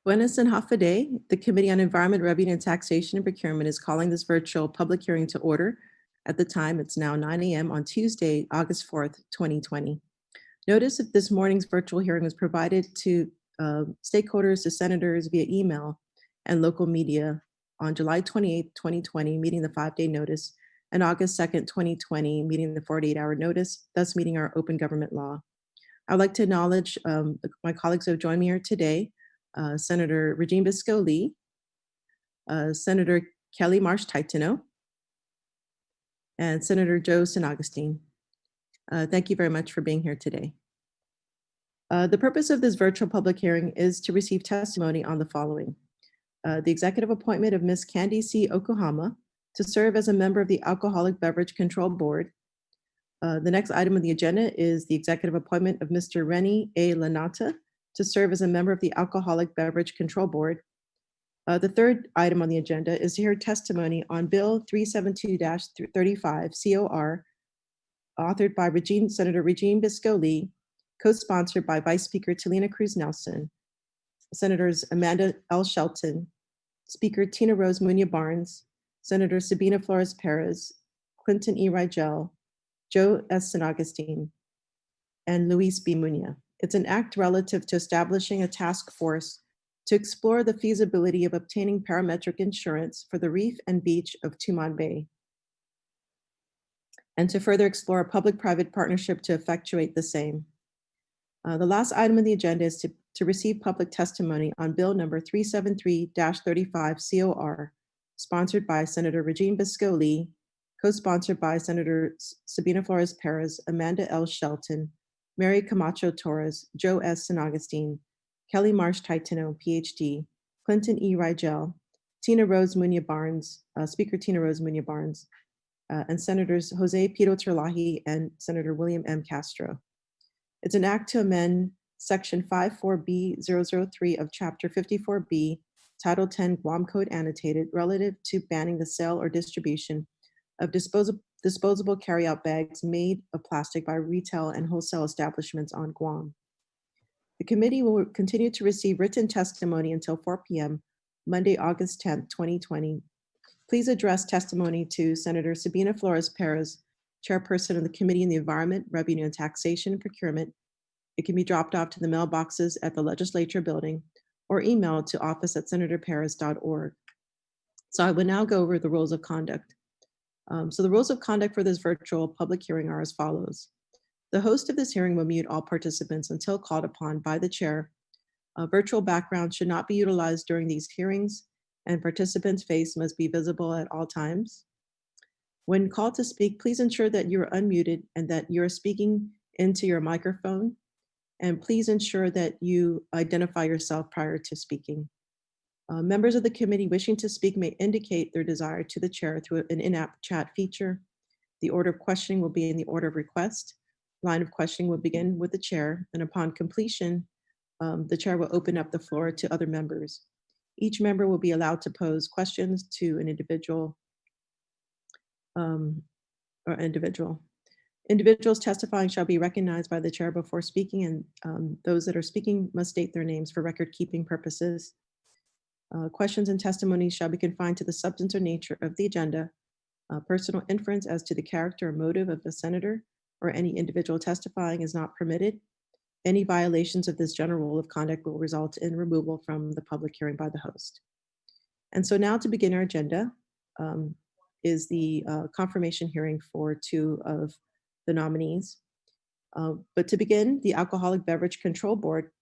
Buenas and Hafa Day. The Committee on Environment, Revenue, and Taxation and Procurement is calling this virtual public hearing to order. At the time, it's now 9 a.m. on Tuesday, August 4th, 2020. Notice of this morning's virtual hearing was provided to stakeholders, to senators via email and local media on July 28th, 2020, meeting the 5-day notice, and August 2nd, 2020, meeting the 48-hour notice, thus meeting our open government law. I'd like to acknowledge my colleagues who have joined me here today. Senator Regine Bisco-Lee, Senator Kelly Marsh-Titano, and Senator Joe San Agustin. Thank you very much for being here today. The purpose of this virtual public hearing is to receive testimony on the following. The executive appointment of Ms. Candy C. Okuhama to serve as a member of the Alcoholic Beverage Control Board. The next item on the agenda is the executive appointment of Mr. Rennie A. Lanata to serve as a member of the Alcoholic Beverage Control Board. The third item on the agenda is to hear testimony on Bill 372-35 COR, authored by Senator Regine Bisco-Lee, co-sponsored by Vice Speaker Talina Cruz Nelson, Senators Amanda L. Shelton, Speaker Tina Rose Munya Barnes, Senator Sabina Flores Perez, Clinton E. Rigel, Joe S. San Agustin, and Luis B. Munya. It's an act relative to establishing a task force to explore the feasibility of obtaining parametric insurance for the reef and beach of Tumon Bay, and to further explore a public-private partnership to effectuate the same. The last item on the agenda is to receive public testimony on Bill number 373-35 COR, sponsored by Senator Regine Bisco-Lee, co-sponsored by Senator Sabina Flores Perez, Amanda L. Shelton, Mary Camacho Torres, Joe S. San Agustin, Kelly Marsh-Titano, PhD, Clinton E. Rigel, Tina Rose Munya Barnes, Speaker Tina Rose Munya Barnes, and Senators Jose Pito Terlahi and Senator William M. Castro. It's an act to amend Section 54B003 of Chapter 54B, Title 10 Guam Code Annotated, relative to banning the sale or distribution of disposable carry-out bags made of plastic by retail and wholesale establishments on Guam. The committee will continue to receive written testimony until 4 p.m. Monday, August 10th, 2020. Please address testimony to Senator Sabina Flores Perez, Chairperson of the Committee on the Environment, Revenue, and Taxation and Procurement. It can be dropped off to the mailboxes at the Legislature building or emailed to office@senatorperez.org. So I will now go over the rules of conduct. So the rules of conduct for this virtual public hearing are as follows. The host of this hearing will mute all participants until called upon by the chair. A virtual background should not be utilized during these hearings, and participants' face must be visible at all times. When called to speak, please ensure that you are unmuted and that you are speaking into your microphone. And please ensure that you identify yourself prior to speaking. Members of the committee wishing to speak may indicate their desire to the chair through an in-app chat feature. The order of questioning will be in the order of request. Line of questioning will begin with the chair, and upon completion, the chair will open up the floor to other members. Each member will be allowed to pose questions to an individual. Individuals testifying shall be recognized by the chair before speaking, and those that are speaking must state their names for record-keeping purposes. Questions and testimonies shall be confined to the substance or nature of the agenda. Personal inference as to the character or motive of the senator or any individual testifying is not permitted. Any violations of this general rule of conduct will result in removal from the public hearing by the host. And so now to begin our agenda is the confirmation hearing for 2 of the nominees. But to begin, the Alcoholic Beverage Control Board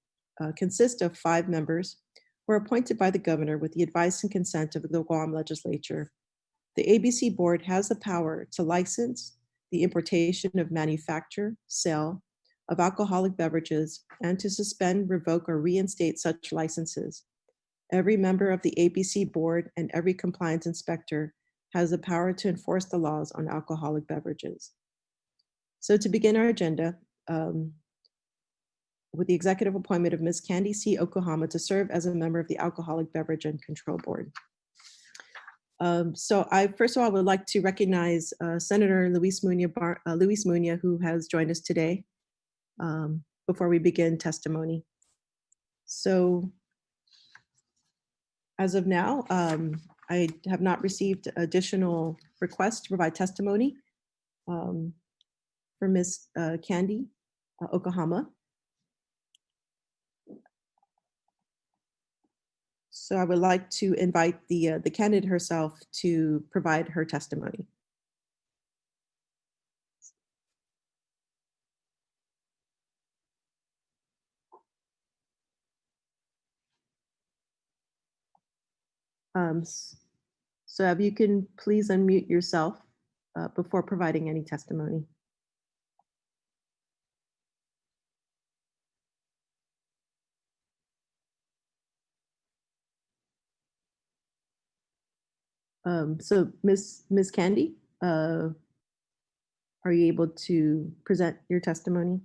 consists of 5 members who are appointed by the governor with the advice and consent of the Guam legislature. The ABC board has the power to license the importation of manufacture, sale of alcoholic beverages, and to suspend, revoke, or reinstate such licenses. Every member of the ABC board and every compliance inspector has the power to enforce the laws on alcoholic beverages. So to begin our agenda, with the executive appointment of Ms. Candy C. Okuhama to serve as a member of the Alcoholic Beverage and Control Board. So I, first of all, would like to recognize Senator Luis Munya, who has joined us today before we begin testimony. So As of now, I have not received additional requests to provide testimony for Ms. Candy Oklahoma. So I would like to invite the candidate herself to provide her testimony. So if you can please unmute yourself before providing any testimony. So Ms. Candy, are you able to present your testimony?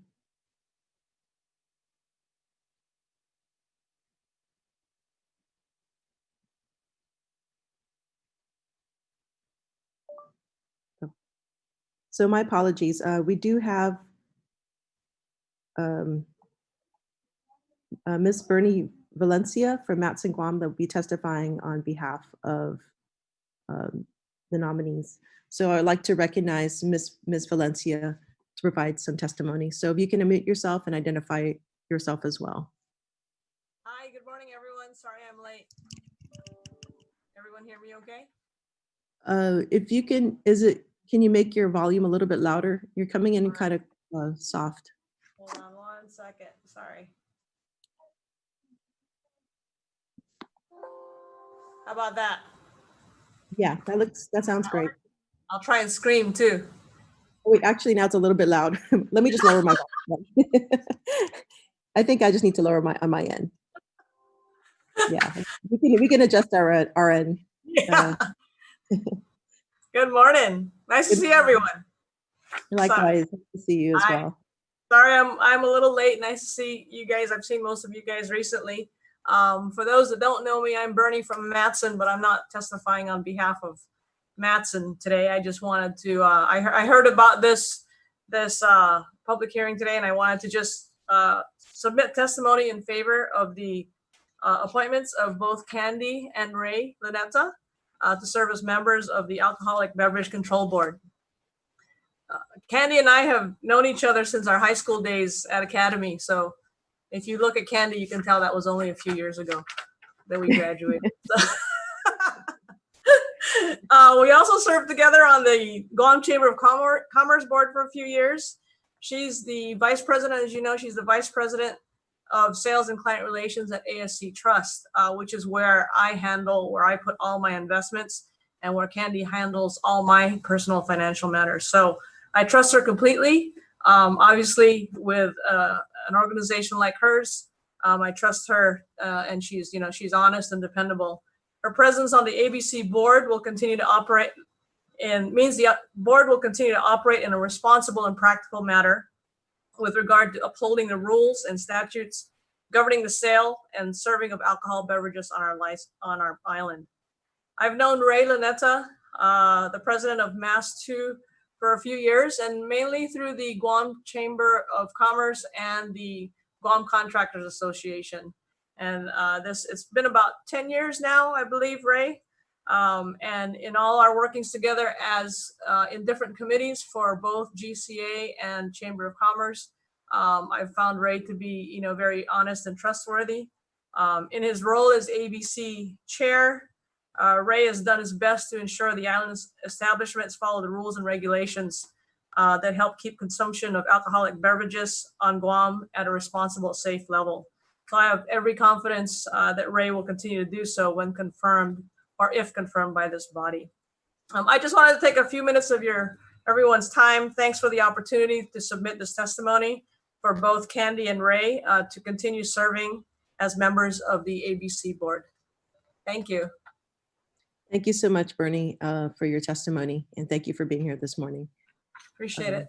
So my apologies. We do have Ms. Bernie Valencia from Matson Guam that will be testifying on behalf of the nominees. So I'd like to recognize Ms. Valencia to provide some testimony. So if you can unmute yourself and identify yourself as well. Hi, good morning, everyone. Sorry I'm late. Everyone hear me okay? If you can, can you make your volume a little bit louder? You're coming in kind of soft. Hold on 1 second. Sorry. How about that? Yeah, that sounds great. I'll try and scream too. Oh, wait, actually now it's a little bit loud. Let me just lower my volume. I think I just need to lower on my end. Yeah, we can adjust our end. Yeah. Good morning. Nice to see everyone. Likewise, nice to see you as well. Sorry, I'm a little late. Nice to see you guys. I've seen most of you guys recently. For those that don't know me, I'm Bernie from Matson, but I'm not testifying on behalf of Matson today. I just wanted to. I heard about this public hearing today, and I wanted to just submit testimony in favor of the appointments of both Candy and Ray Lanetta to serve as members of the Alcoholic Beverage Control Board. Candy and I have known each other since our high school days at Academy. So if you look at Candy, you can tell that was only a few years ago that we graduated. We also served together on the Guam Chamber of Commerce Board for a few years. She's the vice president, as you know, she's the vice president of sales and client relations at ASC Trust, which is where I put all my investments and where Candy handles all my personal financial matters. So I trust her completely. Obviously, with an organization like hers, I trust her, and she's honest and dependable. Her presence on the ABC board will continue to operate, and means the board will continue to operate in a responsible and practical manner with regard to upholding the rules and statutes governing the sale and serving of alcohol beverages on our island. I've known Ray Lanetta, the president of Mass 2, for a few years, and mainly through the Guam Chamber of Commerce and the Guam Contractors Association. And it's been about 10 years now, I believe, Ray. And in all our workings together as in different committees for both GCA and Chamber of Commerce, I've found Ray to be, very honest and trustworthy. In his role as ABC chair, Ray has done his best to ensure the island's establishments follow the rules and regulations that help keep consumption of alcoholic beverages on Guam at a responsible, safe level. So I have every confidence that Ray will continue to do so when confirmed, or if confirmed by this body. I just wanted to take a few minutes of everyone's time. Thanks for the opportunity to submit this testimony for both Candy and Ray to continue serving as members of the ABC board. Thank you. Thank you so much, Bernie, for your testimony, and thank you for being here this morning. Appreciate it.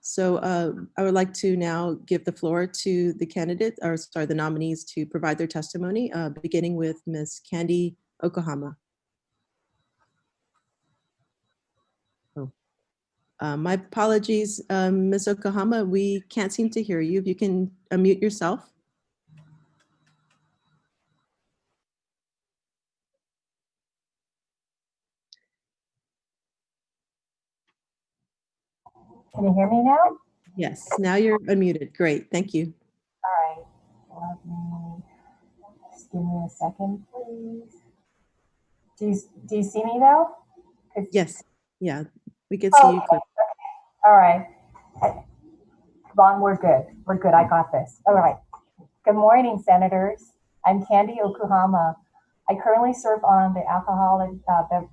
So I would like to now give the floor to the nominees to provide their testimony, beginning with Ms. Candy Oklahoma. My apologies, Ms. Oklahoma, we can't seem to hear you. If you can unmute yourself. Can you hear me now? Yes, now you're unmuted. Great, thank you. All right. Let me just give me a second, please. Do you see me though? Yes, yeah, we can see you Okay. clearly. All right. Ron, we're good. We're good. I got this. All right. Good morning, Senators. I'm Candy Okuhama. I currently serve on the Alcoholic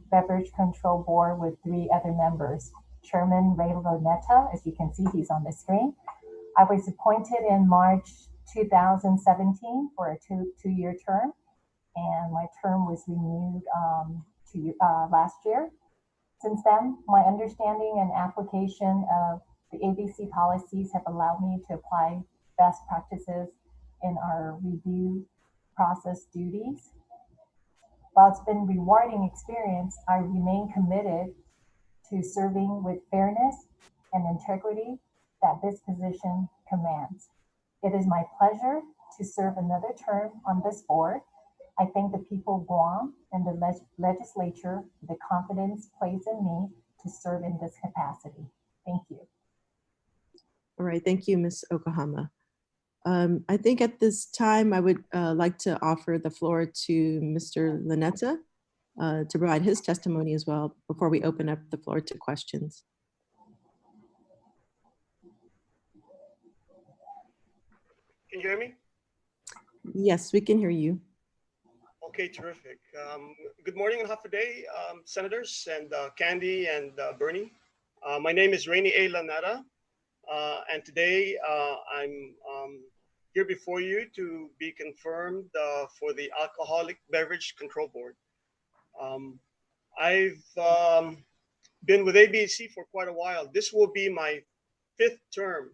Beverage Control Board with 3 other members. Chairman Ray Lonetta, as you can see, he's on the screen. I was appointed in March 2017 for a two-year term, and my term was renewed last year. Since then, my understanding and application of the ABC policies have allowed me to apply best practices in our review process duties. While it's been a rewarding experience, I remain committed to serving with fairness and integrity that this position commands. It is my pleasure to serve another term on this board. I thank the people of Guam and the legislature for the confidence placed in me to serve in this capacity. Thank you. All right, thank you, Ms. Okuhama. I think at this time, I would like to offer the floor to Mr. Lonetta to provide his testimony as well before we open up the floor to questions. Can you hear me? Yes, we can hear you. Okay, terrific. Good morning and half a day, Senators and Candy and Bernie. My name is Rainy A. Lanata, and today I'm here before you to be confirmed for the Alcoholic Beverage Control Board. I've been with ABC for quite a while. This will be my 5th term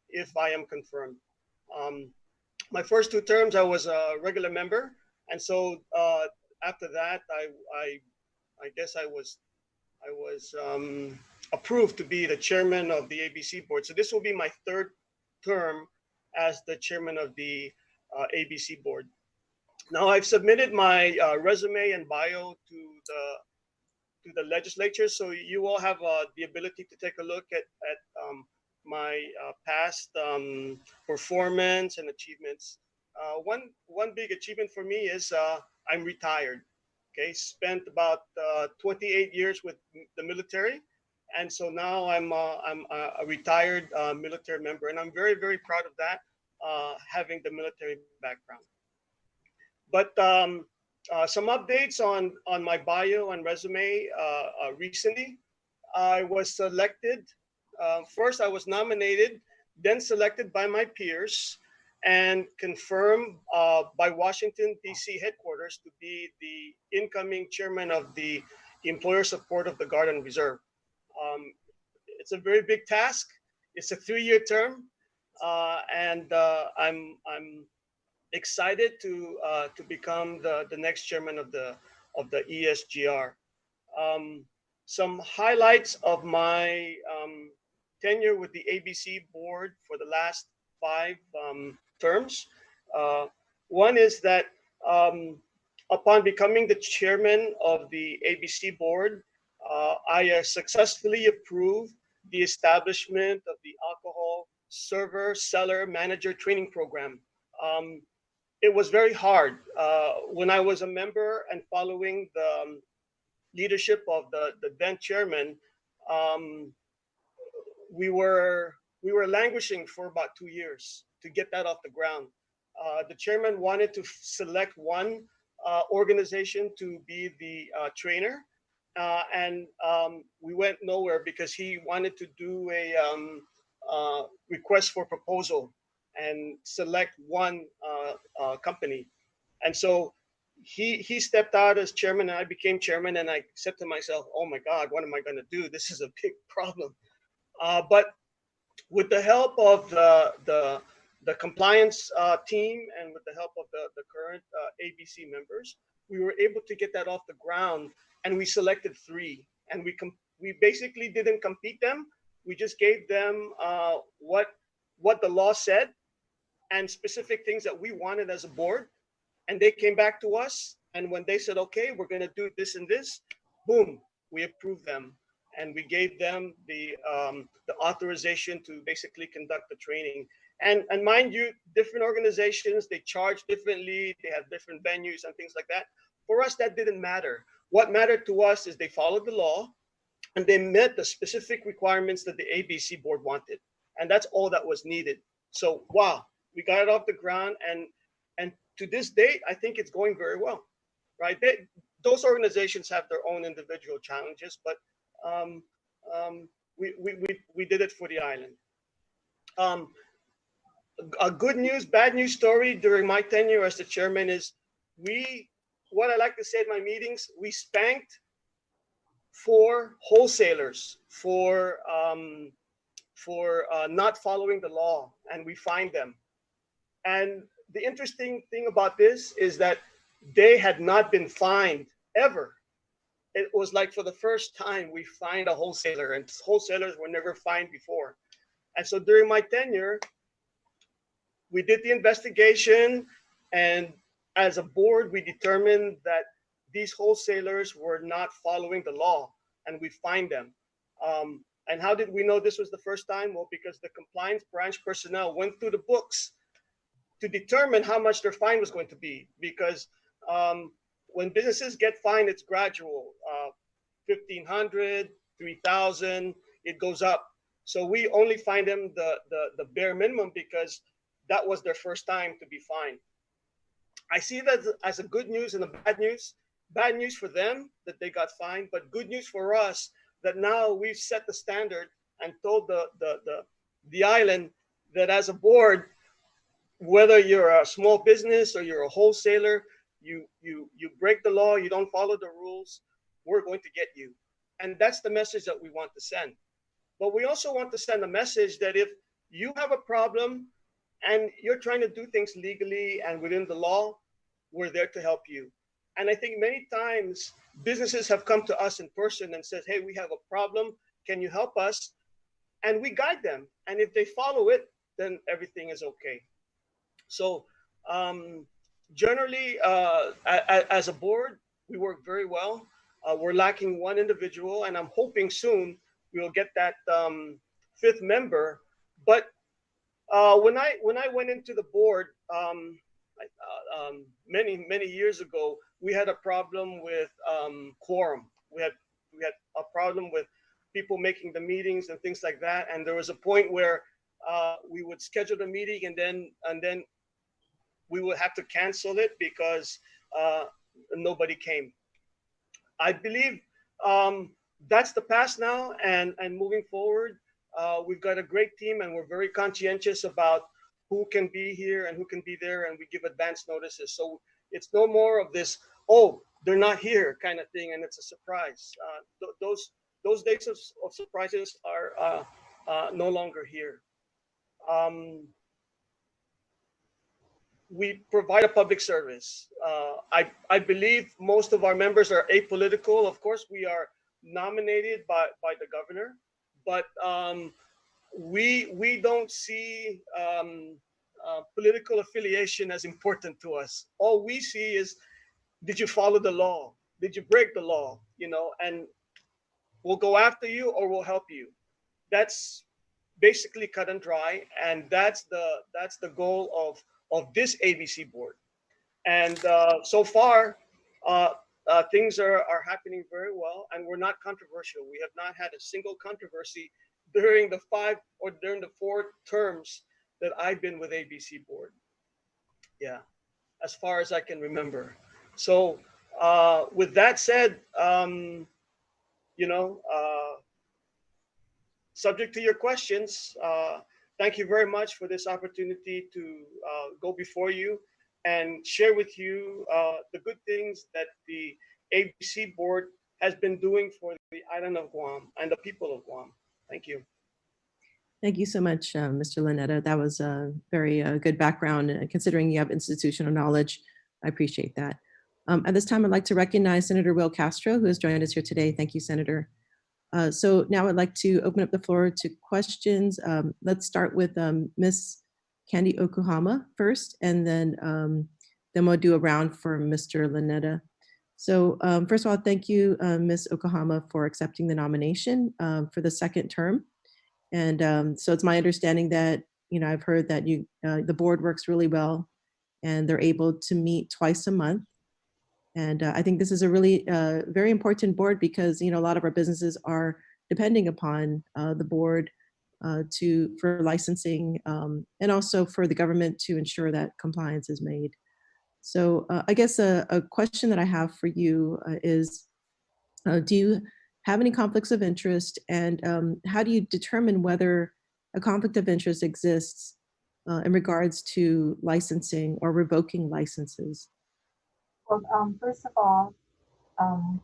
if I am confirmed. My first 2 terms, I was a regular member. And so after that, I guess I was approved to be the chairman of the ABC board. So this will be my 3rd term as the chairman of the ABC board. Now I've submitted my resume and bio to the legislature, so you all have the ability to take a look at my past performance and achievements. One big achievement for me is I'm retired. Okay, spent about 28 years with the military, and so now I'm a retired military member, and I'm very, very proud of that, having the military background. But some updates on my bio and resume recently. I was selected. First, I was nominated, then selected by my peers, and confirmed by Washington, D.C. headquarters to be the incoming chairman of the Employer Support of the Guard and Reserve. It's a very big task. It's a 3-year term, and I'm excited to become the next chairman of the ESGR. Some highlights of my tenure with the ABC board for the last 5 terms. One is that upon becoming the chairman of the ABC board, I successfully approved the establishment of the alcohol server, seller, manager training program. It was very hard when I was a member and following the leadership of the then chairman. We were languishing for about 2 years to get that off the ground. The chairman wanted to select one organization to be the trainer, and we went nowhere because he wanted to do a request for proposal and select one company. And so he stepped out as chairman and I became chairman, and I said to myself, oh my God, what am I going to do? This is a big problem. But with the help of the compliance team and with the help of the current ABC members, we were able to get that off the ground, and we selected 3. And we basically didn't compete them. We just gave them what the law said and specific things that we wanted as a board. And they came back to us. And when they said, okay, we're going to do this and this, boom, we approved them. and we gave them the authorization to basically conduct the training. And mind you, different organizations, they charge differently, they have different venues and things like that. For us, that didn't matter. What mattered to us is they followed the law and they met the specific requirements that the ABC board wanted. And that's all that was needed. So, wow, we got it off the ground. And to this date, I think it's going very well, right? Those organizations have their own individual challenges, but we did it for the island. A good news, bad news story during my tenure as the chairman is what I like to say at my meetings, we spanked 4 wholesalers for not following the law, and we fined them. And the interesting thing about this is that they had not been fined ever. It was like for the first time we fined a wholesaler, and wholesalers were never fined before. And so during my tenure, we did the investigation, and as a board, we determined that these wholesalers were not following the law, and we fined them. And how did we know this was the first time? Well, because the compliance branch personnel went through the books to determine how much their fine was going to be. Because when businesses get fined, it's gradual. 1,500, 3,000, it goes up. So we only fined them the bare minimum because that was their first time to be fined. I see that as a good news and a bad news. Bad news for them that they got fined, but good news for us that now we've set the standard and told the island that as a board, whether you're a small business or you're a wholesaler, you break the law, you don't follow the rules, we're going to get you. And that's the message that we want to send. But we also want to send a message that if you have a problem and you're trying to do things legally and within the law, we're there to help you. And I think many times businesses have come to us in person and said, hey, we have a problem. Can you help us? And we guide them. And if they follow it, then everything is okay. So generally, as a board, we work very well. We're lacking one individual, and I'm hoping soon we'll get that 5th member. But when I went into the board many years ago, we had a problem with quorum. We had a problem with people making the meetings and things like that. And there was a point where we would schedule the meeting and then we would have to cancel it because nobody came. I believe that's the past now, and moving forward, we've got a great team, and we're very conscientious about who can be here and who can be there, and we give advance notices. So it's no more of this, oh, they're not here kind of thing, and it's a surprise. Those days of surprises are no longer here. We provide a public service. I believe most of our members are apolitical. Of course, we are nominated by the governor, but we don't see political affiliation as important to us. All we see is, did you follow the law? Did you break the law? You know, and we'll go after you or we'll help you. That's basically cut and dry, and that's the goal of this ABC board. And so far, things are happening very well, and we're not controversial. We have not had a single controversy during the 4 terms that I've been with ABC board. Yeah, as far as I can remember. So with that said, subject to your questions, thank you very much for this opportunity to go before you and share with you the good things that the ABC board has been doing for the island of Guam and the people of Guam. Thank you. Thank you so much, Mr. Lanetta. That was a very good background, considering you have institutional knowledge. I appreciate that. At this time, I'd like to recognize Senator Will Castro, who has joined us here today. Thank you, Senator. So now I'd like to open up the floor to questions. Let's start with Ms. Candy Okuhama first, and then we'll do a round for Mr. Lanetta. So first of all, thank you, Ms. Yokohama, for accepting the nomination for the second term. And so it's my understanding that, I've heard that the board works really well and they're able to meet twice a month. And I think this is a really very important board because, a lot of our businesses are depending upon the board for licensing and also for the government to ensure that compliance is made. So I guess a question that I have for you is, do you have any conflicts of interest, and how do you determine whether a conflict of interest exists in regards to licensing or revoking licenses? Well, first of all, um,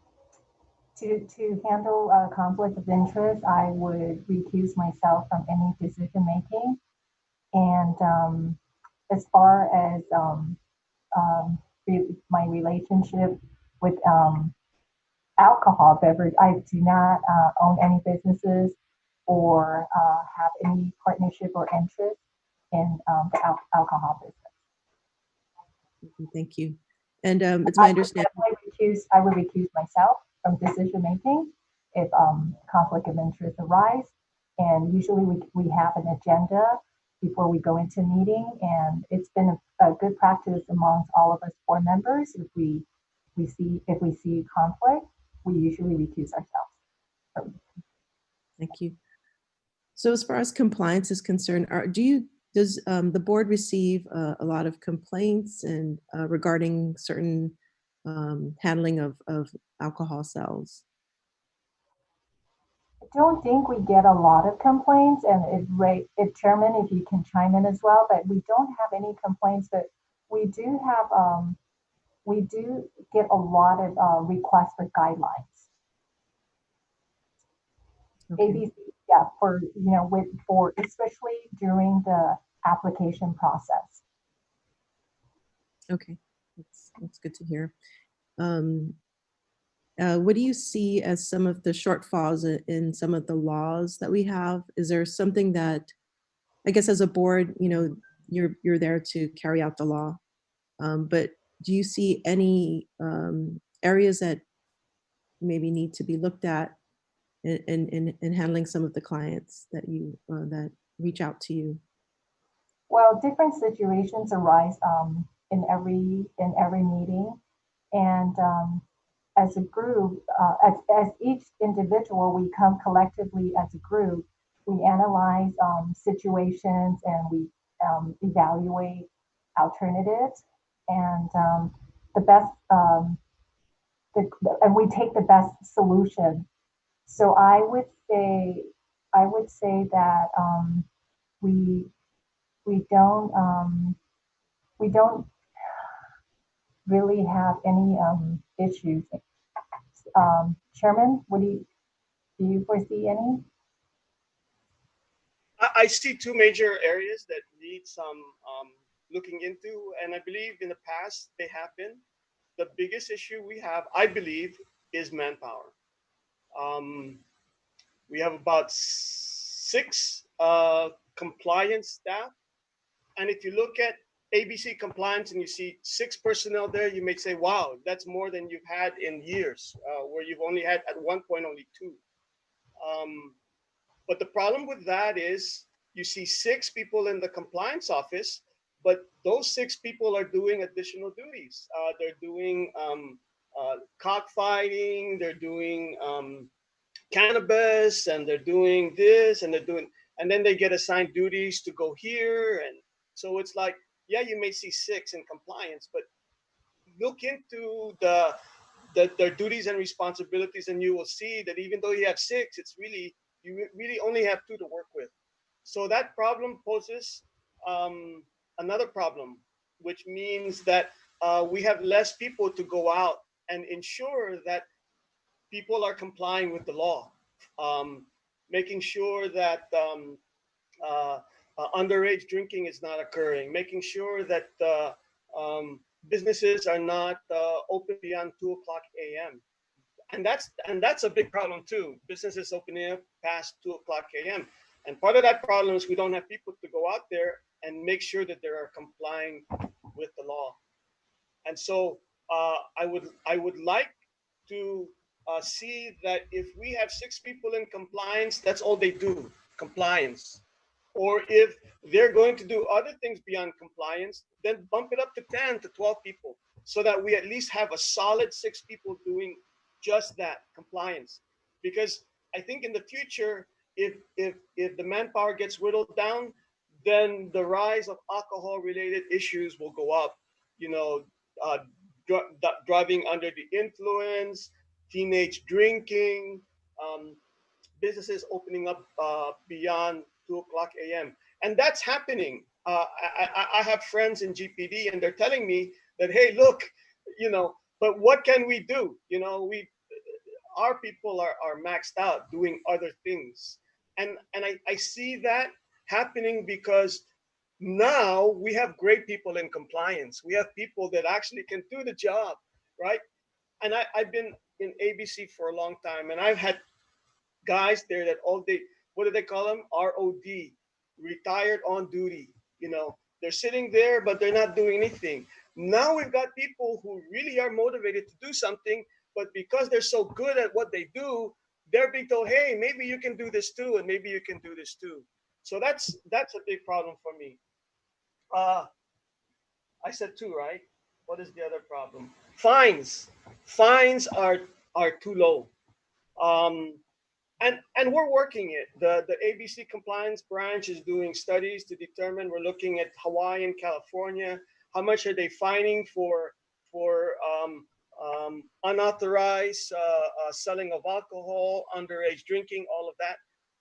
to handle a conflict of interest, I would recuse myself from any decision making. And as far as my relationship with alcohol beverage, I do not own any businesses or have any partnership or interest in the alcohol business. Thank you. And it's my understanding. I would recuse myself from decision making if conflict of interest arise. And usually we have an agenda before we go into meeting, and it's been a good practice amongst all of us board members. If we see conflict, we usually recuse ourselves. Thank you. So as far as compliance is concerned, does the board receive a lot of complaints and regarding certain handling of alcohol sales? I don't think we get a lot of complaints, and if Chairman, if you can chime in as well, but we don't have any complaints, but we do get a lot of requests for guidelines. Okay. ABC, yeah, for especially during the application process. Okay, that's good to hear. What do you see as some of the shortfalls in some of the laws that we have? Is there something that, I guess as a board, you're there to carry out the law, but do you see any areas that maybe need to be looked at in handling some of the clients that that reach out to you? Well, different situations arise in every meeting, and as a group, as each individual, we come collectively as a group. We analyze situations and we evaluate alternatives, and the best, and we take the best solution. So I would say that we we don't really have any issues. Chairman, do you foresee any? I see two major areas that need some looking into, and I believe in the past they have been. The biggest issue we have, I believe, is manpower. We have about 6 compliance staff, and if you look at ABC compliance and you see 6 personnel there, you may say, wow, that's more than you've had in years, where you've only had at one point only 2. But the problem with that is you see 6 people in the compliance office, but those 6 people are doing additional duties. They're doing cockfighting, they're doing cannabis, and they're doing this, and and then they get assigned duties to go here. And so it's like, yeah, you may see 6 in compliance, but look into their duties and responsibilities, and you will see that even though you have 6, you really only have 2 to work with. So that problem poses another problem, which means that we have less people to go out and ensure that people are complying with the law, making sure that underage drinking is not occurring, making sure that businesses are not open beyond 2 o'clock a.m. And that's a big problem too. Businesses opening up past 2 o'clock a.m. And part of that problem is we don't have people to go out there and make sure that they are complying with the law. And so I would like to see that if we have 6 people in compliance, that's all they do, compliance. Or if they're going to do other things beyond compliance, then bump it up to 10 to 12 people so that we at least have a solid 6 people doing just that, compliance. Because I think in the future, if the manpower gets whittled down, then the rise of alcohol related issues will go up. You know, uh, driving under the influence, teenage drinking, um, businesses opening up beyond 2 o'clock a.m. And that's happening. I have friends in GPD and they're telling me that, hey, look, but what can we do? Our people are maxed out doing other things. And I see that happening because now we have great people in compliance. We have people that actually can do the job, right? And I've been in ABC for a long time, and I've had guys there that all day, what do they call them? ROD, retired on duty. They're sitting there, but they're not doing anything. Now we've got people who really are motivated to do something, but because they're so good at what they do, they're being told, hey, maybe you can do this too, and maybe you can do this too. So that's a big problem for me. I said two, right? What is the other problem? Fines. Fines are too low. Um, and we're working it. The ABC compliance branch is doing studies to determine. We're looking at Hawaii and California. How much are they fining for unauthorized selling of alcohol, underage drinking, all of that?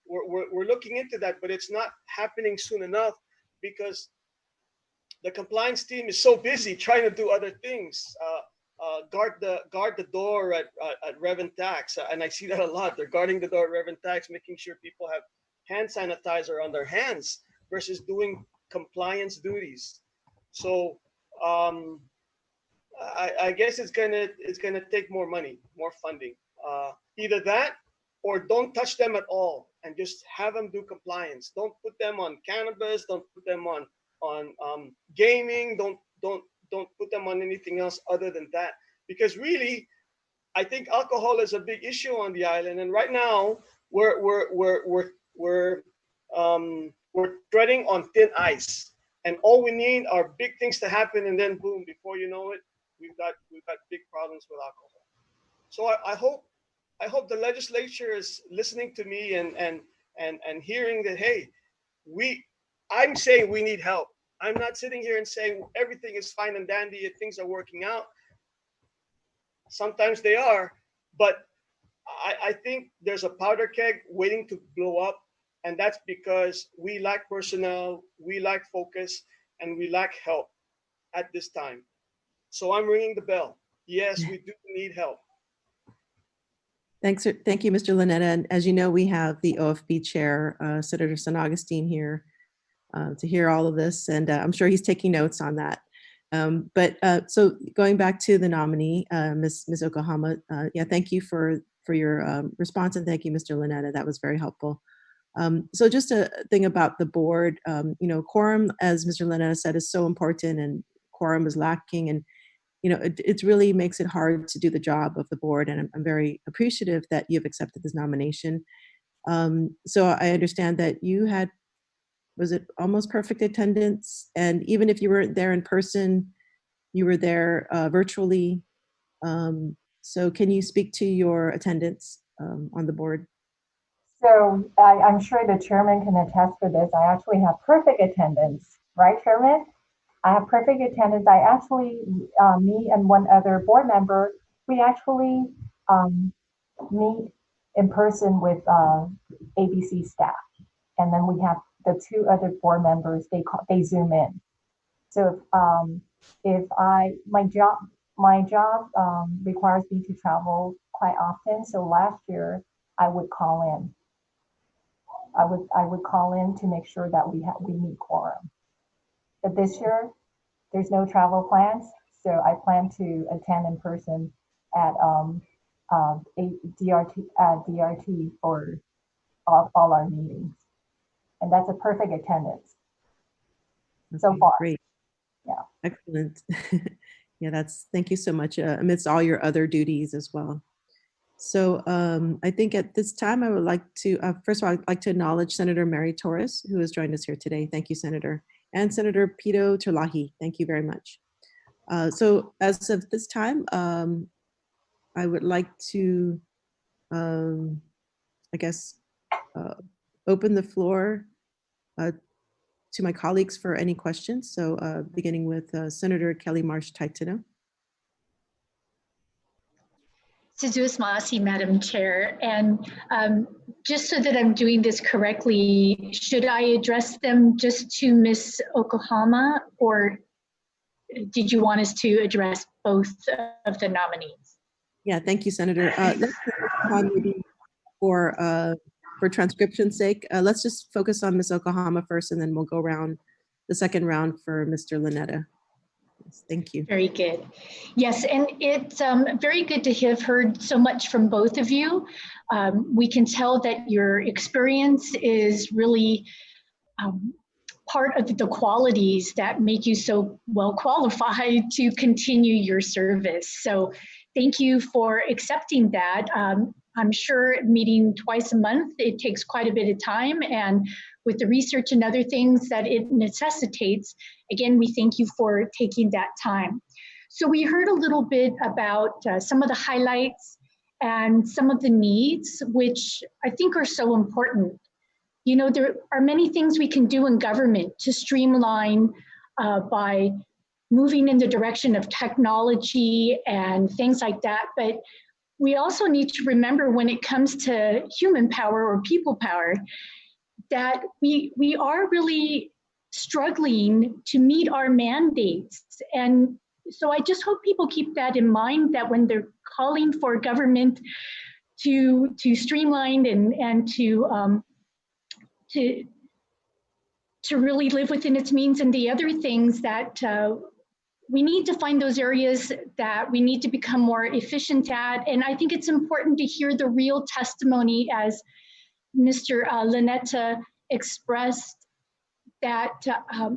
We're looking into that, but it's not happening soon enough because the compliance team is so busy trying to do other things. Guard the door at Rev and Tax, and I see that a lot. They're guarding the door at Rev and Tax, making sure people have hand sanitizer on their hands versus doing compliance duties. So I guess it's gonna take more money, more funding. Either that, or don't touch them at all, and just have them do compliance. Don't put them on cannabis. Don't put them on gaming. Don't put them on anything else other than that. Because really, I think alcohol is a big issue on the island, and right now we're treading on thin ice, and all we need are big things to happen, and then boom, before you know it, we've got big problems with alcohol. So I hope the legislature is listening to me and hearing that, hey, I'm saying we need help. I'm not sitting here and saying everything is fine and dandy and things are working out. Sometimes they are, but I think there's a powder keg waiting to blow up, and that's because we lack personnel, we lack focus, and we lack help at this time. So I'm ringing the bell. Yes, we do need help. Thank you, Mr. Lanetta. And as you know, we have the OFB chair, Senator San Augustine, here to hear all of this, and I'm sure he's taking notes on that. So going back to the nominee, Ms. Yokohama, yeah, thank you for your response, and thank you, Mr. Lanetta. That was very helpful. So just a thing about the board, quorum, as Mr. Lanetta said, is so important, and quorum is lacking, and it really makes it hard to do the job of the board, and I'm very appreciative that you've accepted this nomination. So I understand that you had, was it almost perfect attendance? And even if you weren't there in person, you were there virtually. So can you speak to your attendance on the board? So I'm sure the chairman can attest for this. I actually have perfect attendance, right, Chairman? I have perfect attendance. I actually, me and one other board member, we actually meet in person with ABC staff. And then we have the 2 other board members, they Zoom in. So if my job requires me to travel quite often. So last year I would call in. I would call in to make sure that we meet quorum. But this year, there's no travel plans, so I plan to attend in person at DRT for all our meetings, and that's a perfect attendance so far. Great. Yeah. Excellent. Yeah, thank you so much amidst all your other duties as well. So I think at this time, I would like to, first of all, I'd like to acknowledge Senator Mary Torres, who has joined us here today. Thank you, Senator. And Senator Pito Terlahi, thank you very much. So as of this time, I would like to, I guess, open the floor to my colleagues for any questions. So beginning with Senator Kelly Marsh Taitino. Suzuis Maasi, Madam Chair. And just so that I'm doing this correctly, should I address them just to Ms. Oklahoma, or did you want us to address both of the nominees? Yeah, thank you, Senator. Maybe for transcription's sake, let's just focus on Ms. Oklahoma first, and then we'll go around the second round for Mr. Lanetta. Yes, thank you. Very good. Yes, and it's very good to have heard so much from both of you. We can tell that your experience is really part of the qualities that make you so well qualified to continue your service. So thank you for accepting that. I'm sure meeting twice a month, it takes quite a bit of time, and with the research and other things that it necessitates, again, we thank you for taking that time. So we heard a little bit about some of the highlights and some of the needs, which I think are so important. You know, there are many things we can do in government to streamline by moving in the direction of technology and things like that. But we also need to remember, when it comes to human power or people power, that we are really struggling to meet our mandates. And so I just hope people keep that in mind, that when they're calling for government to streamline and to really live within its means, and the other things that we need to find those areas that we need to become more efficient at. And I think it's important to hear the real testimony, as Mr. Lanetta expressed, that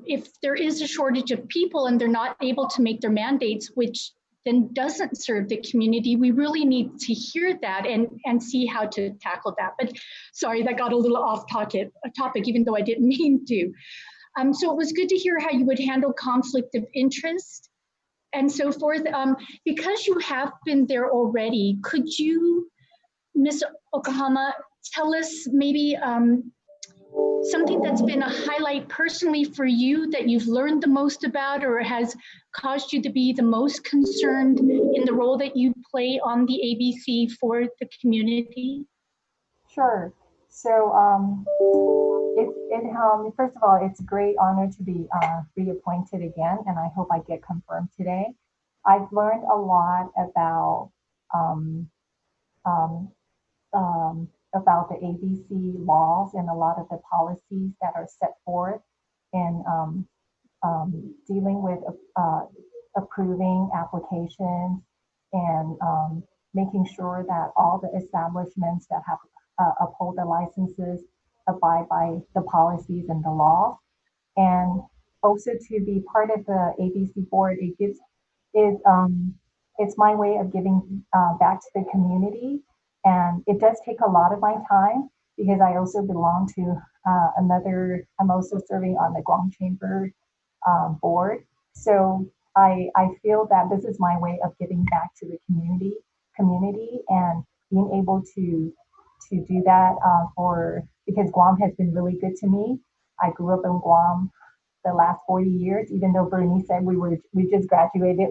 if there is a shortage of people and they're not able to make their mandates, which then doesn't serve the community, we really need to hear that and see how to tackle that. But sorry, that got a little off topic, even though I didn't mean to. So it was good to hear how you would handle conflict of interest and so forth. Because you have been there already, could you, Ms. Oklahoma, tell us maybe something that's been a highlight personally for you that you've learned the most about, or has caused you to be the most concerned in the role that you play on the ABC for the community? Sure. So first of all, it's a great honor to be reappointed again, and I hope I get confirmed today. I've learned a lot about the ABC laws and a lot of the policies that are set forth in dealing with approving applications and making sure that all the establishments that have uphold the licenses abide by the policies and the laws. And also to be part of the ABC board, it's my way of giving back to the community. And it does take a lot of my time, because I also belong to I'm also serving on the Guam Chamber board. So I feel that this is my way of giving back to the community and being able to do that because Guam has been really good to me. I grew up in Guam the last 40 years, even though Bernie said we just graduated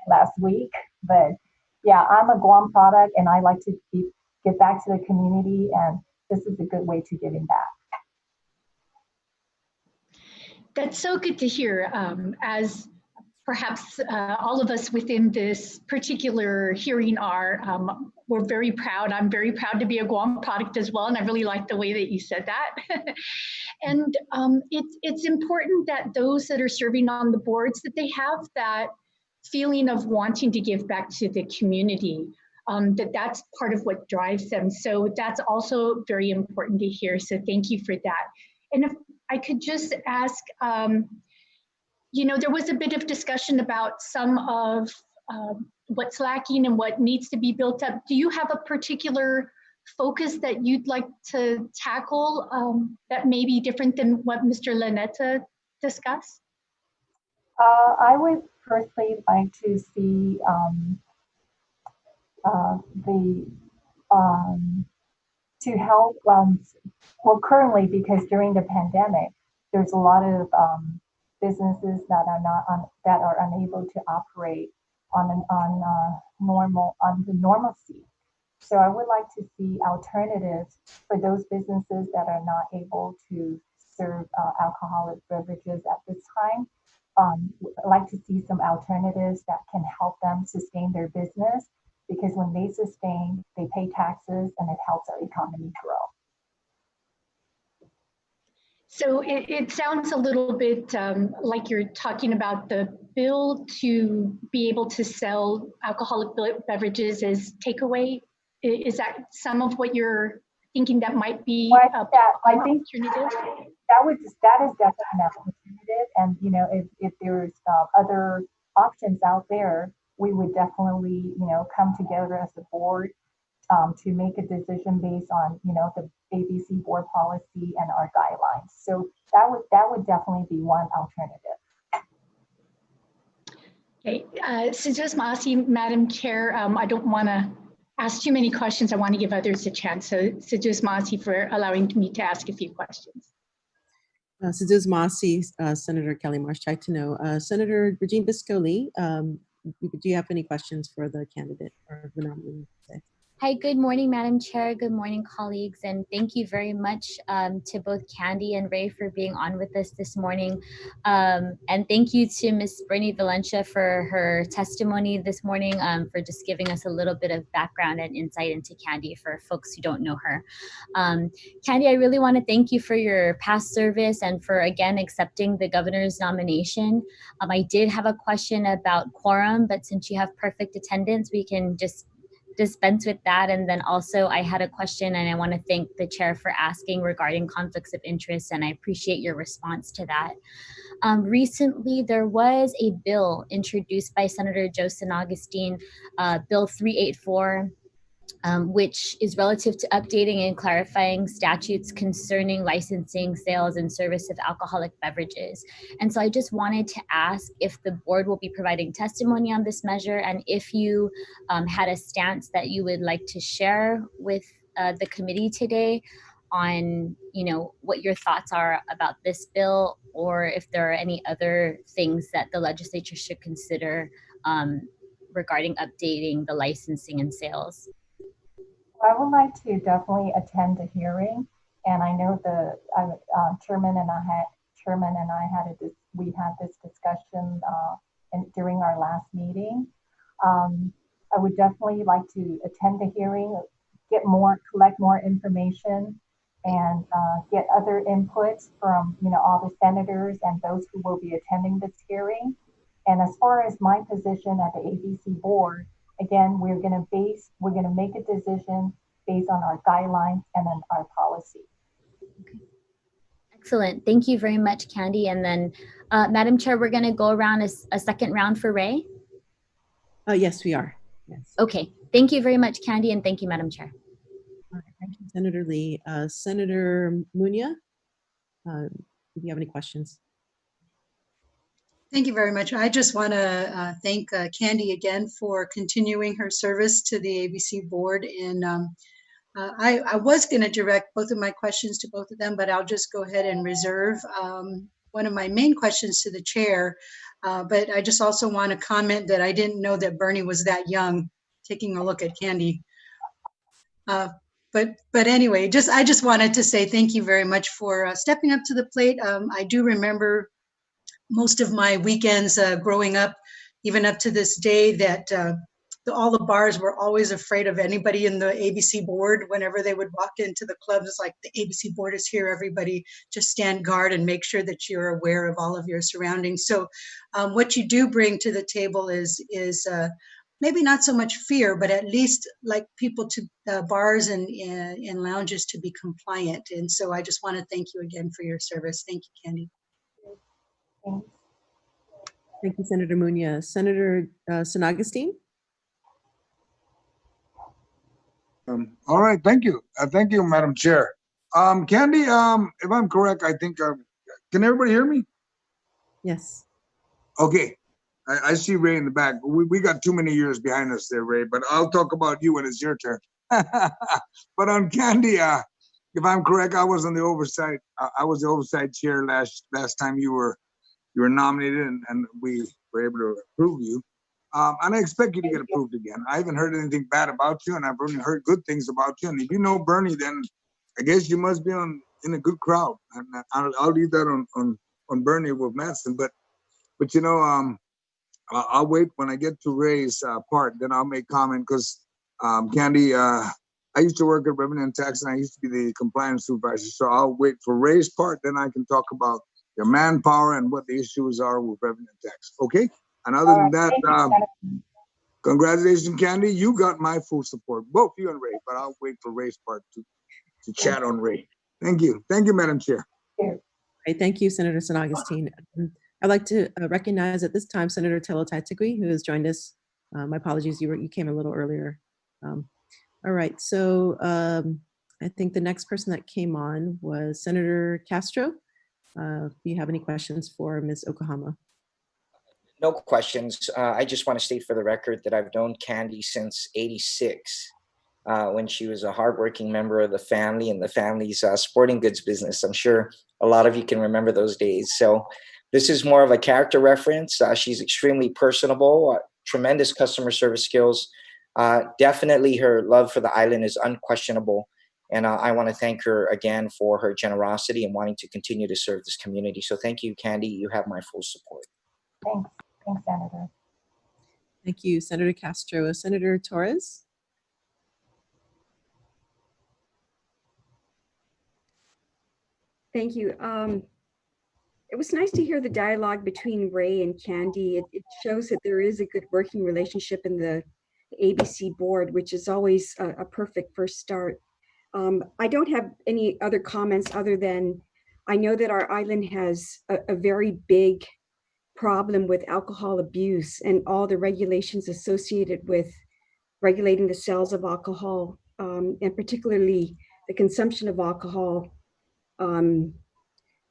last week. But yeah, I'm a Guam product, and I like to give back to the community, and this is a good way to giving back. That's so good to hear. As perhaps all of us within this particular hearing are, we're very proud. I'm very proud to be a Guam product as well, and I really like the way that you said that. And it's important that those that are serving on the boards, that they have that feeling of wanting to give back to the community, that's part of what drives them. So that's also very important to hear. So thank you for that. And if I could just ask, there was a bit of discussion about some of what's lacking and what needs to be built up. Do you have a particular focus that you'd like to tackle that may be different than what Mr. Lanetta discussed? I would personally like to see to help, well, currently, because during the pandemic, there's a lot of businesses that are unable to operate on the normalcy. So I would like to see alternatives for those businesses that are not able to serve alcoholic beverages at this time. I'd like to see some alternatives that can help them sustain their business, because when they sustain, they pay taxes and it helps our economy grow. So it sounds a little bit like you're talking about the bill to be able to sell alcoholic beverages as takeaway. Is that some of what you're thinking that might be I think alternative? that is definitely an alternative. And if there's other options out there, we would definitely come together as a board to make a decision based on the ABC board policy and our guidelines. So that would definitely be one alternative. Okay, Sujus Masi, Madam Chair, I don't want to ask too many questions. I want to give others a chance. So Sujus Masi for allowing me to ask a few questions. Sujus Masi, Senator Kelly Marsh, I'd like to know, Senator Regine Biscoli, do you have any questions for the candidate or the nominee today? Hi, good morning, Madam Chair. Good morning, colleagues. And thank you very much to both Candy and Ray for being on with us this morning. And thank you to Ms. Bernie Valencia for her testimony this morning, for just giving us a little bit of background and insight into Candy for folks who don't know her. Candy, I really want to thank you for your past service and for, again, accepting the governor's nomination. I did have a question about quorum, but since you have perfect attendance, we can just dispense with that. And then also I had a question, and I want to thank the chair for asking regarding conflicts of interest, and I appreciate your response to that. Recently, there was a bill introduced by Senator Joe San Augustine, Bill 384, which is relative to updating and clarifying statutes concerning licensing, sales, and service of alcoholic beverages. And so I just wanted to ask if the board will be providing testimony on this measure, and if you had a stance that you would like to share with the committee today on, what your thoughts are about this bill, or if there are any other things that the legislature should consider regarding updating the licensing and sales. I would like to definitely attend the hearing, and I know the chairman and I had this discussion during our last meeting. I would definitely like to attend the hearing, collect more information, and get other inputs from all the senators and those who will be attending this hearing. And as far as my position at the ABC board, again, we're going to make a decision based on our guidelines and on our policy. Okay. Excellent. Thank you very much, Candy. And then, Madam Chair, we're going to go around a second round for Ray. Yes, we are. Yes. Okay. Thank you very much, Candy, and thank you, Madam Chair. All right, thank you, Senator Lee. Senator Munya, do you have any questions? Thank you very much. I just want to thank Candy again for continuing her service to the ABC board. And I was going to direct both of my questions to both of them, but I'll just go ahead and reserve one of my main questions to the chair. But I just also want to comment that I didn't know that Bernie was that young, taking a look at Candy. But anyway, I just wanted to say thank you very much for stepping up to the plate. I do remember most of my weekends growing up, even up to this day, that all the bars were always afraid of anybody in the ABC board. Whenever they would walk into the clubs, it's like, the ABC board is here, everybody just stand guard and make sure that you're aware of all of your surroundings. So what you do bring to the table is maybe not so much fear, but at least like people to bars and lounges to be compliant. And so I just want to thank you again for your service. Thank you, Candy. Thanks. Thank you, Senator Munoz. Senator San Agustin? All right, thank you. Thank you, Madam Chair. Candy, if I'm correct, I think, can everybody hear me? Yes. Okay, I see Ray in the back. We got too many years behind us there, Ray, but I'll talk about you when it's your turn. But on Candy, if I'm correct, I was on the oversight. I was the oversight chair last time you were nominated, and we were able to approve you. And I expect you to get approved again. I haven't heard anything bad about you, and I've only heard good things about you. And if you know Bernie, then I guess you must be in a good crowd. And I'll leave that on Bernie with Madison. But you know, I'll wait when I get to Ray's part, then I'll make comment because Candy, I used to work at Revenue and Tax, and I used to be the compliance supervisor. So I'll wait for Ray's part, then I can talk about your manpower and what the issues are with Revenue and Tax. Okay? And other than that, congratulations, Candy. You got my full support, both you and Ray, but I'll wait for Ray's part to chat on Ray. Thank you. Thank you, Madam Chair. Great. Thank you, Senator San Agustin. I'd like to recognize at this time Senator Telo Taitigui, who has joined us. My apologies, you came a little earlier. All right, so I think the next person that came on was Senator Castro. Do you have any questions for Ms. Okuhama? No questions. I just want to state for the record that I've known Candy since '86, when she was a hardworking member of the family and the family's sporting goods business. I'm sure a lot of you can remember those days. So this is more of a character reference. She's extremely personable, tremendous customer service skills. Definitely her love for the island is unquestionable. And I want to thank her again for her generosity and wanting to continue to serve this community. So thank you, Candy. You have my full support. Thanks. Thanks, Senator. Thank you, Senator Castro. Senator Torres? Thank you. It was nice to hear the dialogue between Ray and Candy. It shows that there is a good working relationship in the ABC board, which is always a perfect first start. I don't have any other comments other than I know that our island has a very big problem with alcohol abuse and all the regulations associated with regulating the sales of alcohol, and particularly the consumption of alcohol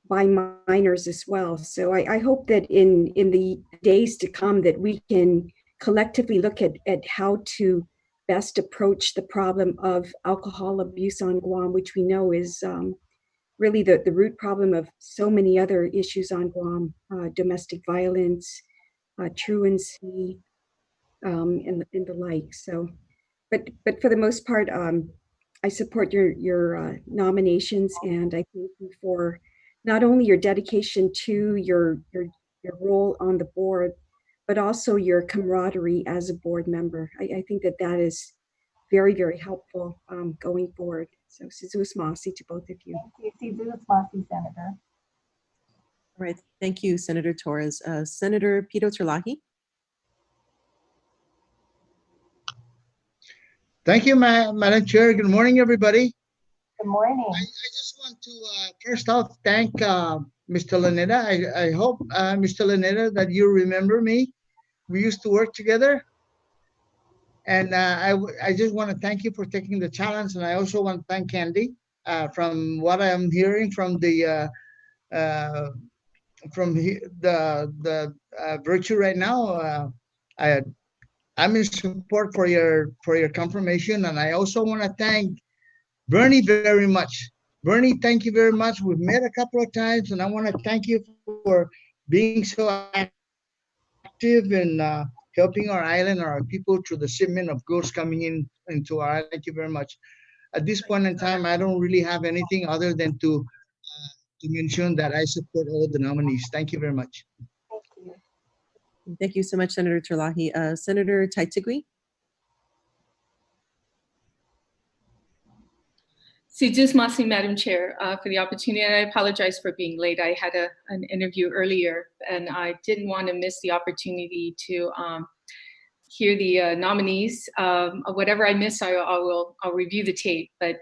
by minors as well. So I hope that in the days to come that we can collectively look at how to best approach the problem of alcohol abuse on Guam, which we know is really the root problem of so many other issues on Guam, domestic violence, truancy, and the like. So, but for the most part, I support your nominations, and I thank you for not only your dedication to your role on the board, but also your camaraderie as a board member. I think that is very, very helpful going forward. So Sizus Masi to both of you. Thank you, Sizus Masi, Senator. All right, thank you, Senator Torres. Senator Pito Terlahi? Thank you, Madam Chair. Good morning, everybody. Good morning. I just want to first off thank Mr. Laneta. I hope, Mr. Laneta, that you remember me. We used to work together. And I just want to thank you for taking the challenge. And I also want to thank Candy. From what I'm hearing from the virtue right now, I'm in support for your confirmation. And I also want to thank Bernie very much. Bernie, thank you very much. We've met a couple of times, and I want to thank you for being so active in helping our island, our people, through the shipment of goods coming into our island. Thank you very much. At this point in time, I don't really have anything other than to mention that I support all the nominees. Thank you very much. Thank you. Thank you so much, Senator Terlahi. Senator Taitigui? Sizus Masi, Madam Chair, for the opportunity. And I apologize for being late. I had an interview earlier, and I didn't want to miss the opportunity to hear the nominees. Whatever I miss, I'll review the tape. But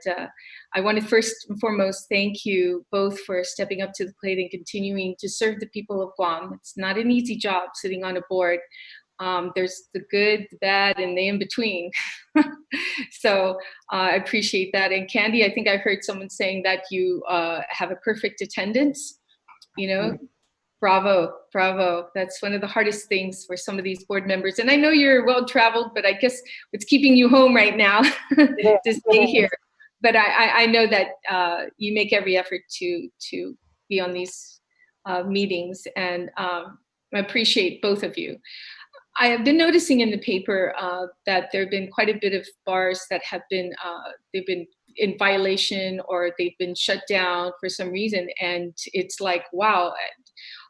I want to first and foremost thank you both for stepping up to the plate and continuing to serve the people of Guam. It's not an easy job sitting on a board. There's the good, the bad, and the in between. So I appreciate that. And Candy, I think I heard someone saying that you have a perfect attendance. You know, bravo, bravo. That's one of the hardest things for some of these board members. And I know you're well traveled, but I guess what's keeping you home right now to stay here. But I know that you make every effort to be on these meetings, and I appreciate both of you. I have been noticing in the paper that there have been quite a bit of bars that have been, they've been in violation or they've been shut down for some reason. And it's like, wow,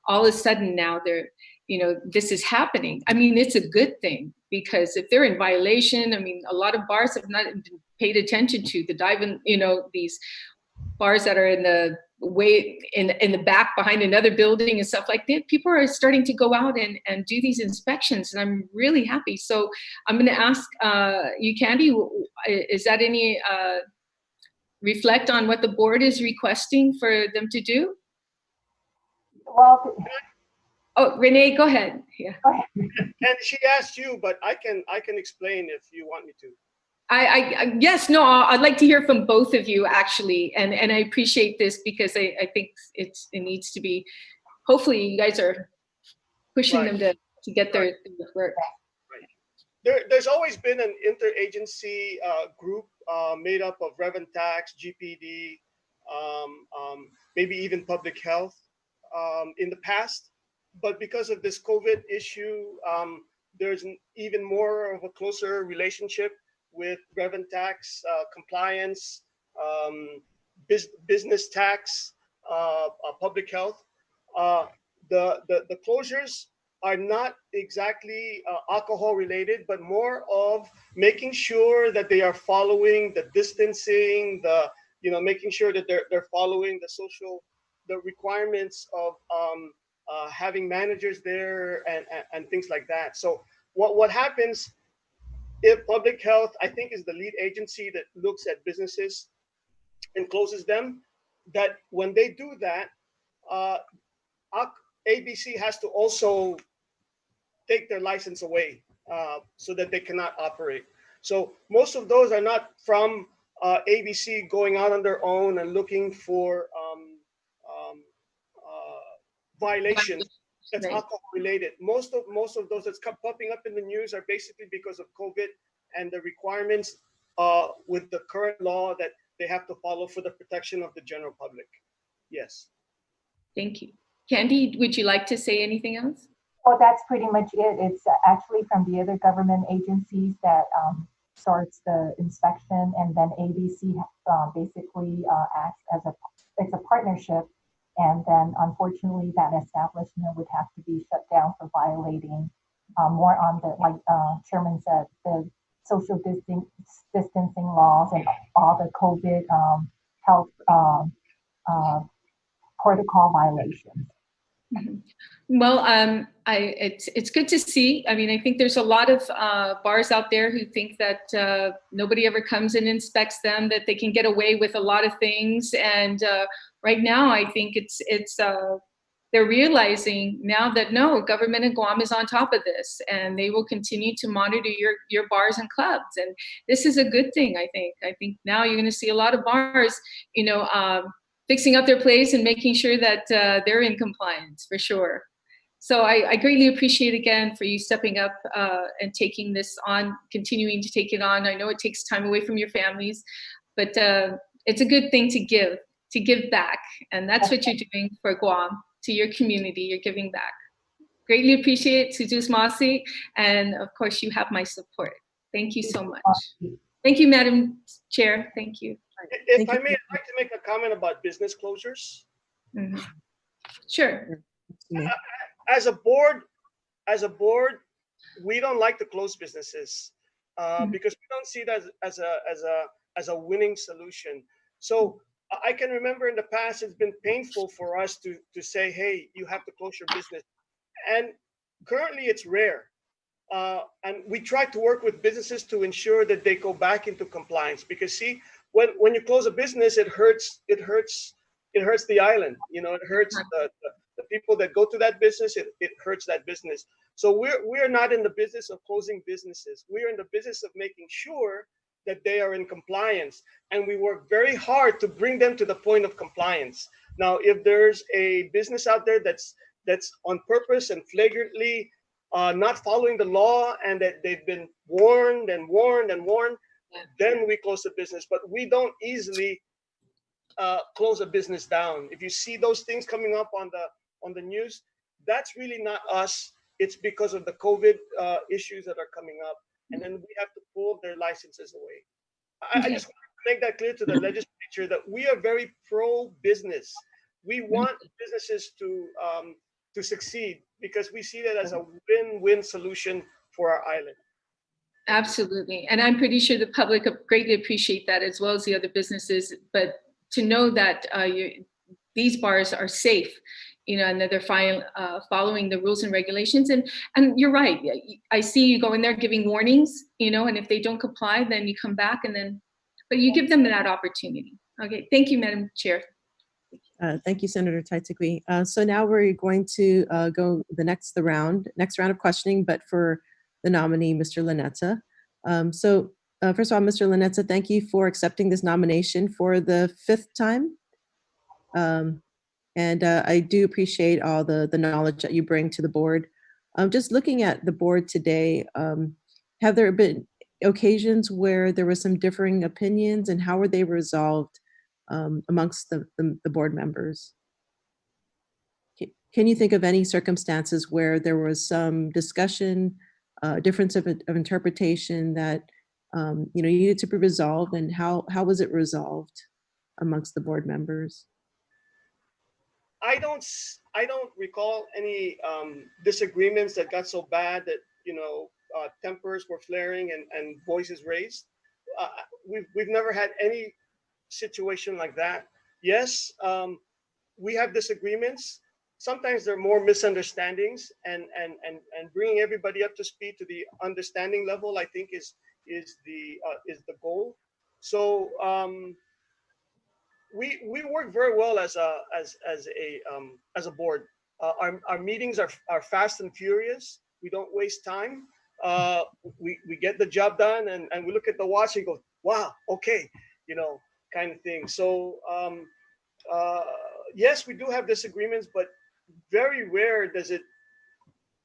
all of a sudden now they're, you know, this is happening. I mean, it's a good thing, because if they're in violation, I mean, a lot of bars have not been paid attention to. The dive-in, you know, these bars that are in the way in the back behind another building and stuff like that, people are starting to go out and do these inspections, and I'm really happy. So I'm going to ask you, Candy, is that any reflect on what the board is requesting for them to do? Well, oh, Renee, go ahead. Yeah. go ahead. And she asked you, but I can explain if you want me to. Yes, no, I'd like to hear from both of you, actually, and I appreciate this, because I think it needs to be, hopefully you guys are pushing them to get their work. Right. There's always been an interagency group made up of Revenue Tax, GPD, maybe even public health in the past, but because of this COVID issue, there's even more of a closer relationship with revenue tax, compliance, business tax, public health. The closures are not exactly alcohol related, but more of making sure that they are following the distancing, making sure that they're following the requirements of having managers there and things like that. So what happens if public health, I think, is the lead agency that looks at businesses and closes them, that when they do that, ABC has to also take their license away so that they cannot operate. So most of those are not from ABC going out on their own and looking for violations that's alcohol related. Most of those that's popping up in the news are basically because of COVID and the requirements with the current law that they have to follow for the protection of the general public. Yes. Thank you. Candy, would you like to say anything else? Well, that's pretty much it. It's actually from the other government agencies that starts the inspection, and then ABC basically acts as it's a partnership. And then, unfortunately, that establishment would have to be shut down for violating more on the, like Chairman said, the social distancing laws and all the COVID health protocol violations. Well, it's good to see. I mean, I think there's a lot of bars out there who think that nobody ever comes and inspects them, that they can get away with a lot of things. And right now, I think they're realizing now that no, government in Guam is on top of this, and they will continue to monitor your bars and clubs. And this is a good thing, I think. I think now you're going to see a lot of bars, fixing up their place and making sure that they're in compliance, for sure. So I greatly appreciate, again, for you stepping up and taking this on, continuing to take it on. I know it takes time away from your families, but it's a good thing to give back. And that's what you're doing for Guam, to your community. You're giving back. Greatly appreciate it, Sujus Masi. And of course, you have my support. Thank you so much. Thank you, Madam Chair. Thank you. If I may, I'd like to make a comment about business closures. Mm-hmm. Sure. As a board, we don't like to close businesses because we don't see it as a winning solution. So I can remember in the past, it's been painful for us to say, hey, you have to close your business. And currently it's rare. And we try to work with businesses to ensure that they go back into compliance. Because see, when you close a business, it hurts the island. You know, it hurts the people that go to that business. It hurts that business. So we're not in the business of closing businesses. We're in the business of making sure that they are in compliance, and we work very hard to bring them to the point of compliance. Now, if there's a business out there that's on purpose and flagrantly not following the law, and that they've been warned, then we close the business. But we don't easily close a business down. If you see those things coming up on the news, that's really not us. It's because of the COVID issues that are coming up, and then we have to pull their licenses away. I just want to make that clear to the legislature that we are very pro-business. We want businesses to succeed, because we see that as a win-win solution for our island. Absolutely. And I'm pretty sure the public greatly appreciate that, as well as the other businesses. But to know that these bars are safe, you know, and that they're following the rules and regulations. And you're right. I see you go in there giving warnings, you know, and if they don't comply, then you come back but you give them that opportunity. Okay. Thank you, Madam Chair. Thank you, Senator Taitzigui. So now we're going to go the next round of questioning, but for the nominee, Mr. Lanetta. First of all, Mr. Lanetta, thank you for accepting this nomination for the 5th time. And I do appreciate all the knowledge that you bring to the board. Just looking at the board today, have there been occasions where there were some differing opinions, and how were they resolved amongst the board members? Can you think of any circumstances where there was some discussion, difference of interpretation that needed to be resolved, and how was it resolved amongst the board members? I don't recall any disagreements that got so bad that tempers were flaring and voices raised. We've never had any situation like that. Yes, we have disagreements. Sometimes there are more misunderstandings, and bringing everybody up to speed to the understanding level, I think, is the goal. So we work very well as a board. Our meetings are fast and furious. We don't waste time. We get the job done, and we look at the watch and go, wow, okay, kind of thing. So yes, we do have disagreements, but very rare does it,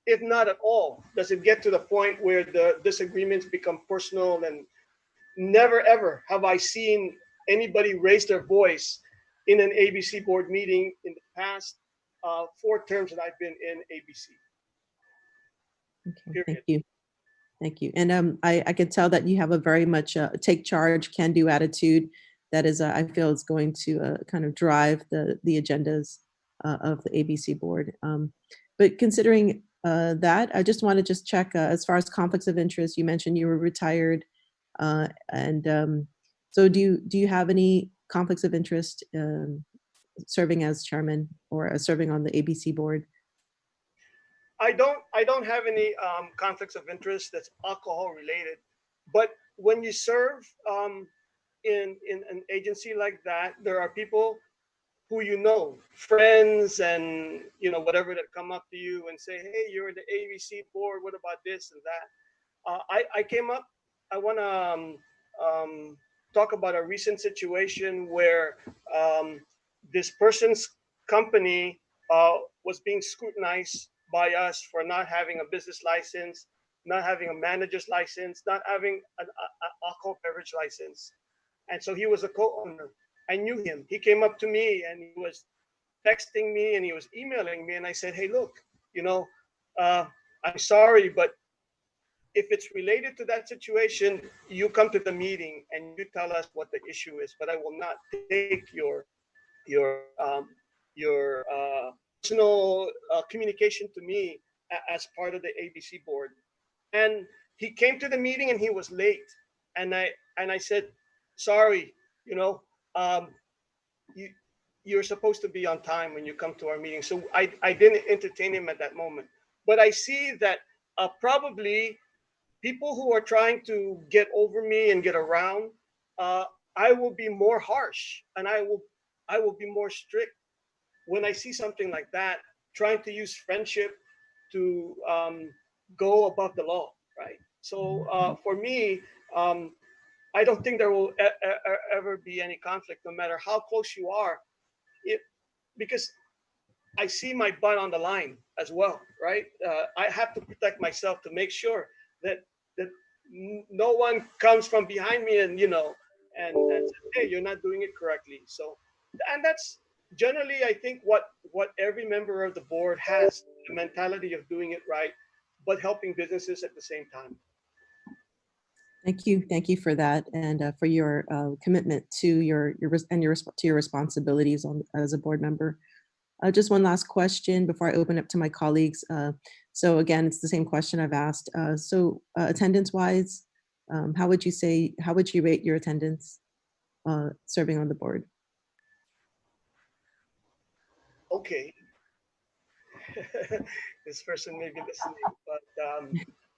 if not at all, does it get to the point where the disagreements become personal. And never ever have I seen anybody raise their voice in an ABC board meeting in the past 4 terms that I've been in ABC. Okay, thank you. Thank you. And I can tell that you have a very much take charge, can-do attitude that is, I feel, is going to kind of drive the agendas of the ABC board. But considering that, I just want to check as far as conflicts of interest. You mentioned you were retired, so do you have any conflicts of interest serving as chairman or serving on the ABC board? I don't have any conflicts of interest that's alcohol related, but when you serve in an agency like that, there are people who friends and whatever, that come up to you and say, hey, you're in the ABC board, what about this and that? I came up, I want to talk about a recent situation where this person's company was being scrutinized by us for not having a business license, not having a manager's license, not having an alcohol beverage license. And so he was a co-owner. I knew him. He came up to me and he was texting me and he was emailing me. And I said, hey, look, I'm sorry, but if it's related to that situation, you come to the meeting and you tell us what the issue is, but I will not take your personal communication to me as part of the ABC board. And he came to the meeting and he was late. And I said, sorry, you're supposed to be on time when you come to our meeting. So I didn't entertain him at that moment. But I see that probably people who are trying to get over me and get around, I will be more harsh, and I will be more strict when I see something like that, trying to use friendship to go above the law, right? So for me, I don't think there will ever be any conflict, no matter how close you are, because I see my butt on the line as well, right? I have to protect myself to make sure that that no one comes from behind me and says, hey, you're not doing it correctly. So, and that's generally, I think, what every member of the board has, the mentality of doing it right, but helping businesses at the same time. Thank you for that, and for your commitment to your responsibilities as a board member. Just one last question before I open up to my colleagues. So again, it's the same question I've asked. Attendance-wise, how would you rate your attendance serving on the board? Okay. This person may be listening, but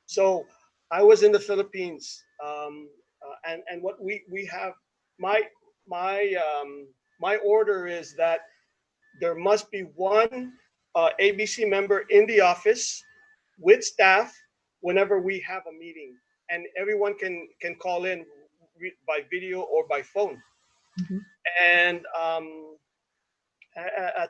so I was in the Philippines, and what we have, my order is that there must be one ABC member in the office with staff whenever we have a meeting, and everyone can call in by video or by phone, and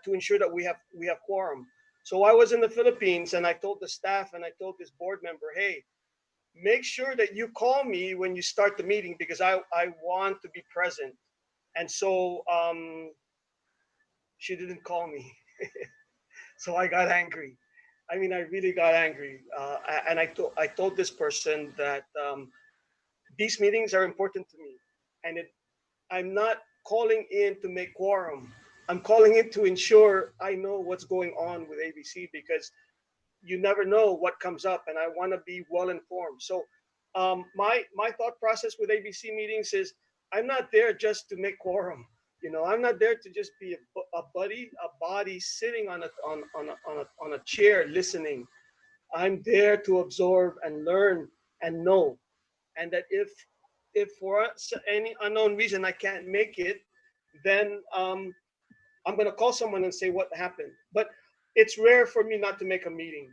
to ensure that we have quorum. So I was in the Philippines, and I told the staff and I told this board member, hey, make sure that you call me when you start the meeting, because I want to be present. And so she didn't call me. So I got angry. I mean, I really got angry. And I told this person that these meetings are important to me. And I'm not calling in to make quorum. I'm calling in to ensure I know what's going on with ABC, because you never know what comes up, and I want to be well informed. So my thought process with ABC meetings is I'm not there just to make quorum. I'm not there to just be a body sitting on a chair listening. I'm there to absorb and learn and know. And that if for any unknown reason I can't make it, then I'm going to call someone and say what happened. But it's rare for me not to make a meeting.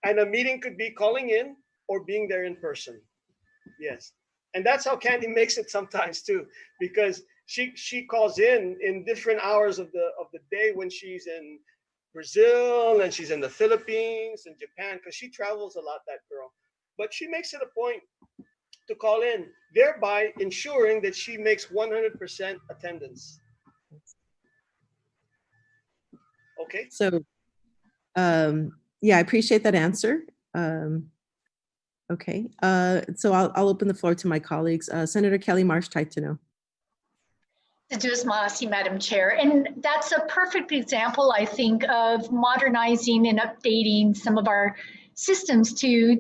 And a meeting could be calling in or being there in person. Yes. And that's how Candy makes it sometimes too, because she calls in different hours of the day, when she's in Brazil and she's in the Philippines and Japan, because she travels a lot, that girl. But she makes it a point to call in, thereby ensuring that she makes 100% attendance. Okay. So, yeah, I appreciate that answer. Okay, so I'll open the floor to my colleagues. Senator Kelly Marsh Taitano. Madam Chair, and that's a perfect example, I think, of modernizing and updating some of our systems to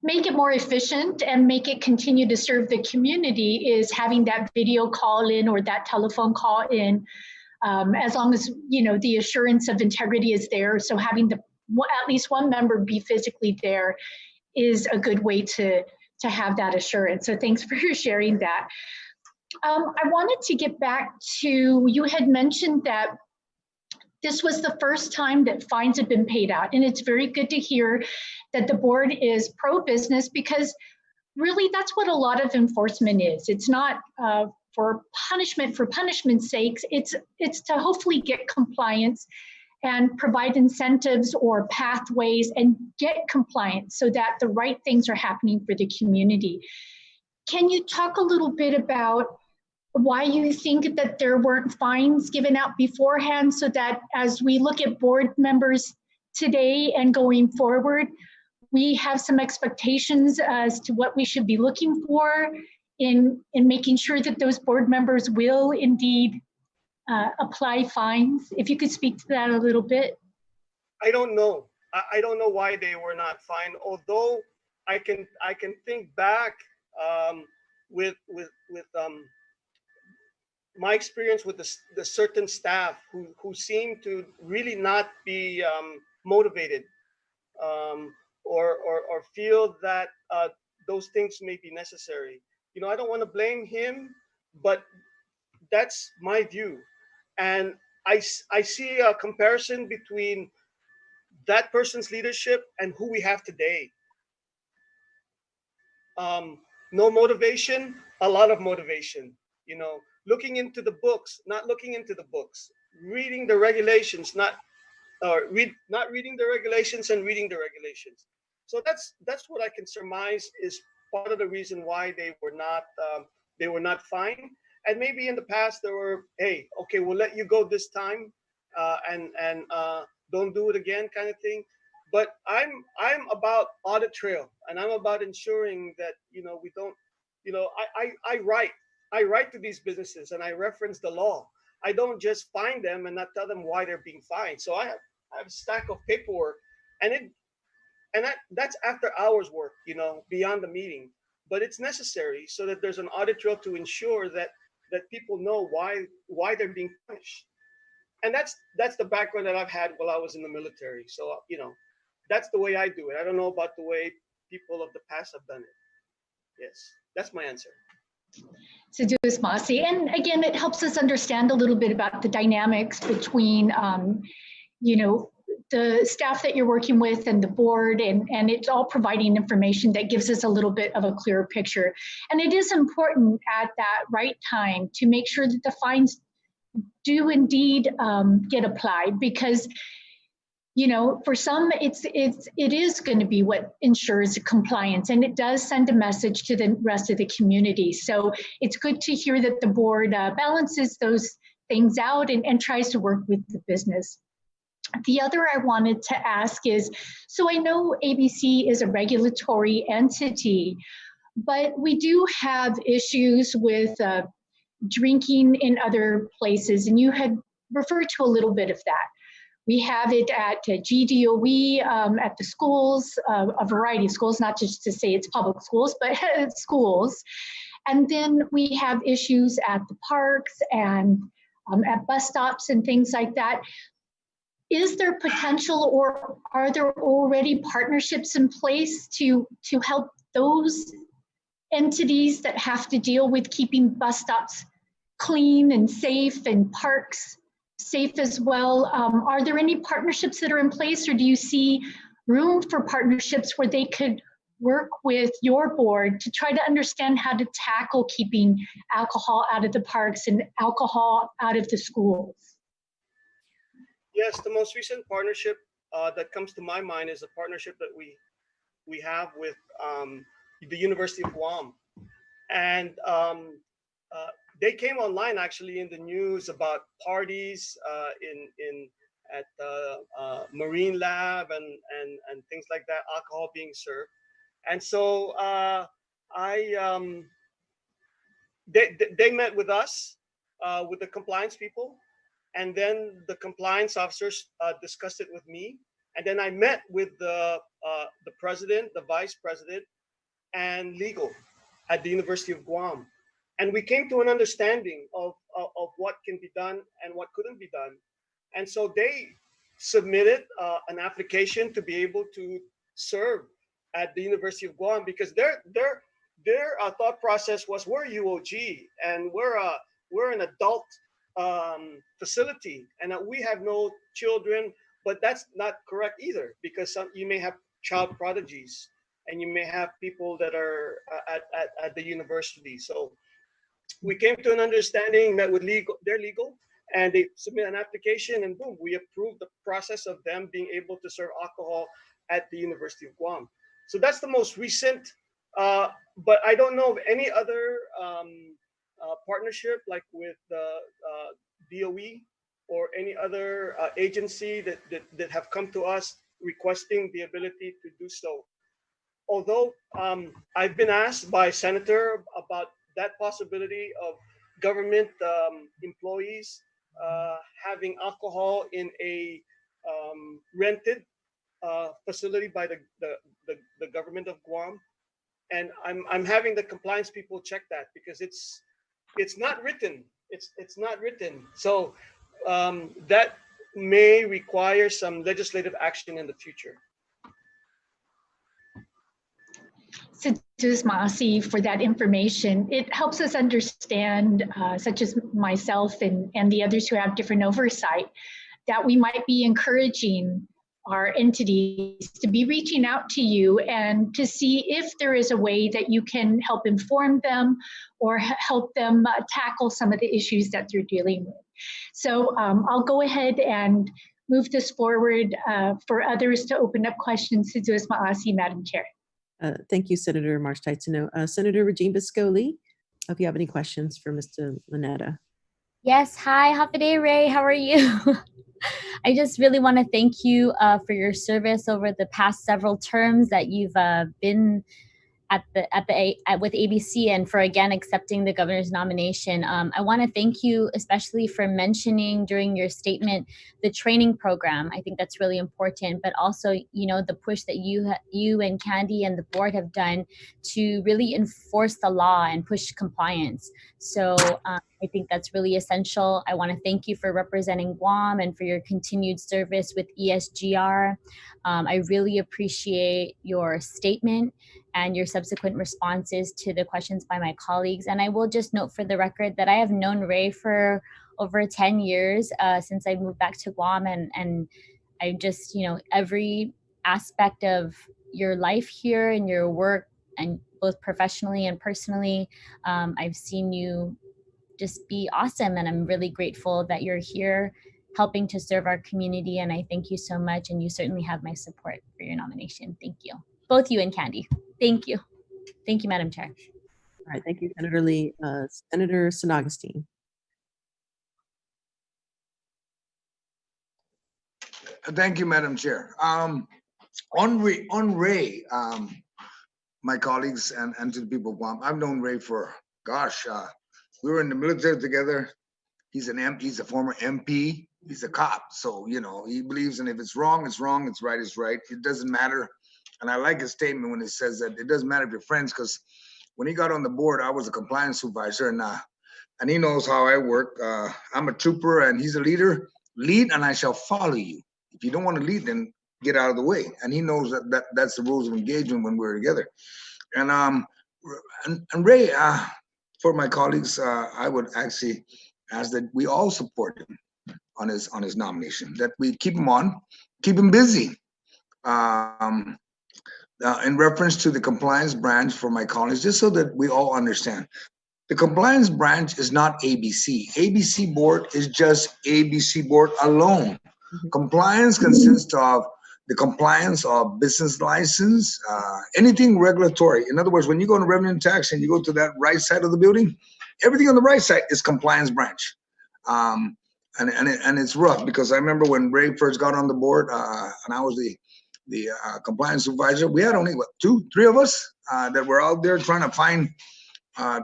make it more efficient and make it continue to serve the community, is having that video call in or that telephone call in, as long as the assurance of integrity is there. So having at least one member be physically there is a good way to have that assurance. So thanks for sharing that. I wanted to get back to, you had mentioned that this was the first time that fines have been paid out. And it's very good to hear that the board is pro-business, because really that's what a lot of enforcement is. It's not for punishment's sakes. It's to hopefully get compliance and provide incentives or pathways and get compliance so that the right things are happening for the community. Can you talk a little bit about why you think that there weren't fines given out beforehand, so that as we look at board members today and going forward, we have some expectations as to what we should be looking for in making sure that those board members will indeed apply fines? If you could speak to that a little bit. I don't know. I don't know why they were not fined. Although I can think back with my experience with the certain staff who seem to really not be motivated or feel that those things may be necessary. I don't want to blame him, but that's my view. And I see a comparison between that person's leadership and who we have today. No motivation, a lot of motivation. Looking into the books, not looking into the books, reading the regulations, not reading the regulations and reading the regulations. So that's what I can surmise is part of the reason why they were not fined. And maybe in the past there were, hey, okay, we'll let you go this time, and don't do it again, kind of thing. But I'm about audit trail, and I'm about ensuring that we don't. I write to these businesses and I reference the law. I don't just fine them and not tell them why they're being fined. So I have a stack of paperwork, and that's after hours work, beyond the meeting. But it's necessary so that there's an audit trail to ensure that people know why they're being punished. And that's the background that I've had while I was in the military. So that's the way I do it. I don't know about the way people of the past have done it. Yes, that's my answer. Seduce Masi. And again, it helps us understand a little bit about the dynamics between, the staff that you're working with and the board, and it's all providing information that gives us a little bit of a clearer picture. And it is important at that right time to make sure that the fines do indeed get applied, because for some, it is going to be what ensures compliance, and it does send a message to the rest of the community. So it's good to hear that the board balances those things out and tries to work with the business. The other I wanted to ask is, so I know ABC is a regulatory entity, but we do have issues with drinking in other places, and you had referred to a little bit of that. We have it at GDOE, at the schools, a variety of schools, not just to say it's public schools, but schools. And then we have issues at the parks and at bus stops and things like that. Is there potential, or are there already partnerships in place to help those entities that have to deal with keeping bus stops clean and safe and parks safe as well? Are there any partnerships that are in place, or do you see room for partnerships where they could work with your board to try to understand how to tackle keeping alcohol out of the parks and alcohol out of the schools? Yes, the most recent partnership that comes to my mind is a partnership that we have with the University of Guam, and they came online actually in the news about parties at Marine Lab and things like that, alcohol being served, and so they met with us, with the compliance people. And then the compliance officers discussed it with me. And then I met with the president, the vice president, and legal at the University of Guam. And we came to an understanding of what can be done and what couldn't be done. And so they submitted an application to be able to serve at the University of Guam, because their thought process was, we're UOG and we're an adult facility, and we have no children. But that's not correct either, because you may have child prodigies, and you may have people that are at the university. So we came to an understanding, met with their legal, and they submit an application, and boom, we approved the process of them being able to serve alcohol at the University of Guam. So that's the most recent, but I don't know of any other partnership like with the DOE or any other agency that have come to us requesting the ability to do so. Although I've been asked by Senator about that possibility of government employees having alcohol in a rented facility by the government of Guam, and I'm having the compliance people check that, because it's not written. It's not written. So that may require some legislative action in the future. Maasi for that information. It helps us understand, such as myself and the others who have different oversight, that we might be encouraging our entities to be reaching out to you and to see if there is a way that you can help inform them or help them tackle some of the issues that they're dealing with. So I'll go ahead and move this forward for others to open up questions to Duas Maasi, Madam Chair. Thank you, Senator March Taitsino. Senator Regine Biscoli, if you have any questions for Mr. Lanetta. Yes, hi, Hafiday Ray, how are you? I just really want to thank you for your service over the past several terms that you've been with ABC, and for again accepting the governor's nomination. I want to thank you especially for mentioning during your statement the training program. I think that's really important, but also, you know, the push that you and Candy and the board have done to really enforce the law and push compliance. So I think that's really essential. I want to thank you for representing Guam and for your continued service with ESGR. I really appreciate your statement and your subsequent responses to the questions by my colleagues. And I will just note for the record that I have known Ray for over 10 years since I moved back to Guam. And I just, you know, every aspect of your life here and your work, and both professionally and personally, I've seen you just be awesome. And I'm really grateful that you're here helping to serve our community. And I thank you so much. And you certainly have my support for your nomination. Thank you. Both you and Candy. Thank you. Thank you, Madam Chair. All right, thank you, Senator Lee. Senator San Agustin. Thank you, Madam Chair. On Ray, my colleagues and to the people of Guam, I've known Ray for, gosh, we were in the military together. He's a former MP. He's a cop. So, you know, he believes in if it's wrong, it's wrong. It's right, it's right. It doesn't matter. And I like his statement when he says that it doesn't matter if you're friends, because when he got on the board, I was a compliance supervisor, and he knows how I work. I'm a trooper and he's a leader. Lead and I shall follow you. If you don't want to lead, then get out of the way. And he knows that's the rules of engagement when we're together. And Ray, for my colleagues, I would actually ask that we all support him on his nomination, that we keep him busy. In reference to the compliance branch for my colleagues, just so that we all understand, the compliance branch is not ABC. ABC board is just ABC board alone. Compliance consists of the compliance of business license, anything regulatory. In other words, when you go to revenue and tax and you go to that right side of the building, everything on the right side is compliance branch. And it's rough, because I remember when Ray first got on the board and I was the compliance supervisor, we had only, what, 2-3 of us that were out there trying to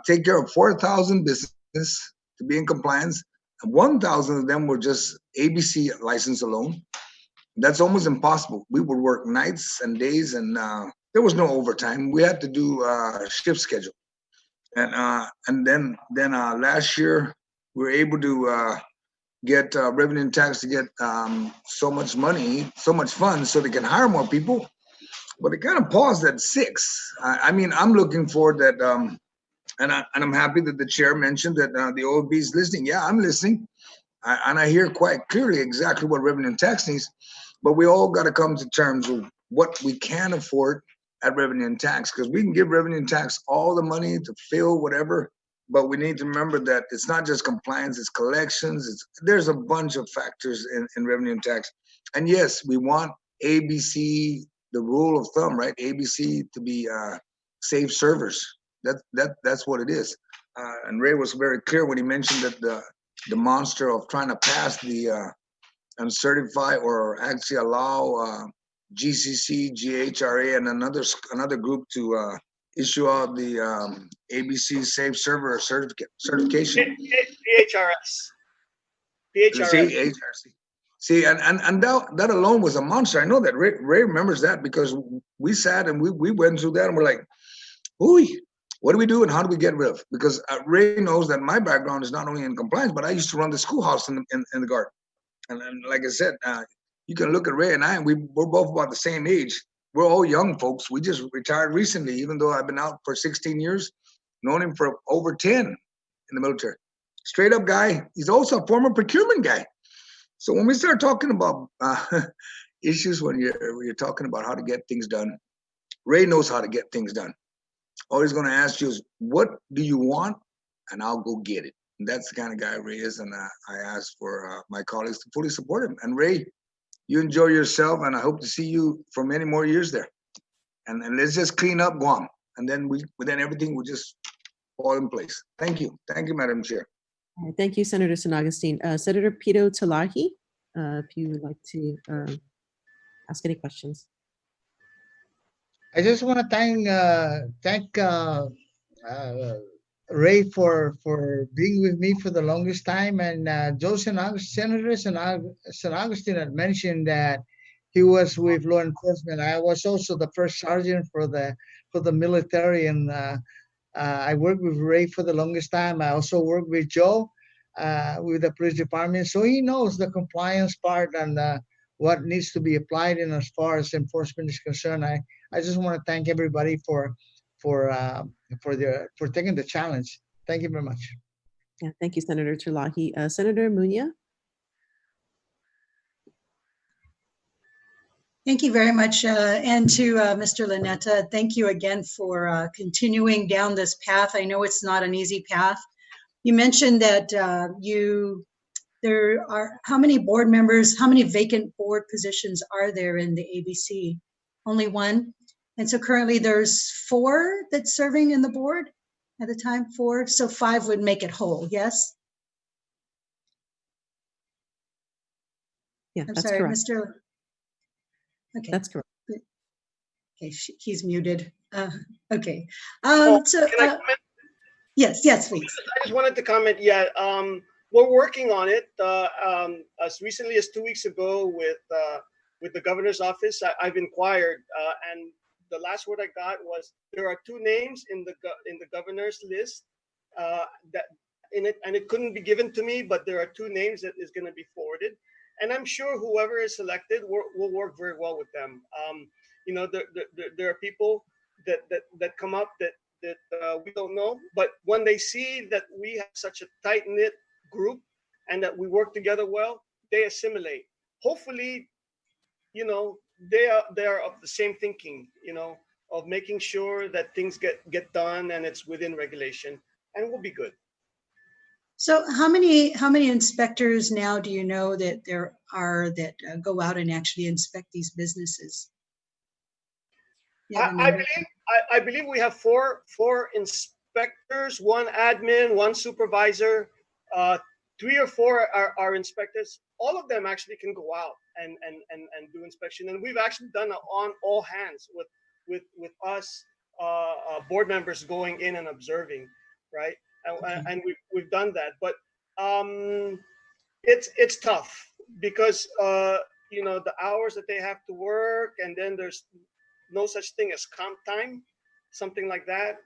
take care of 4,000 businesses to be in compliance. And 1,000 of them were just ABC license alone. That's almost impossible. We would work nights and days, and there was no overtime. We had to do shift schedule. And then last year we were able to get revenue and tax to get so much money, so much funds, so they can hire more people. But it kind of paused at 6. I mean, I'm looking forward that, and I'm happy that the chair mentioned that the OLB is listening. Yeah, I'm listening. And I hear quite clearly exactly what revenue and tax needs. But we all got to come to terms with what we can afford at revenue and tax, because we can give revenue and tax all the money to fill whatever. But we need to remember that it's not just compliance, it's collections. There's a bunch of factors in revenue and tax. And yes, we want ABC, the rule of thumb, right? ABC to be safe servers. That's what it is. And Ray was very clear when he mentioned that the monster of trying to pass the and certify or actually allow GCC, GHRA, and another group to issue out the ABC Safe Server certification. PHRS. See, and that alone was a monster. I know that Ray remembers that, because we sat and we went through that and we're like, ooh, what do we do and how do we get rid of? Because Ray knows that my background is not only in compliance, but I used to run the schoolhouse in the garden. And like I said, you can look at Ray and I, and we're both about the same age. we're all young folks. We just retired recently, even though I've been out for 16 years, known him for over 10 in the military. Straight up guy. He's also a former procurement guy. So when we start talking about issues, when you're talking about how to get things done, Ray knows how to get things done. All he's going to ask you is, what do you want? And I'll go get it. And that's the kind of guy Ray is. And I ask for my colleagues to fully support him. And Ray, you enjoy yourself, and I hope to see you for many more years there. And let's just clean up Guam. And then then everything will just fall in place. Thank you. Thank you, Madam Chair. All right, thank you, Senator San Agustin. Senator Pito Talahi, if you would like to ask any questions. I just want to thank Ray for being with me for the longest time, and Senator San Agustin had mentioned that he was with law enforcement. I was also the first sergeant for the military, and I worked with Ray for the longest time. I also worked with Joe with the police department, so he knows the compliance part and what needs to be applied in as far as enforcement is concerned. I just want to thank everybody for taking the challenge. Thank you very much. Yeah, thank you, Senator Talahi. Senator Munya. Thank you very much. And to Mr. Lanetta, thank you again for continuing down this path. I know it's not an easy path. You mentioned that there are, how many board members, how many vacant board positions are there in the ABC? Only one? And so currently there's 4 that's serving in the board at the time, 4. So 5 would make it whole, yes? Yeah, I'm that's sorry, correct. Mr. Okay. That's correct. Okay, he's muted. Okay. Can I comment? Yes, please. I just wanted to comment. Yeah, we're working on it. As recently as 2 weeks ago, with the governor's office, I've inquired, and the last word I got was there are 2 names in the governor's list that in it, and it couldn't be given to me, but there are 2 names that is going to be forwarded. And I'm sure whoever is selected will work very well with them. You know, there are people that come up that we don't know, but when they see that we have such a tight-knit group and that we work together well, they assimilate. Hopefully, you know, they are of the same thinking, you know, of making sure that things get done and it's within regulation, and we'll be good. So how many inspectors now do you know that there are that go out and actually inspect these businesses? I believe we have four inspectors, 1 admin, 1 supervisor, 3 or 4 are inspectors. All of them actually can go out and do inspection. And we've actually done it on all hands with us board members going in and observing, right? And we've done that, but it's tough because you know, the hours that they have to work, and then there's no such thing as comp time, something like that.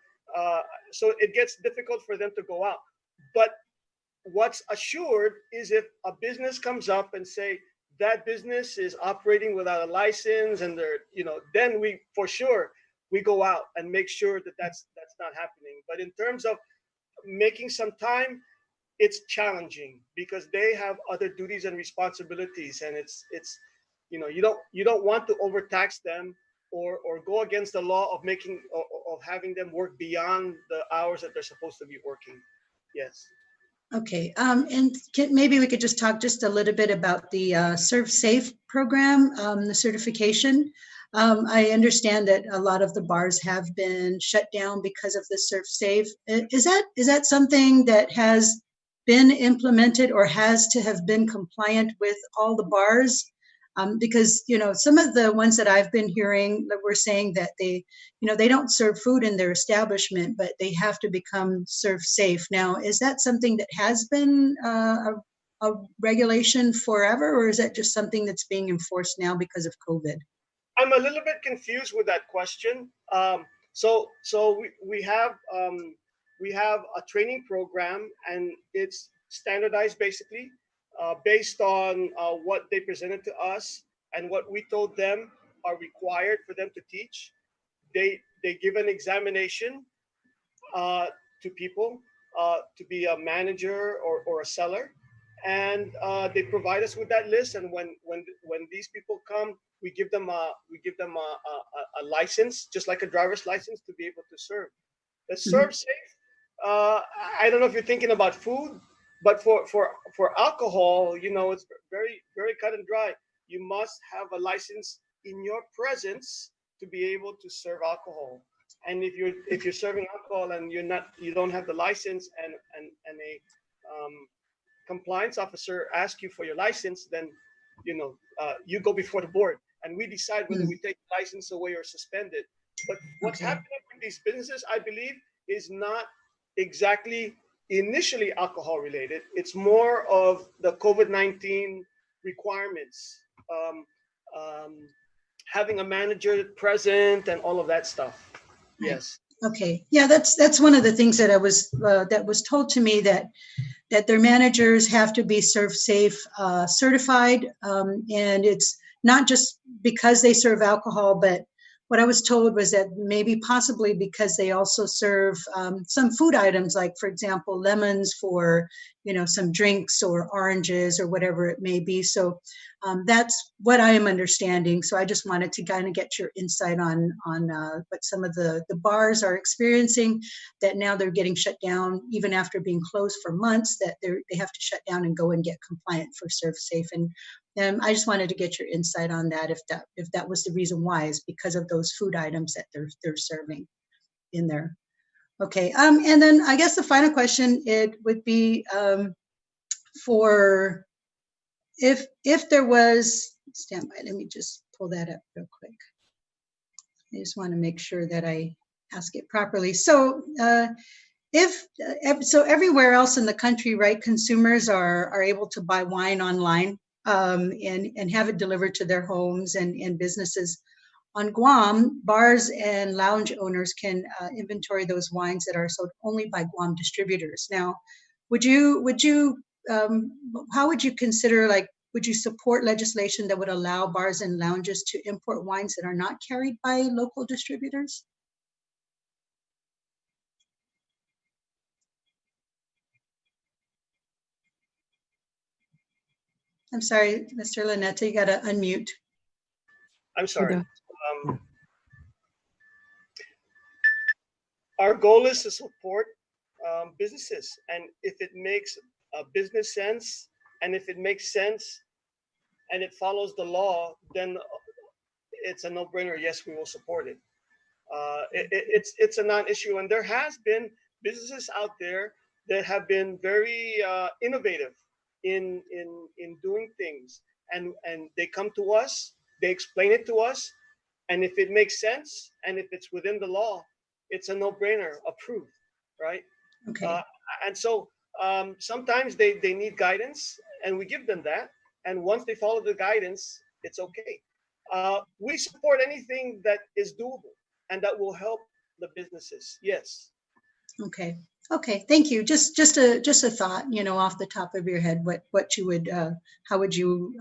So it gets difficult for them to go out. But what's assured is if a business comes up and say that business is operating without a license, and they're, you know, then we for sure we go out and make sure that that's not happening. But in terms of making some time, it's challenging because they have other duties and responsibilities, and it's you know, you don't want to overtax them or go against the law of having them work beyond the hours that they're supposed to be working. Yes. Okay, and maybe we could just talk just a little bit about the Serve Safe program, the certification. I understand that a lot of the bars have been shut down because of the Serve Safe. Is that something that has been implemented or has to have been compliant with all the bars? Because, you know, some of the ones that I've been hearing that were saying that they, you know, they don't serve food in their establishment, but they have to become Serve Safe. Now, is that something that has been a regulation forever, or is that just something that's being enforced now because of COVID? I'm a little bit confused with that question. So we have a training program, and it's standardized basically based on what they presented to us and what we told them are required for them to teach. They give an examination to people to be a manager or a seller, and they provide us with that list. And when these people come, we give them a license, just like a driver's license, to be able to serve. The serve safe. I don't know if you're thinking about food, but for alcohol, you know, it's very cut and dry. You must have a license in your presence to be able to serve alcohol. And if you're serving alcohol and you don't have the license, and a compliance officer asks you for your license, then you go before the board, and we decide whether we take the license away or suspend it. But what's happening with these businesses, I believe, is not exactly initially alcohol related. It's more of the COVID-19 requirements, having a manager present and all of that stuff. Yes. Okay. Yeah, that's one of the things that was told to me, that their managers have to be Serve Safe certified, and it's not just because they serve alcohol, but what I was told was that maybe possibly because they also serve some food items, like, for example, lemons for, some drinks, or oranges, or whatever it may be. So that's what I am understanding. So I just wanted to kind of get your insight on what some of the bars are experiencing, that now they're getting shut down, even after being closed for months, that they have to shut down and go and get compliant for Serve Safe. And I just wanted to get your insight on that, if that was the reason why, is because of those food items that they're serving in there. Okay, and then I guess the final question, it would be for if there was, stand by, let me just pull that up real quick. I just want to make sure that I ask it properly. So so everywhere else in the country, right, consumers are able to buy wine online and have it delivered to their homes and businesses. On Guam, bars and lounge owners can inventory those wines that are sold only by Guam distributors. Now, how would you consider, like, would you support legislation that would allow bars and lounges to import wines that are not carried by local distributors? I'm sorry, Mr. Lanetta, you got to unmute. I'm sorry. Our goal is to support businesses, and if it makes business sense, and if it makes sense, and it follows the law, then it's a no-brainer. Yes, we will support it. It's a non-issue, and there has been businesses out there that have been very innovative in doing things, and they come to us, they explain it to us, and if it makes sense and if it's within the law, it's a no-brainer, approved, right? Okay. And so sometimes they need guidance, and we give them that, and once they follow the guidance, it's okay. We support anything that is doable and that will help the businesses. Yes. Okay. Okay. Thank you. Just a thought, off the top of your head, what you would, how would you,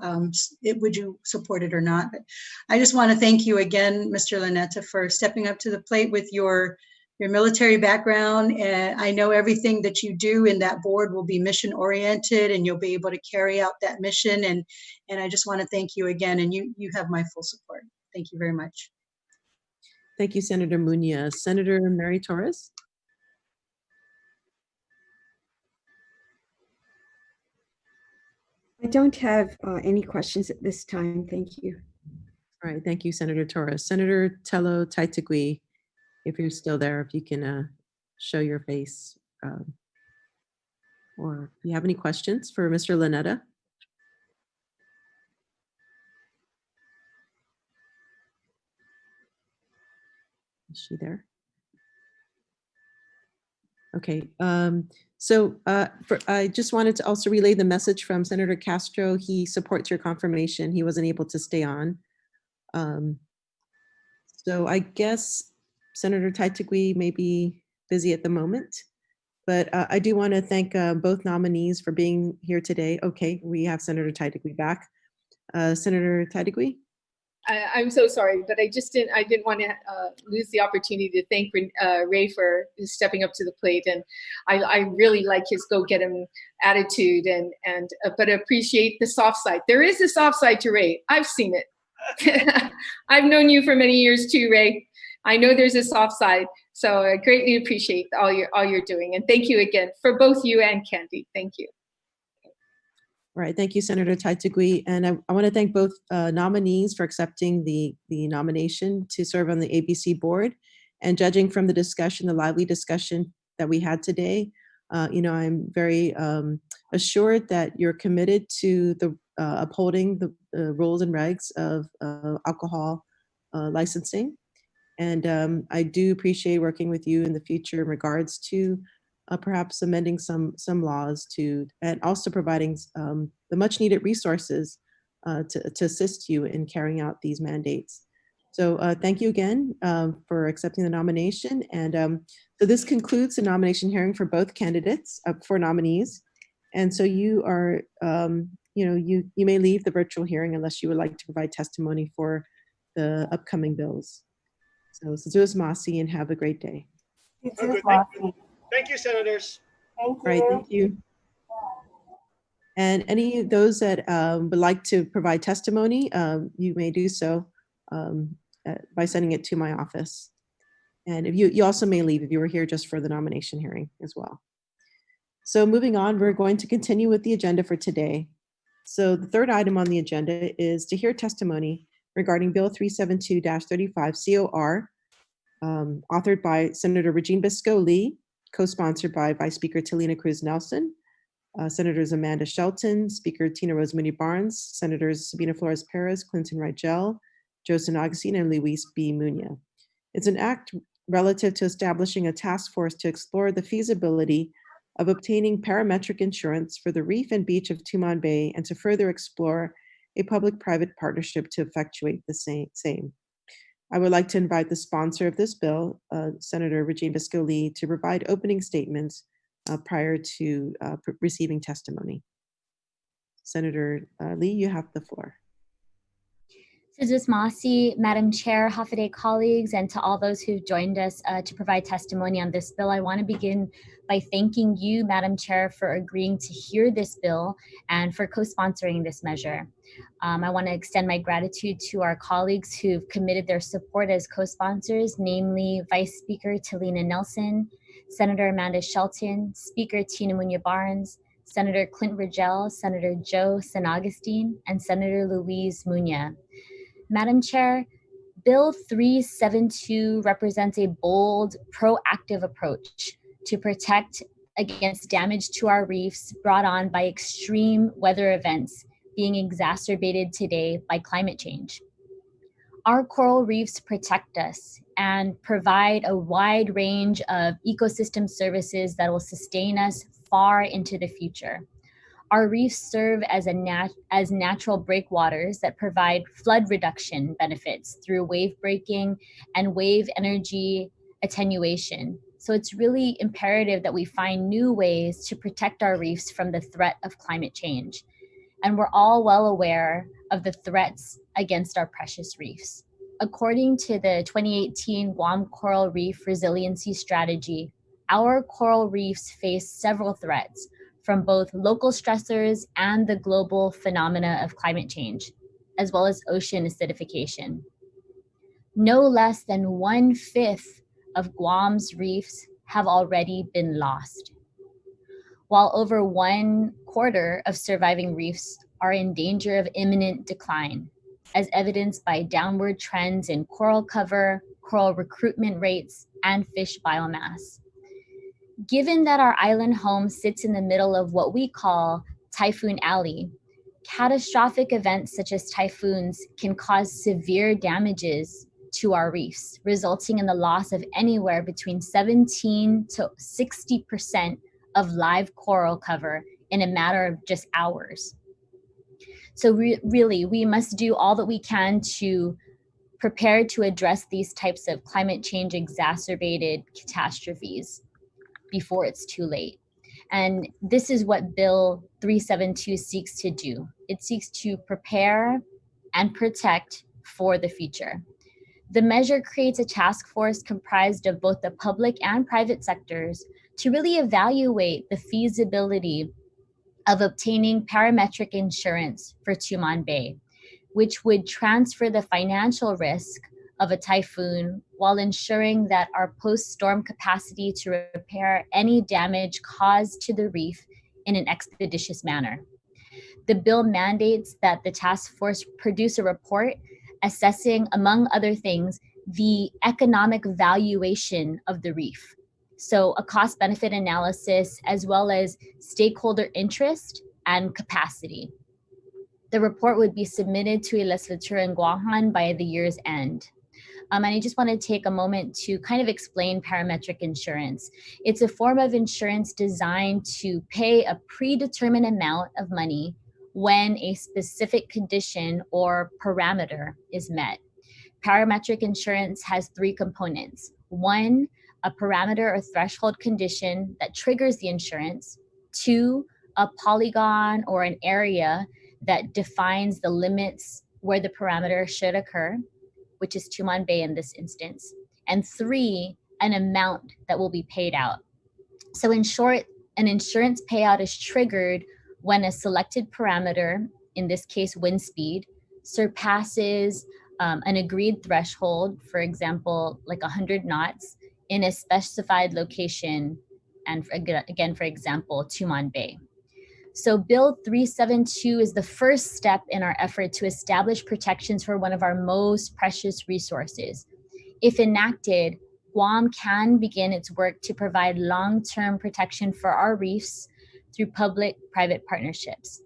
would you support it or not? But I just want to thank you again, Mr. Lanetta, for stepping up to the plate with your military background. And I know everything that you do in that board will be mission oriented, and you'll be able to carry out that mission. And I just want to thank you again, and you have my full support. Thank you very much. Thank you, Senator Muñoz. Senator Mary Torres. I don't have any questions at this time. Thank you. All right, thank you, Senator Torres. Senator Tello Taitigui, if you're still there, if you can show your face, or if you have any questions for Mr. Lanetta. Is she there? Okay, so I just wanted to also relay the message from Senator Castro. He supports your confirmation. He wasn't able to stay on. So I guess Senator Taitigui may be busy at the moment, but I do want to thank both nominees for being here today. Okay, we have Senator Taitigui back. Senator Taitigui? I'm so sorry, but I didn't want to lose the opportunity to thank Ray for stepping up to the plate. And I really like his go-get-'em attitude but appreciate the soft side. There is a soft side to Ray. I've seen it. I've known you for many years too, Ray. I know there's a soft side. So I greatly appreciate all you're doing. And thank you again for both you and Candy. Thank you. All right, thank you, Senator Taitagui. And I want to thank both nominees for accepting the nomination to serve on the ABC board. And judging from the discussion, the lively discussion that we had today, I'm very assured that you're committed to the upholding the rules and regs of alcohol licensing. And I do appreciate working with you in the future in regards to perhaps amending some laws and also providing the much needed resources to assist you in carrying out these mandates. So thank you again for accepting the nomination. And so this concludes the nomination hearing for both candidates for nominees. And so you are, you may leave the virtual hearing unless you would like to provide testimony for the upcoming bills. So Suzu's Masi, and have a great day. Okay, thank you, senators. Thank you. All right, thank you. And any of those that would like to provide testimony, you may do so by sending it to my office. And if you also may leave if you were here just for the nomination hearing as well. So moving on, we're going to continue with the agenda for today. So the third item on the agenda is to hear testimony regarding Bill 372-35 COR, authored by Senator Regine Bisco-Lee, co-sponsored by Vice Speaker Talina Cruz Nelson, Senators Amanda Shelton, Speaker Tina Rose Mooney Barnes, Senators Sabina Flores Perez, Clinton Rigel, Joseph Augustine, and Luis B. Muñoz. It's an act relative to establishing a task force to explore the feasibility of obtaining parametric insurance for the reef and beach of Tuman Bay and to further explore a public-private partnership to effectuate the same. I would like to invite the sponsor of this bill, Senator Regine Bisco-Lee, to provide opening statements prior to receiving testimony. Senator Lee, you have the floor. Suzus Masi, Madam Chair, Hafaday colleagues, and to all those who've joined us to provide testimony on this bill, I want to begin by thanking you, Madam Chair, for agreeing to hear this bill and for co-sponsoring this measure. I want to extend my gratitude to our colleagues who've committed their support as co-sponsors, namely Vice Speaker Talina Nelson, Senator Amanda Shelton, Speaker Tina Muñoz Barnes, Senator Clint Rigel, Senator Joe San Augustine, and Senator Luis Muñoz. Madam Chair, Bill 372 represents a bold, proactive approach to protect against damage to our reefs brought on by extreme weather events being exacerbated today by climate change. Our coral reefs protect us and provide a wide range of ecosystem services that will sustain us far into the future. Our reefs serve as natural breakwaters that provide flood reduction benefits through wave breaking and wave energy attenuation. So it's really imperative that we find new ways to protect our reefs from the threat of climate change. And we're all well aware of the threats against our precious reefs. According to the 2018 Guam Coral Reef Resiliency Strategy, our coral reefs face several threats from both local stressors and the global phenomena of climate change, as well as ocean acidification. No less than 1/5 of Guam's reefs have already been lost, while over 1/4 of surviving reefs are in danger of imminent decline, as evidenced by downward trends in coral cover, coral recruitment rates, and fish biomass. Given that our island home sits in the middle of what we call Typhoon Alley, catastrophic events such as typhoons can cause severe damages to our reefs, resulting in the loss of anywhere between 17 to 60% of live coral cover in a matter of just hours. So really, we must do all that we can to prepare to address these types of climate change exacerbated catastrophes before it's too late. And this is what Bill 372 seeks to do. It seeks to prepare and protect for the future. The measure creates a task force comprised of both the public and private sectors to really evaluate the feasibility of obtaining parametric insurance for Tumon Bay, which would transfer the financial risk of a typhoon while ensuring that our post-storm capacity to repair any damage caused to the reef in an expeditious manner. The bill mandates that the task force produce a report assessing, among other things, the economic valuation of the reef. So a cost-benefit analysis, as well as stakeholder interest and capacity. The report would be submitted to a legislature in Guahan by the year's end. And I just want to take a moment to kind of explain parametric insurance. It's a form of insurance designed to pay a predetermined amount of money when a specific condition or parameter is met. Parametric insurance has three components. One, a parameter or threshold condition that triggers the insurance. Two, a polygon or an area that defines the limits where the parameter should occur, which is Tumon Bay in this instance. And three, an amount that will be paid out. So in short, an insurance payout is triggered when a selected parameter, in this case wind speed, surpasses an agreed threshold, for example, like 100 knots, in a specified location, and again, for example, Tumon Bay. So Bill 372 is the first step in our effort to establish protections for one of our most precious resources. If enacted, Guam can begin its work to provide long-term protection for our reefs through public-private partnerships.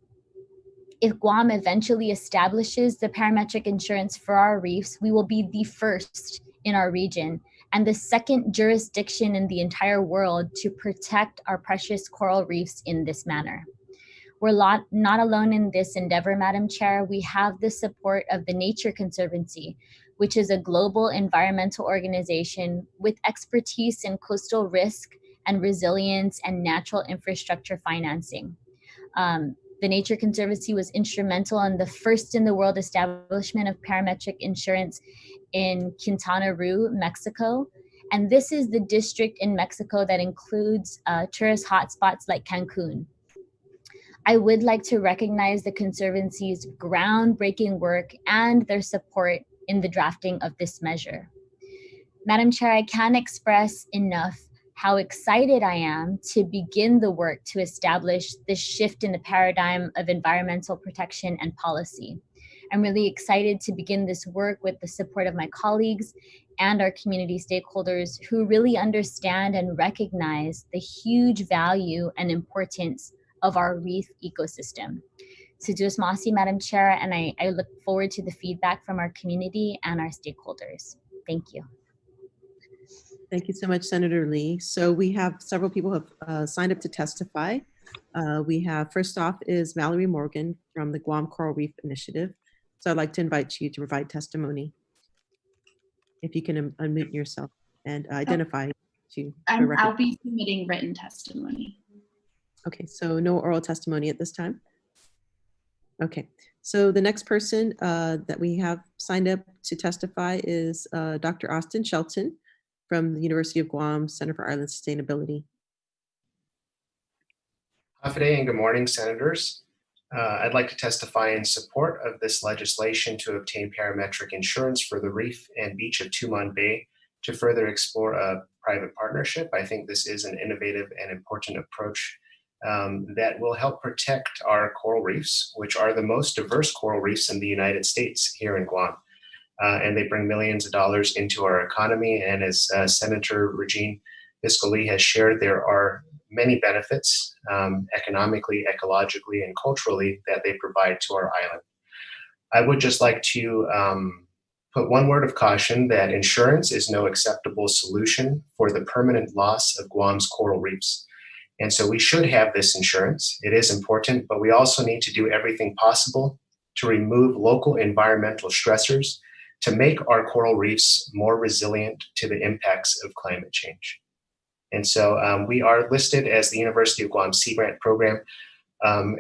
If Guam eventually establishes the parametric insurance for our reefs, we will be the first in our region and the second jurisdiction in the entire world to protect our precious coral reefs in this manner. We're not alone in this endeavor, Madam Chair. We have the support of the Nature Conservancy, which is a global environmental organization with expertise in coastal risk and resilience and natural infrastructure financing. The Nature Conservancy was instrumental in the first in the world establishment of parametric insurance in Quintana Roo, Mexico. And this is the district in Mexico that includes tourist hotspots like Cancun. I would like to recognize the Conservancy's groundbreaking work and their support in the drafting of this measure. Madam Chair, I can't express enough how excited I am to begin the work to establish this shift in the paradigm of environmental protection and policy. I'm really excited to begin this work with the support of my colleagues and our community stakeholders who really understand and recognize the huge value and importance of our reef ecosystem. So Masi, Madam Chair, and I look forward to the feedback from our community and our stakeholders. Thank you. Thank you so much, Senator Lee. So we have several people who have signed up to testify. We have, first off is Mallory Morgan from the Guam Coral Reef Initiative. So I'd like to invite you to provide testimony. If you can unmute yourself and identify to the record. I'll be submitting written testimony. Okay, so no oral testimony at this time. Okay, so the next person that we have signed up to testify is Dr. Austin Shelton from the University of Guam Center for Island Sustainability. Hafa and good morning, Senators. I'd like to testify in support of this legislation to obtain parametric insurance for the reef and beach of Tumon Bay to further explore a private partnership. I think this is an innovative and important approach that will help protect our coral reefs, which are the most diverse coral reefs in the United States here in Guam. And they bring millions of dollars into our economy. And as Senator Regine Biscoli has shared, there are many benefits economically, ecologically, and culturally that they provide to our island. I would just like to put one word of caution that insurance is no acceptable solution for the permanent loss of Guam's coral reefs. And so we should have this insurance. It is important, but we also need to do everything possible to remove local environmental stressors to make our coral reefs more resilient to the impacts of climate change. And so we are listed as the University of Guam Sea Grant Program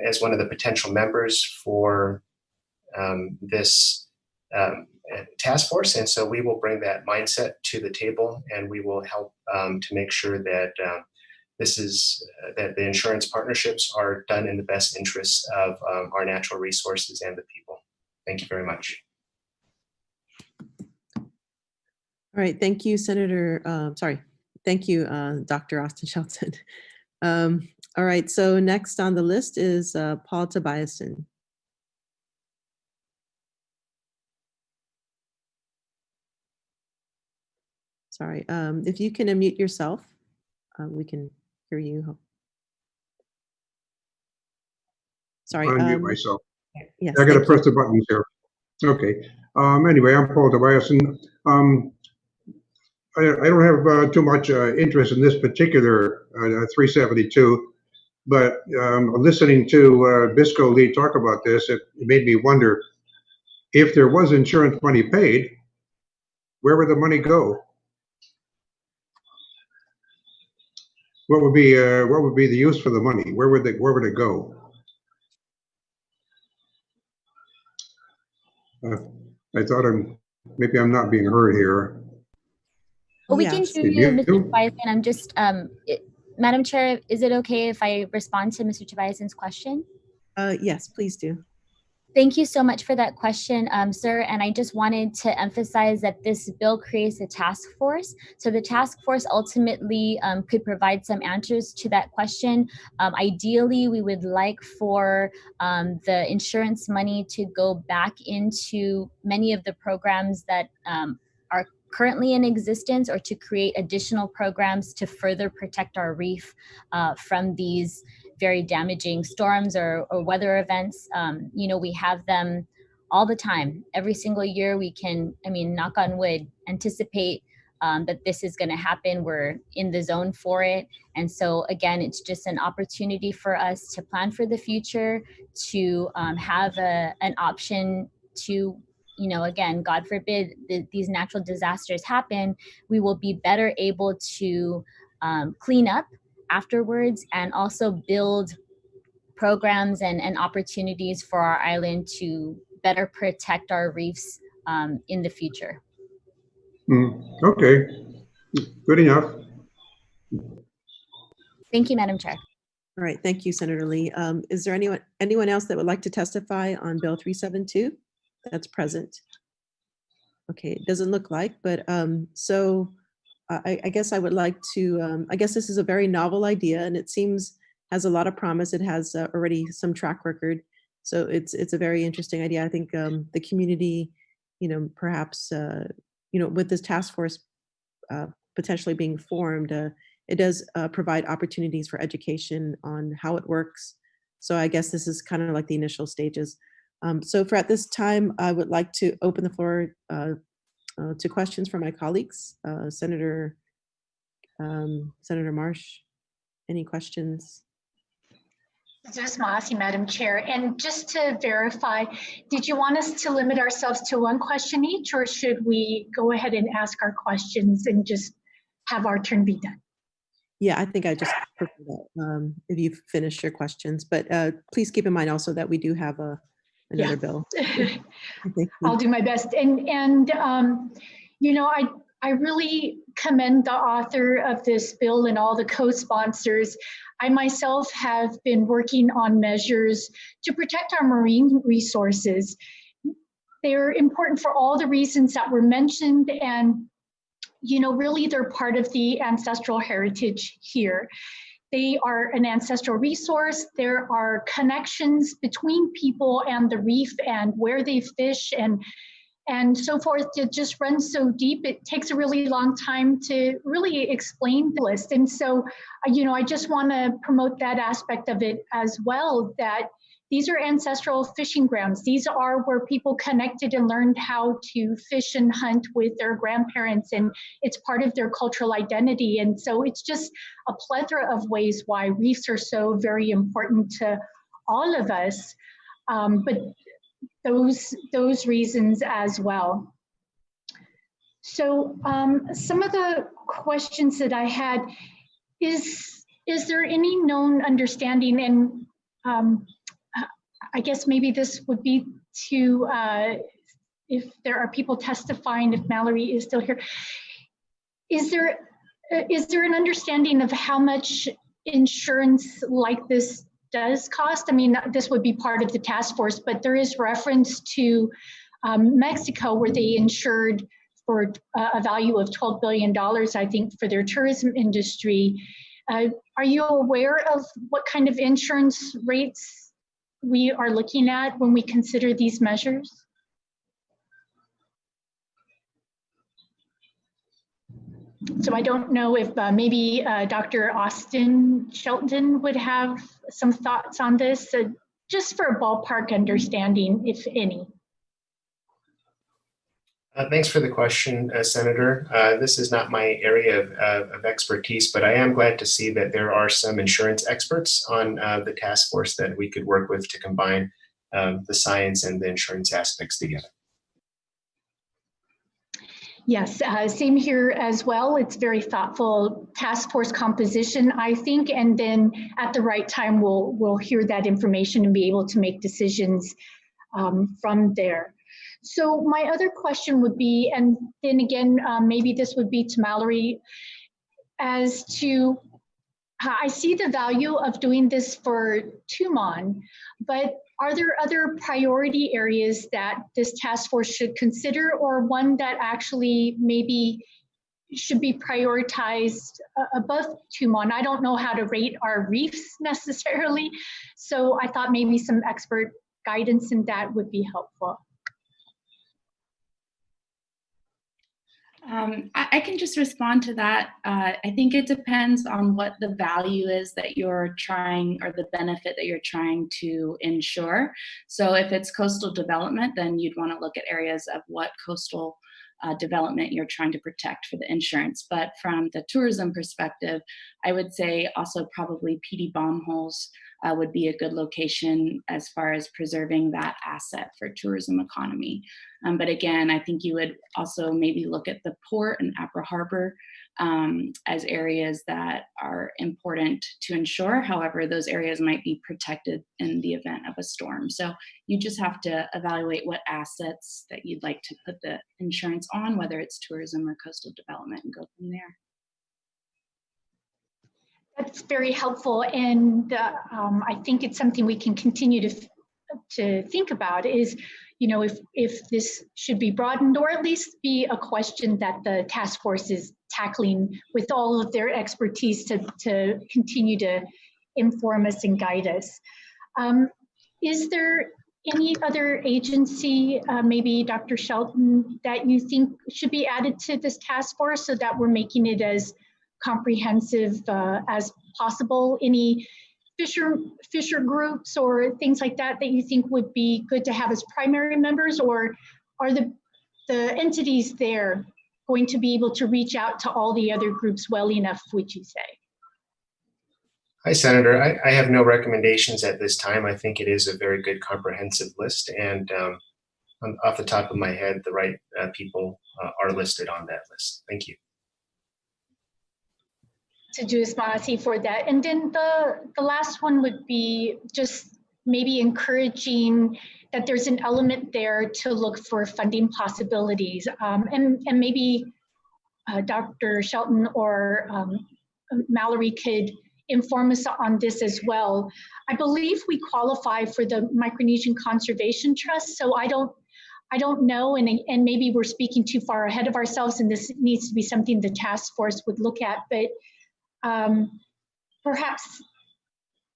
as one of the potential members for this task force. And so we will bring that mindset to the table, and we will help to make sure that that the insurance partnerships are done in the best interests of our natural resources and the people. Thank you very much. All right, thank you, thank you, Dr. Austin Shelton. All right, so next on the list is Paul Tobiason. Sorry, if you can unmute yourself, we can hear you. Sorry. Unmute myself. Yes, I got to thank press you. the buttons here. Okay. Anyway, I'm Paul Tobiason. I don't have too much interest in this particular 372, but listening to Bisco Lee talk about this, it made me wonder, if there was insurance money paid, where would the money go? What would be the use for the money? Where would it go? I thought maybe I'm not being heard here. Well, we can Yes. hear you, Mr. Tobiason. I'm just, Madam Chair, is it okay if I respond to Mr. Tobiason's question? Yes, please do. Thank you so much for that question, sir. And I just wanted to emphasize that this bill creates a task force. So the task force ultimately could provide some answers to that question. Ideally, we would like for the insurance money to go back into many of the programs that are currently in existence, or to create additional programs to further protect our reef from these very damaging storms or weather events. We have them all the time. Every single year we can, knock on wood, anticipate that this is going to happen. We're in the zone for it. And so again, it's just an opportunity for us to plan for the future, to have an option to, again, God forbid these natural disasters happen, we will be better able to clean up afterwards, and also build programs and opportunities for our island to better protect our reefs in the future. Okay, good enough. Thank you, Madam Chair. All right, thank you, Senator Lee. Is there anyone else that would like to testify on Bill 372 that's present? Okay, it doesn't look like, but so I guess I would like to, I guess this is a very novel idea, and it seems has a lot of promise. It has already some track record. So it's a very interesting idea. I think the community, perhaps, with this task force potentially being formed, it does provide opportunities for education on how it works. So I guess this is kind of like the initial stages. So at this time, I would like to open the floor to questions from my colleagues. Senator Marsh, any questions? Ms. Massey, Madam Chair, and just to verify, did you want us to limit ourselves to one question each, or should we go ahead and ask our questions and just have our turn be done? Yeah, I think I just prefer that if you've finished your questions, but please keep in mind also that we do have another bill. I'll do my best. And I really commend the author of this bill and all the co-sponsors. I myself have been working on measures to protect our marine resources. They're important for all the reasons that were mentioned, and really they're part of the ancestral heritage here. They are an ancestral resource. There are connections between people and the reef and where they fish and so forth. It just runs so deep. It takes a really long time to really explain the list. And so, I just want to promote that aspect of it as well, that these are ancestral fishing grounds. These are where people connected and learned how to fish and hunt with their grandparents, and it's part of their cultural identity. And so it's just a plethora of ways why reefs are so very important to all of us, but those reasons as well. So some of the questions that I had is there any known understanding, and I guess maybe this would be to if there are people testifying, if Mallory is still here. Is there an understanding of how much insurance like this does cost? I mean, this would be part of the task force, but there is reference to Mexico, where they insured for a value of $12 billion, I think, for their tourism industry. Are you aware of what kind of insurance rates we are looking at when we consider these measures? So I don't know if maybe Dr. Austin Shelton would have some thoughts on this, just for a ballpark understanding, if any. Thanks for the question, Senator. This is not my area of expertise, but I am glad to see that there are some insurance experts on the task force that we could work with to combine the science and the insurance aspects together. Yes, same here as well. It's very thoughtful task force composition, I think, and then at the right time, we'll hear that information and be able to make decisions from there. So my other question would be, and then again, maybe this would be to Mallory, as to, I see the value of doing this for Tumon, but are there other priority areas that this task force should consider, or one that actually maybe should be prioritized above Tumon? I don't know how to rate our reefs necessarily, so I thought maybe some expert guidance in that would be helpful. I can just respond to that. I think it depends on what the value is that you're trying, or the benefit that you're trying to ensure. So if it's coastal development, then you'd want to look at areas of what coastal development you're trying to protect for the insurance. But from the tourism perspective, I would say also probably PD bomb holes would be a good location as far as preserving that asset for tourism economy. But again, I think you would also maybe look at the port and Apra Harbor as areas that are important to insure. However, those areas might be protected in the event of a storm. So you just have to evaluate what assets that you'd like to put the insurance on, whether it's tourism or coastal development, and go from there. That's very helpful, and I think it's something we can continue to think about is, you know, if this should be broadened, or at least be a question that the task force is tackling with all of their expertise to continue to inform us and guide us. Is there any other agency, maybe Dr. Shelton, that you think should be added to this task force so that we're making it as comprehensive as possible? Any fisher groups or things like that that you think would be good to have as primary members, or are the entities there going to be able to reach out to all the other groups well enough, would you say? Hi, Senator. I have no recommendations at this time. I think it is a very good comprehensive list, and off the top of my head, the right people are listed on that list. Thank you. To Juismasi for that. And then the last one would be just maybe encouraging that there's an element there to look for funding possibilities. And maybe Dr. Shelton or Mallory could inform us on this as well. I believe we qualify for the Micronesian Conservation Trust, so I don't know, and maybe we're speaking too far ahead of ourselves, and this needs to be something the task force would look at, but perhaps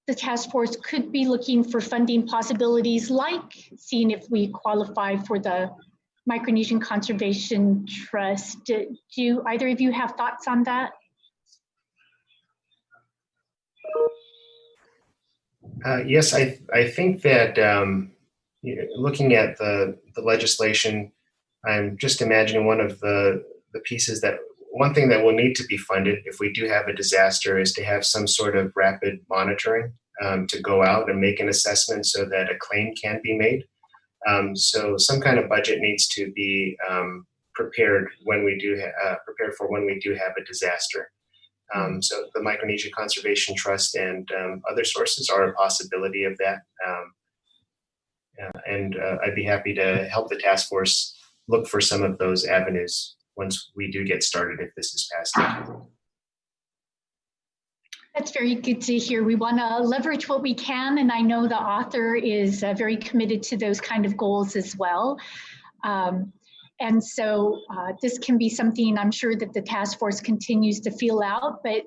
the task force could be looking for funding possibilities, like seeing if we qualify for the Micronesian Conservation Trust. Do either of you have thoughts on that? Yes, I think that looking at the legislation, I'm just imagining one of the pieces that, one thing that will need to be funded if we do have a disaster is to have some sort of rapid monitoring to go out and make an assessment so that a claim can be made. So some kind of budget needs to be prepared when we do prepared for when we do have a disaster. So the Micronesian Conservation Trust and other sources are a possibility of that. And I'd be happy to help the task force look for some of those avenues once we do get started, if this is passed. That's very good to hear. We want to leverage what we can, and I know the author is very committed to those kind of goals as well. And so this can be something I'm sure that the task force continues to feel out, but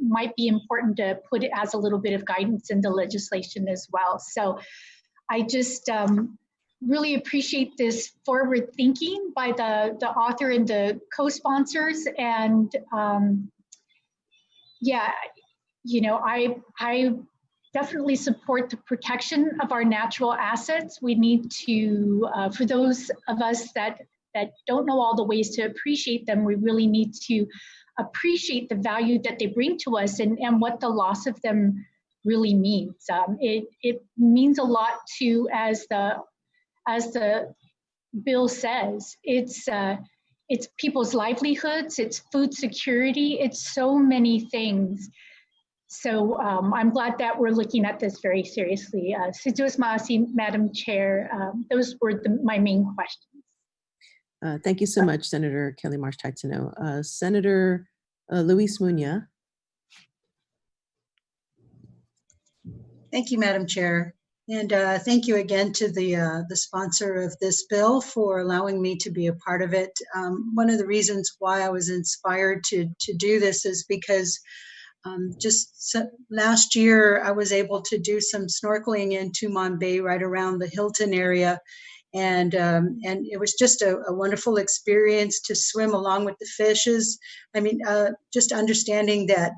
might be important to put it as a little bit of guidance in the legislation as well. So I just really appreciate this forward thinking by the author and the co-sponsors. And yeah, you know, I definitely support the protection of our natural assets. We need to, for those of us that don't know all the ways to appreciate them, we really need to appreciate the value that they bring to us and what the loss of them really means. It means a lot to, as the bill says, it's people's livelihoods, it's food security, it's so many things. So I'm glad that we're looking at this very seriously. Sejus Maasi, Madam Chair, those were my main questions. Thank you so much, Senator Kelly Marsh Taitano. Senator Luis Muña. Thank you, Madam Chair. And thank you again to the sponsor of this bill for allowing me to be a part of it. One of the reasons why I was inspired to do this is because last year I was able to do some snorkeling in Tumon Bay right around the Hilton area. And it was just a wonderful experience to swim along with the fishes. I mean, just understanding that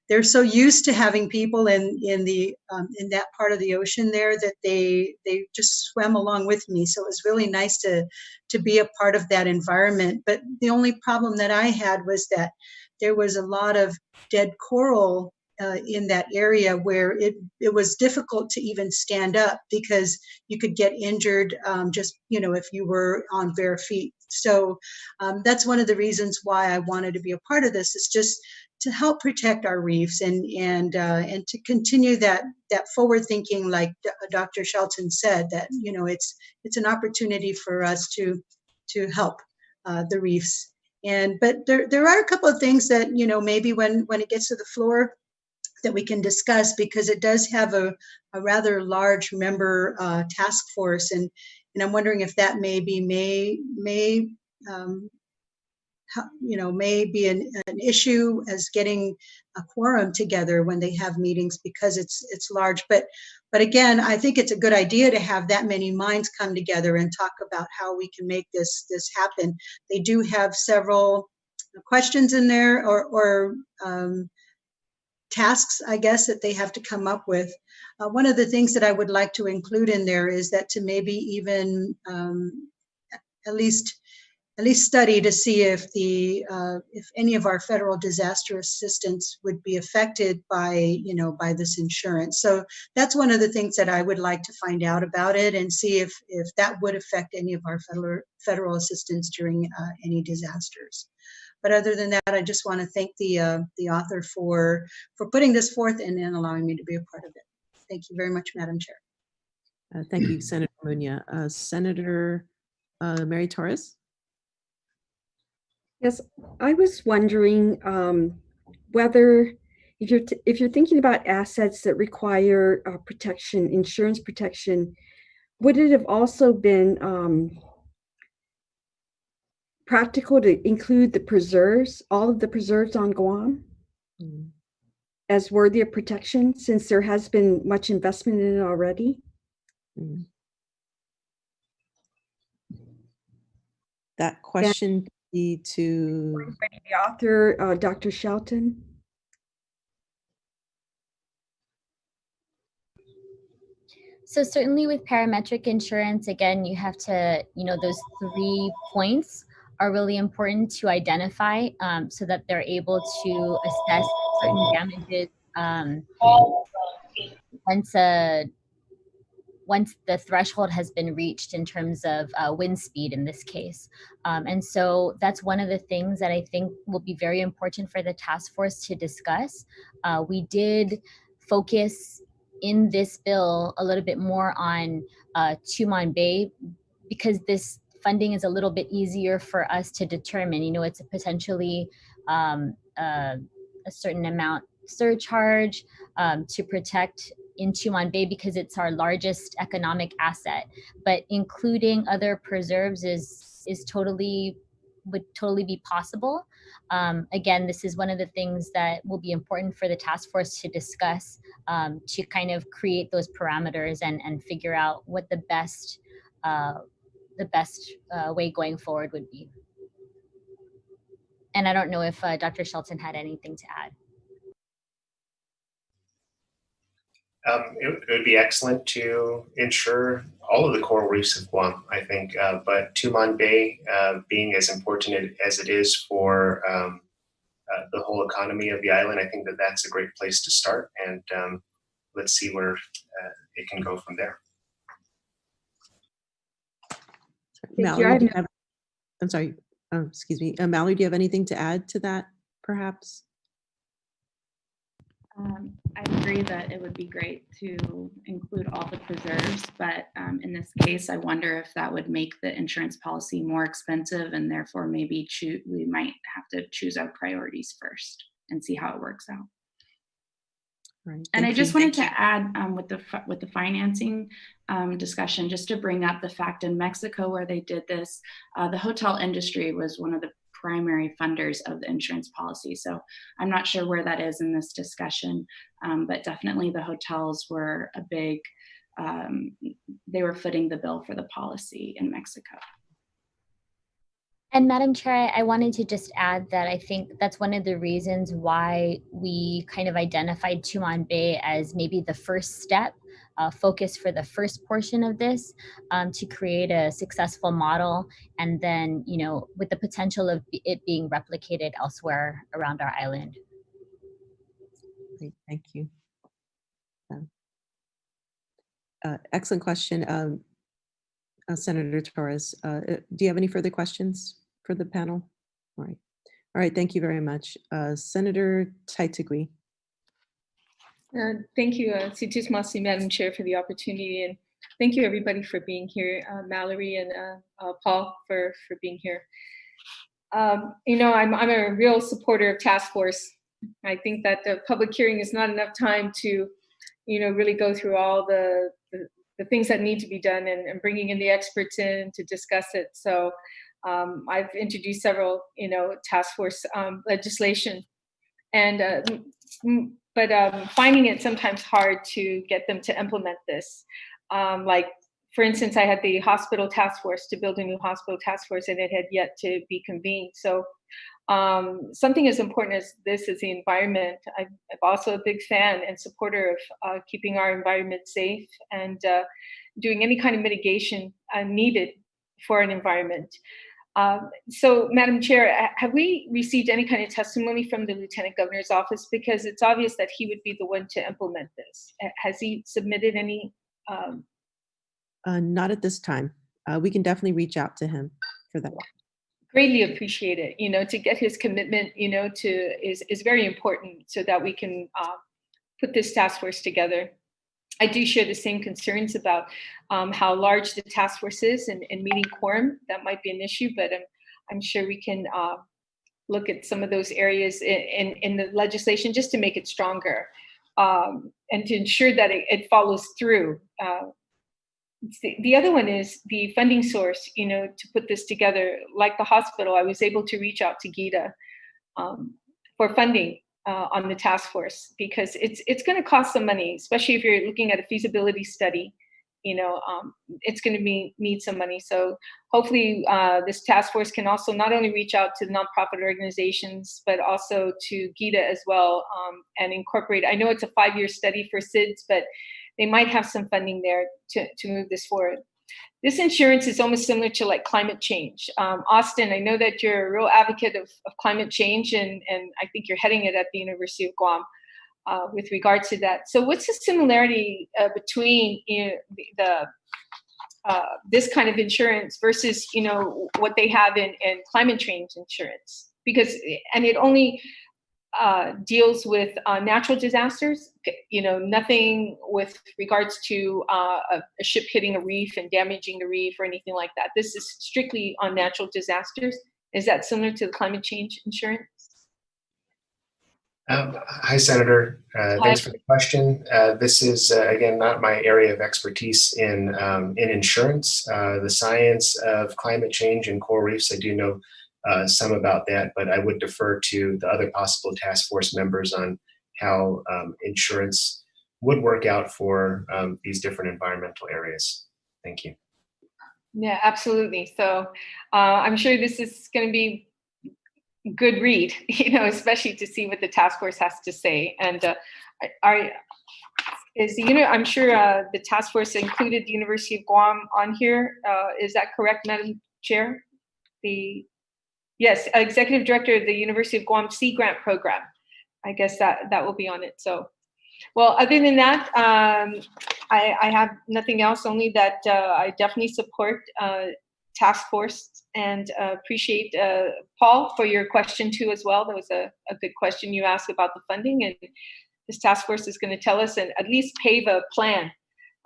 they're so used to having people in that part of the ocean there that they just swam along with me. So it was really nice to be a part of that environment. But the only problem that I had was that there was a lot of dead coral in that area where it was difficult to even stand up because you could get injured just, you know, if you were on bare feet. So that's one of the reasons why I wanted to be a part of this, is just to help protect our reefs and to continue that forward thinking, like Dr. Shelton said, that, you know, it's an opportunity for us to help the reefs. But there are a couple of things that, you know, maybe when it gets to the floor that we can discuss, because it does have a rather large member task force, and I'm wondering if that may be an issue as getting a quorum together when they have meetings, because it's large. But again, I think it's a good idea to have that many minds come together and talk about how we can make this happen. They do have several questions in there, or tasks, I guess, that they have to come up with. One of the things that I would like to include in there is that to maybe even at least study to see if any of our federal disaster assistance would be affected by this insurance. So that's one of the things that I would like to find out about it, and see if that would affect any of our federal assistance during any disasters. But other than that, I just want to thank the author for putting this forth and allowing me to be a part of it. Thank you very much, Madam Chair. Thank you, Senator Muña. Senator Mary Torres. Yes, I was wondering whether, if you're thinking about assets that require protection, insurance protection, would it have also been practical to include the preserves, all of the preserves on Guam, as worthy of protection, since there has been much investment in it already? That question could be to the author, Dr. Shelton. So certainly with parametric insurance, again, you have to, those 3 points are really important to identify so that they're able to assess certain damages once the threshold has been reached in terms of wind speed in this case. And so that's one of the things that I think will be very important for the task force to discuss. We did focus in this bill a little bit more on Tumon Bay, because this funding is a little bit easier for us to determine. You know, it's a potentially a certain amount surcharge to protect in Tumon Bay because it's our largest economic asset. But including other preserves would totally be possible. Again, this is one of the things that will be important for the task force to discuss, to kind of create those parameters and figure out what the best way going forward would be. And I don't know if Dr. Shelton had anything to add. It would be excellent to insure all of the coral reefs of Guam, I think, but Tumon Bay, being as important as it is for the whole economy of the island, I think that that's a great place to start, and let's see where it can go from there. Mallory, I'm sorry, excuse me. Mallory, do you have anything to add to that, perhaps? I agree that it would be great to include all the preserves, but in this case, I wonder if that would make the insurance policy more expensive, and therefore maybe we might have to choose our priorities first and see how it works out. Right. And I just wanted to add with the financing discussion, just to bring up the fact in Mexico where they did this, the hotel industry was one of the primary funders of the insurance policy. So I'm not sure where that is in this discussion, but definitely the hotels were a big, they were footing the bill for the policy in Mexico. And Madam Chair, I wanted to just add that I think that's one of the reasons why we kind of identified Tumon Bay as maybe the first step, focus for the first portion of this, to create a successful model, and then, you know, with the potential of it being replicated elsewhere around our island. Great, thank you. Excellent question. Senator Torres, do you have any further questions for the panel? All right, thank you very much. Senator Taitigui. Thank you, Situsmasi, Madam Chair, for the opportunity, and thank you everybody for being here, Mallory and Paul for being here. You know, I'm a real supporter of task force. I think that the public hearing is not enough time to, you know, really go through all the things that need to be done, and bringing in the experts in to discuss it. So I've introduced several, you know, task force legislation, and but finding it sometimes hard to get them to implement this. Like, for instance, I had the hospital task force to build a new hospital task force, and it had yet to be convened. So something as important as this is the environment. I'm also a big fan and supporter of keeping our environment safe and doing any kind of mitigation needed for an environment. So, Madam Chair, have we received any kind of testimony from the Lieutenant Governor's office? Because it's obvious that he would be the one to implement this. Has he submitted any? Not at this time. We can definitely reach out to him for that. Greatly appreciate it. You know, to get his commitment, you know, is very important so that we can put this task force together. I do share the same concerns about how large the task force is and meeting quorum. That might be an issue, but I'm sure we can look at some of those areas in the legislation just to make it stronger and to ensure that it follows through. The other one is the funding source, you know, to put this together. Like the hospital, I was able to reach out to GITA for funding on the task force, because it's going to cost some money, especially if you're looking at a feasibility study. You know, it's going to need some money. So hopefully this task force can also not only reach out to nonprofit organizations, but also to GITA as well, and incorporate. I know it's a 5-year study for SIDS, but they might have some funding there to move this forward. This insurance is almost similar to like climate change. Austin, I know that you're a real advocate of climate change, and I think you're heading it at the University of Guam with regard to that. So what's the similarity between, you know, this kind of insurance versus, you know, what they have in climate change insurance? Because, and it only, deals with natural disasters, nothing with regards to a ship hitting a reef and damaging the reef or anything like that. This is strictly on natural disasters. Is that similar to the climate change insurance? Hi, Senator. Thanks for the question. This is, again, not my area of expertise in insurance. The science of climate change and coral reefs, I do know some about that, but I would defer to the other possible task force members on how insurance would work out for these different environmental areas. Thank you. Yeah, absolutely. So I'm sure this is going to be good read, especially to see what the task force has to say. And I'm sure the task force included the University of Guam on here. Is that correct, Madam Chair? Yes, Executive Director of the University of Guam Sea Grant Program. I guess that will be on it. So, well, other than that, I have nothing else, only that I definitely support task force and appreciate Paul for your question too as well. That was a good question you asked about the funding, and this task force is going to tell us and at least pave a plan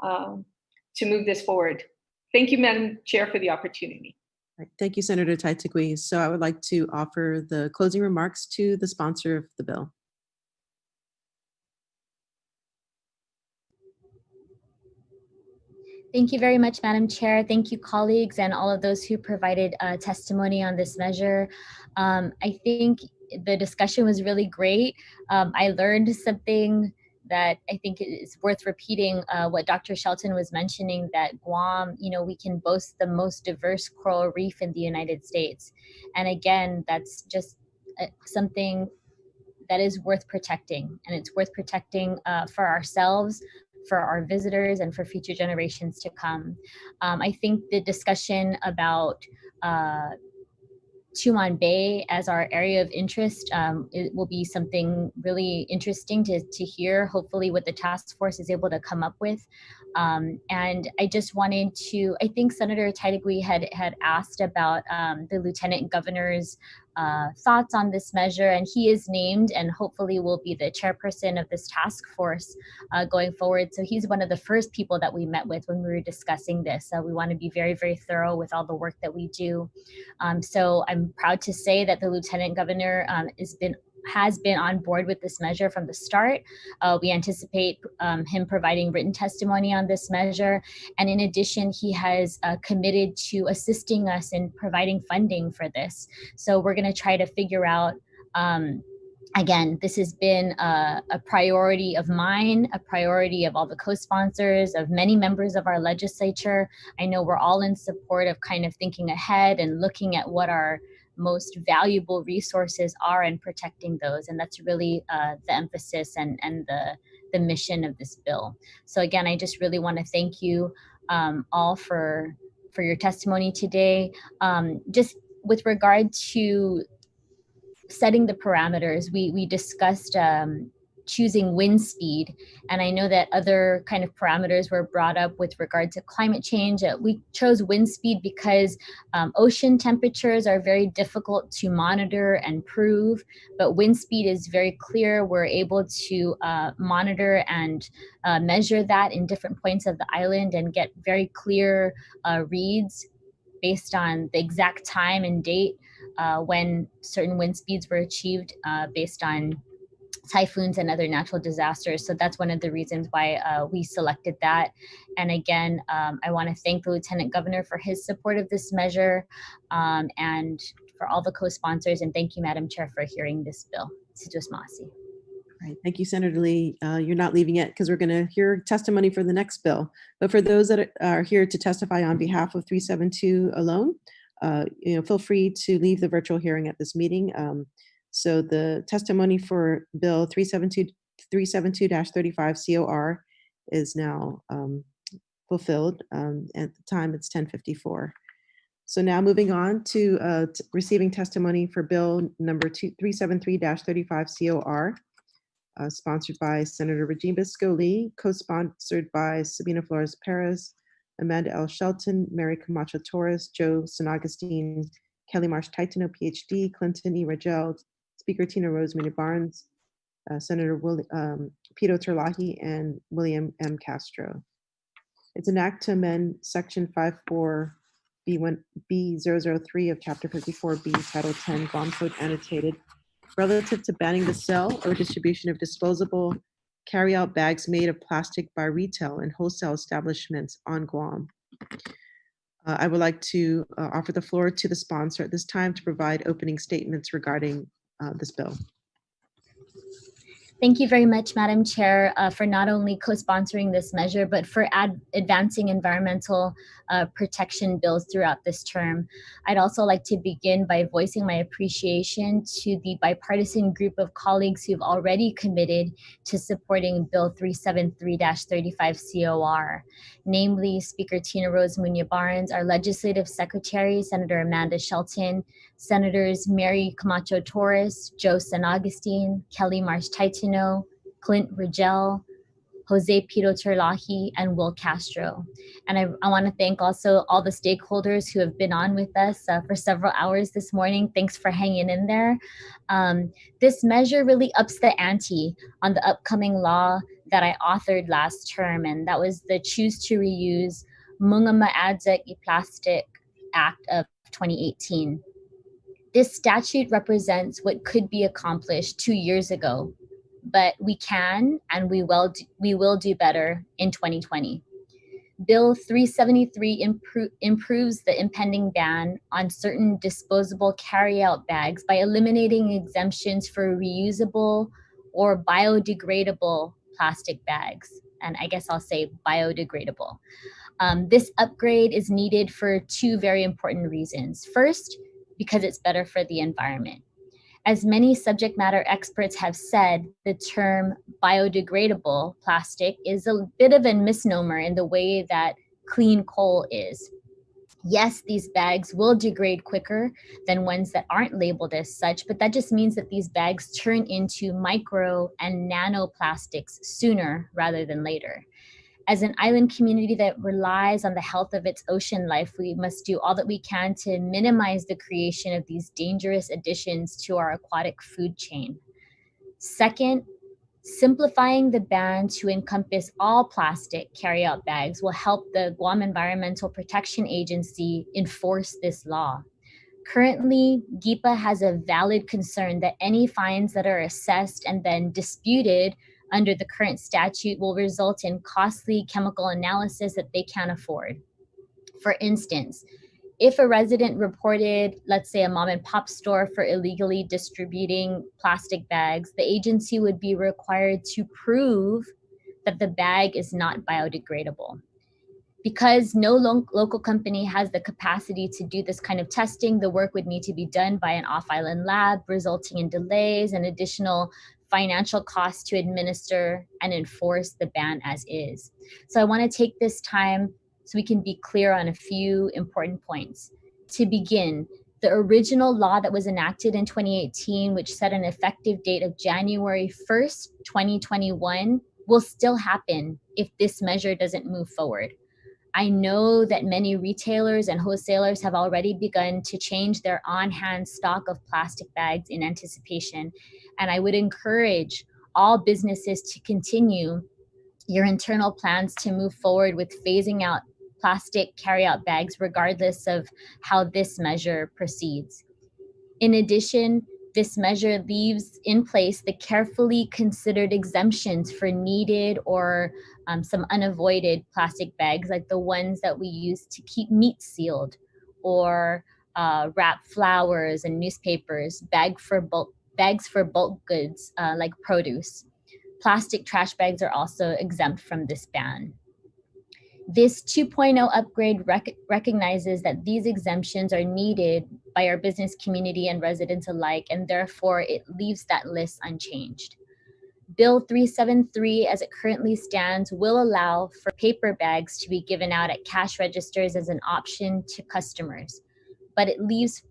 to move this forward. Thank you, Madam Chair, for the opportunity. Thank you, Senator Taitigui. So I would like to offer the closing remarks to the sponsor of the bill. Thank you very much, Madam Chair. Thank you, colleagues, and all of those who provided testimony on this measure. I think the discussion was really great. I learned something that I think is worth repeating, what Dr. Shelton was mentioning, that Guam, we can boast the most diverse coral reef in the United States. And again, that's just something that is worth protecting, and it's worth protecting for ourselves, for our visitors, and for future generations to come. I think the discussion about Tumon Bay as our area of interest, it will be something really interesting to hear, hopefully what the task force is able to come up with. And I just wanted to, I think Senator Taitigui had asked about the Lieutenant Governor's thoughts on this measure, and he is named and hopefully will be the chairperson of this task force going forward. So he's one of the first people that we met with when we were discussing this. We want to be very, very thorough with all the work that we do. So I'm proud to say that the Lieutenant Governor has been on board with this measure from the start. We anticipate him providing written testimony on this measure. And in addition, he has committed to assisting us in providing funding for this. So we're going to try to figure out, again, this has been a priority of mine, a priority of all the co-sponsors, of many members of our legislature. I know we're all in support of kind of thinking ahead and looking at what our most valuable resources are and protecting those. And that's really the emphasis and the mission of this bill. So again, I just really want to thank you all for your testimony today. Just with regard to setting the parameters, we discussed choosing wind speed. And I know that other kind of parameters were brought up with regard to climate change. We chose wind speed because ocean temperatures are very difficult to monitor and prove, but wind speed is very clear. We're able to monitor and measure that in different points of the island and get very clear reads based on the exact time and date when certain wind speeds were achieved based on typhoons and other natural disasters. So that's one of the reasons why we selected that. And again, I want to thank the Lieutenant Governor for his support of this measure and for all the co-sponsors. And thank you, Madam Chair, for hearing this bill. Sidus Masi. Right. Thank you, Senator Lee. You're not leaving yet because we're going to hear testimony for the next bill. But for those that are here to testify on behalf of 372 alone, feel free to leave the virtual hearing at this meeting. So the testimony for Bill 372-35 COR is now fulfilled. At the time, it's 10:54. So now moving on to receiving testimony for Bill number 373-35 COR, sponsored by Senator Regina Bisco-Lee, co-sponsored by Sabina Flores Perez, Amanda L. Shelton, Mary Camacho Torres, Joe San Agustin, Kelly Marsh Titano, PhD, Clinton E. Ragel, Speaker Tina Rosemary Barnes, Senator Pito Terlahi, and William M. Castro. It's an act to amend Section 54B003 of Chapter 54B, Title 10, Guam Code Annotated, relative to banning the sale or distribution of disposable carry-out bags made of plastic by retail and wholesale establishments on Guam. I would like to offer the floor to the sponsor at this time to provide opening statements regarding this bill. Thank you very much, Madam Chair, for not only co-sponsoring this measure, but for advancing environmental protection bills throughout this term. I'd also like to begin by voicing my appreciation to the bipartisan group of colleagues who've already committed to supporting Bill 373-35 COR, namely Speaker Tina Rose Muñoz Barnes, our Legislative Secretary, Senator Amanda Shelton, Senators Mary Camacho Torres, Joe San Agustin, Kelly Marsh Taitino, Clint Rigel, Jose Pito Terlahi, and Will Castro. And I want to thank also all the stakeholders who have been on with us for several hours this morning. Thanks for hanging in there. This measure really ups the ante on the upcoming law that I authored last term, and that was the Choose to Reuse Mga Maadza I Plastic Act of 2018. This statute represents what could be accomplished 2 years ago, but we can and we will do better in 2020. Bill 373 improves the impending ban on certain disposable carry-out bags by eliminating exemptions for reusable or biodegradable plastic bags. And I guess I'll say biodegradable. This upgrade is needed for two very important reasons. First, because it's better for the environment. As many subject matter experts have said, the term biodegradable plastic is a bit of a misnomer in the way that clean coal is. Yes, these bags will degrade quicker than ones that aren't labeled as such, but that just means that these bags turn into micro and nanoplastics sooner rather than later. As an island community that relies on the health of its ocean life, we must do all that we can to minimize the creation of these dangerous additions to our aquatic food chain. Second, simplifying the ban to encompass all plastic carry-out bags will help the Guam Environmental Protection Agency enforce this law. Currently, GIPA has a valid concern that any fines that are assessed and then disputed under the current statute will result in costly chemical analysis that they can't afford. For instance, if a resident reported, let's say, a mom and pop store for illegally distributing plastic bags, the agency would be required to prove that the bag is not biodegradable. Because no local company has the capacity to do this kind of testing, the work would need to be done by an off-island lab, resulting in delays and additional financial costs to administer and enforce the ban as is. So I want to take this time so we can be clear on a few important points. To begin, the original law that was enacted in 2018, which set an effective date of January 1st, 2021, will still happen if this measure doesn't move forward. I know that many retailers and wholesalers have already begun to change their on-hand stock of plastic bags in anticipation, and I would encourage all businesses to continue your internal plans to move forward with phasing out plastic carry-out bags regardless of how this measure proceeds. In addition, this measure leaves in place the carefully considered exemptions for needed or some unavoided plastic bags, like the ones that we use to keep meat sealed, or wrap flowers and newspapers, bags for bulk goods like produce. Plastic trash bags are also exempt from this ban. This 2.0 upgrade recognizes that these exemptions are needed by our business community and residents alike, and therefore it leaves that list unchanged. Bill 373, as it currently stands, will allow for paper bags to be given out at cash registers as an option to customers, but it leaves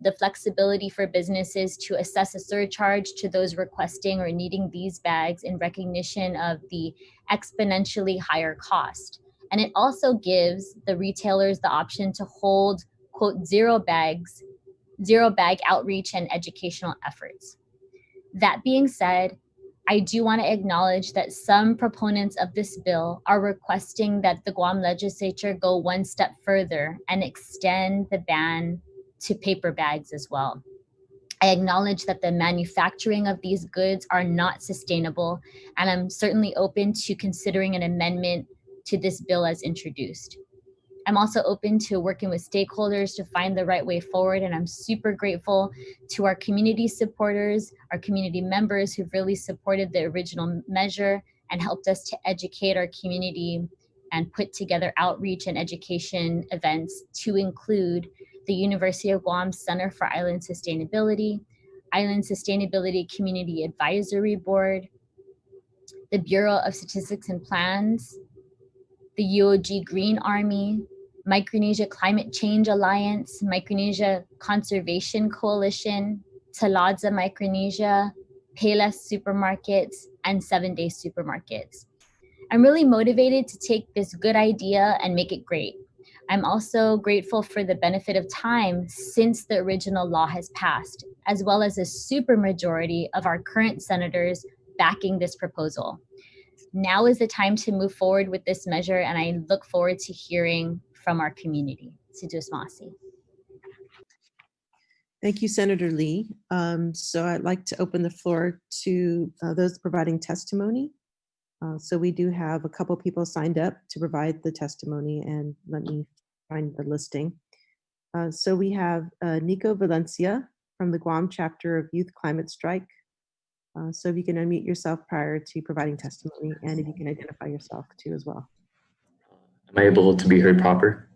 the flexibility for businesses to assess a surcharge to those requesting or needing these bags in recognition of the exponentially higher cost. And it also gives the retailers the option to hold, quote, zero bag outreach and educational efforts. That being said, I do want to acknowledge that some proponents of this bill are requesting that the Guam legislature go one step further and extend the ban to paper bags as well. I acknowledge that the manufacturing of these goods are not sustainable, and I'm certainly open to considering an amendment to this bill as introduced. I'm also open to working with stakeholders to find the right way forward, and I'm super grateful to our community supporters, our community members who've really supported the original measure and helped us to educate our community and put together outreach and education events to include the University of Guam Center for Island Sustainability, Island Sustainability Community Advisory Board, the Bureau of Statistics and Plans, the UOG Green Army, Micronesia Climate Change Alliance, Micronesia Conservation Coalition, Taladza Micronesia, Payless Supermarkets, and 7 Day Supermarkets. I'm really motivated to take this good idea and make it great. I'm also grateful for the benefit of time since the original law has passed, as well as a supermajority of our current senators backing this proposal. Now is the time to move forward with this measure, and I look forward to hearing from our community. Sidusmasi. Thank you, Senator Lee. So I'd like to open the floor to those providing testimony. So we do have a couple people signed up to provide the testimony, and let me find the listing. So we have Nico Valencia from the Guam chapter of Youth Climate Strike. So if you can unmute yourself prior to providing testimony, and if you can identify yourself too as well. Am I able to be heard proper?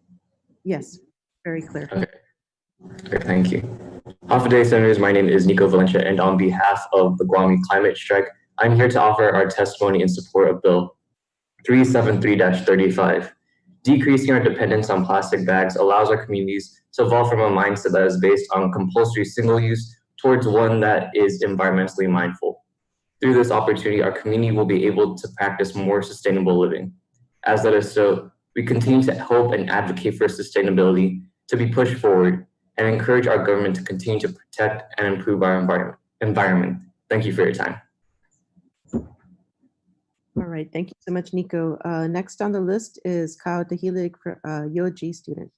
Yes, very clear. Okay, thank you. Half a day, Senators. My name is Nico Valencia, and on behalf of the Guam Youth Climate Strike, I'm here to offer our testimony in support of Bill 373-35. Decreasing our dependence on plastic bags allows our communities to evolve from a mindset that is based on compulsory single use towards one that is environmentally mindful. Through this opportunity, our community will be able to practice more sustainable living. As that is so, we continue to hope and advocate for sustainability to be pushed forward and encourage our government to continue to protect and improve our environment. Thank you for your time. All right, thank you so much, Nico. Next on the list is Kyle Tahilig, UOG student.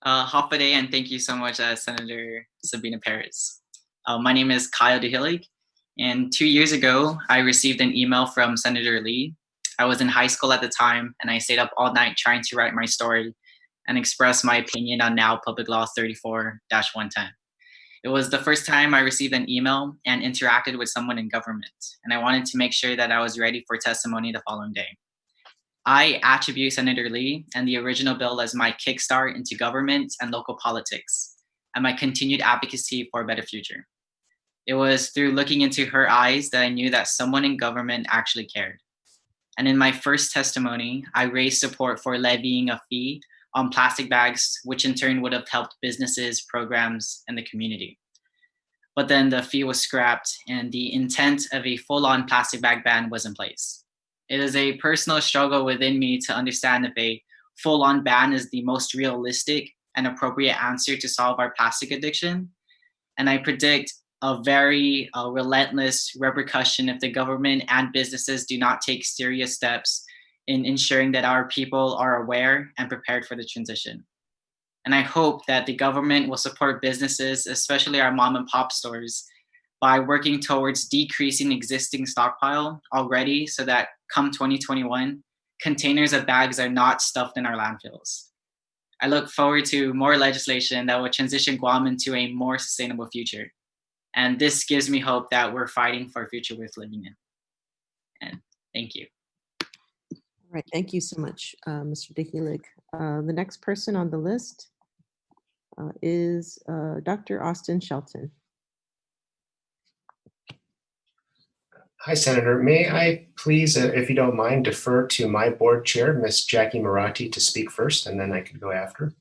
Hafa day, and thank you so much, Senator Sabina Perez. My name is Kyle Dehilig, and 2 years ago, I received an email from Senator Lee. I was in high school at the time, and I stayed up all night trying to write my story and express my opinion on now Public Law 34-110. It was the first time I received an email and interacted with someone in government, and I wanted to make sure that I was ready for testimony the following day. I attribute Senator Lee and the original bill as my kickstart into government and local politics, and my continued advocacy for a better future. It was through looking into her eyes that I knew that someone in government actually cared. And in my first testimony, I raised support for levying a fee on plastic bags, which in turn would have helped businesses, programs, and the community. But then the fee was scrapped, and the intent of a full-on plastic bag ban was in place. It is a personal struggle within me to understand if a full-on ban is the most realistic and appropriate answer to solve our plastic addiction. And I predict a very relentless repercussion if the government and businesses do not take serious steps in ensuring that our people are aware and prepared for the transition. And I hope that the government will support businesses, especially our mom and pop stores, by working towards decreasing existing stockpile already so that come 2021, containers of bags are not stuffed in our landfills. I look forward to more legislation that will transition Guam into a more sustainable future. And this gives me hope that we're fighting for a future worth living in. And thank you. All right, thank you so much, Mr. Dehilig. The next person on the list is Dr. Austin Shelton. Hi, Senator. May I please, if you don't mind, defer to my board chair, Ms. Jackie Marathi, to speak first, and then I could go after.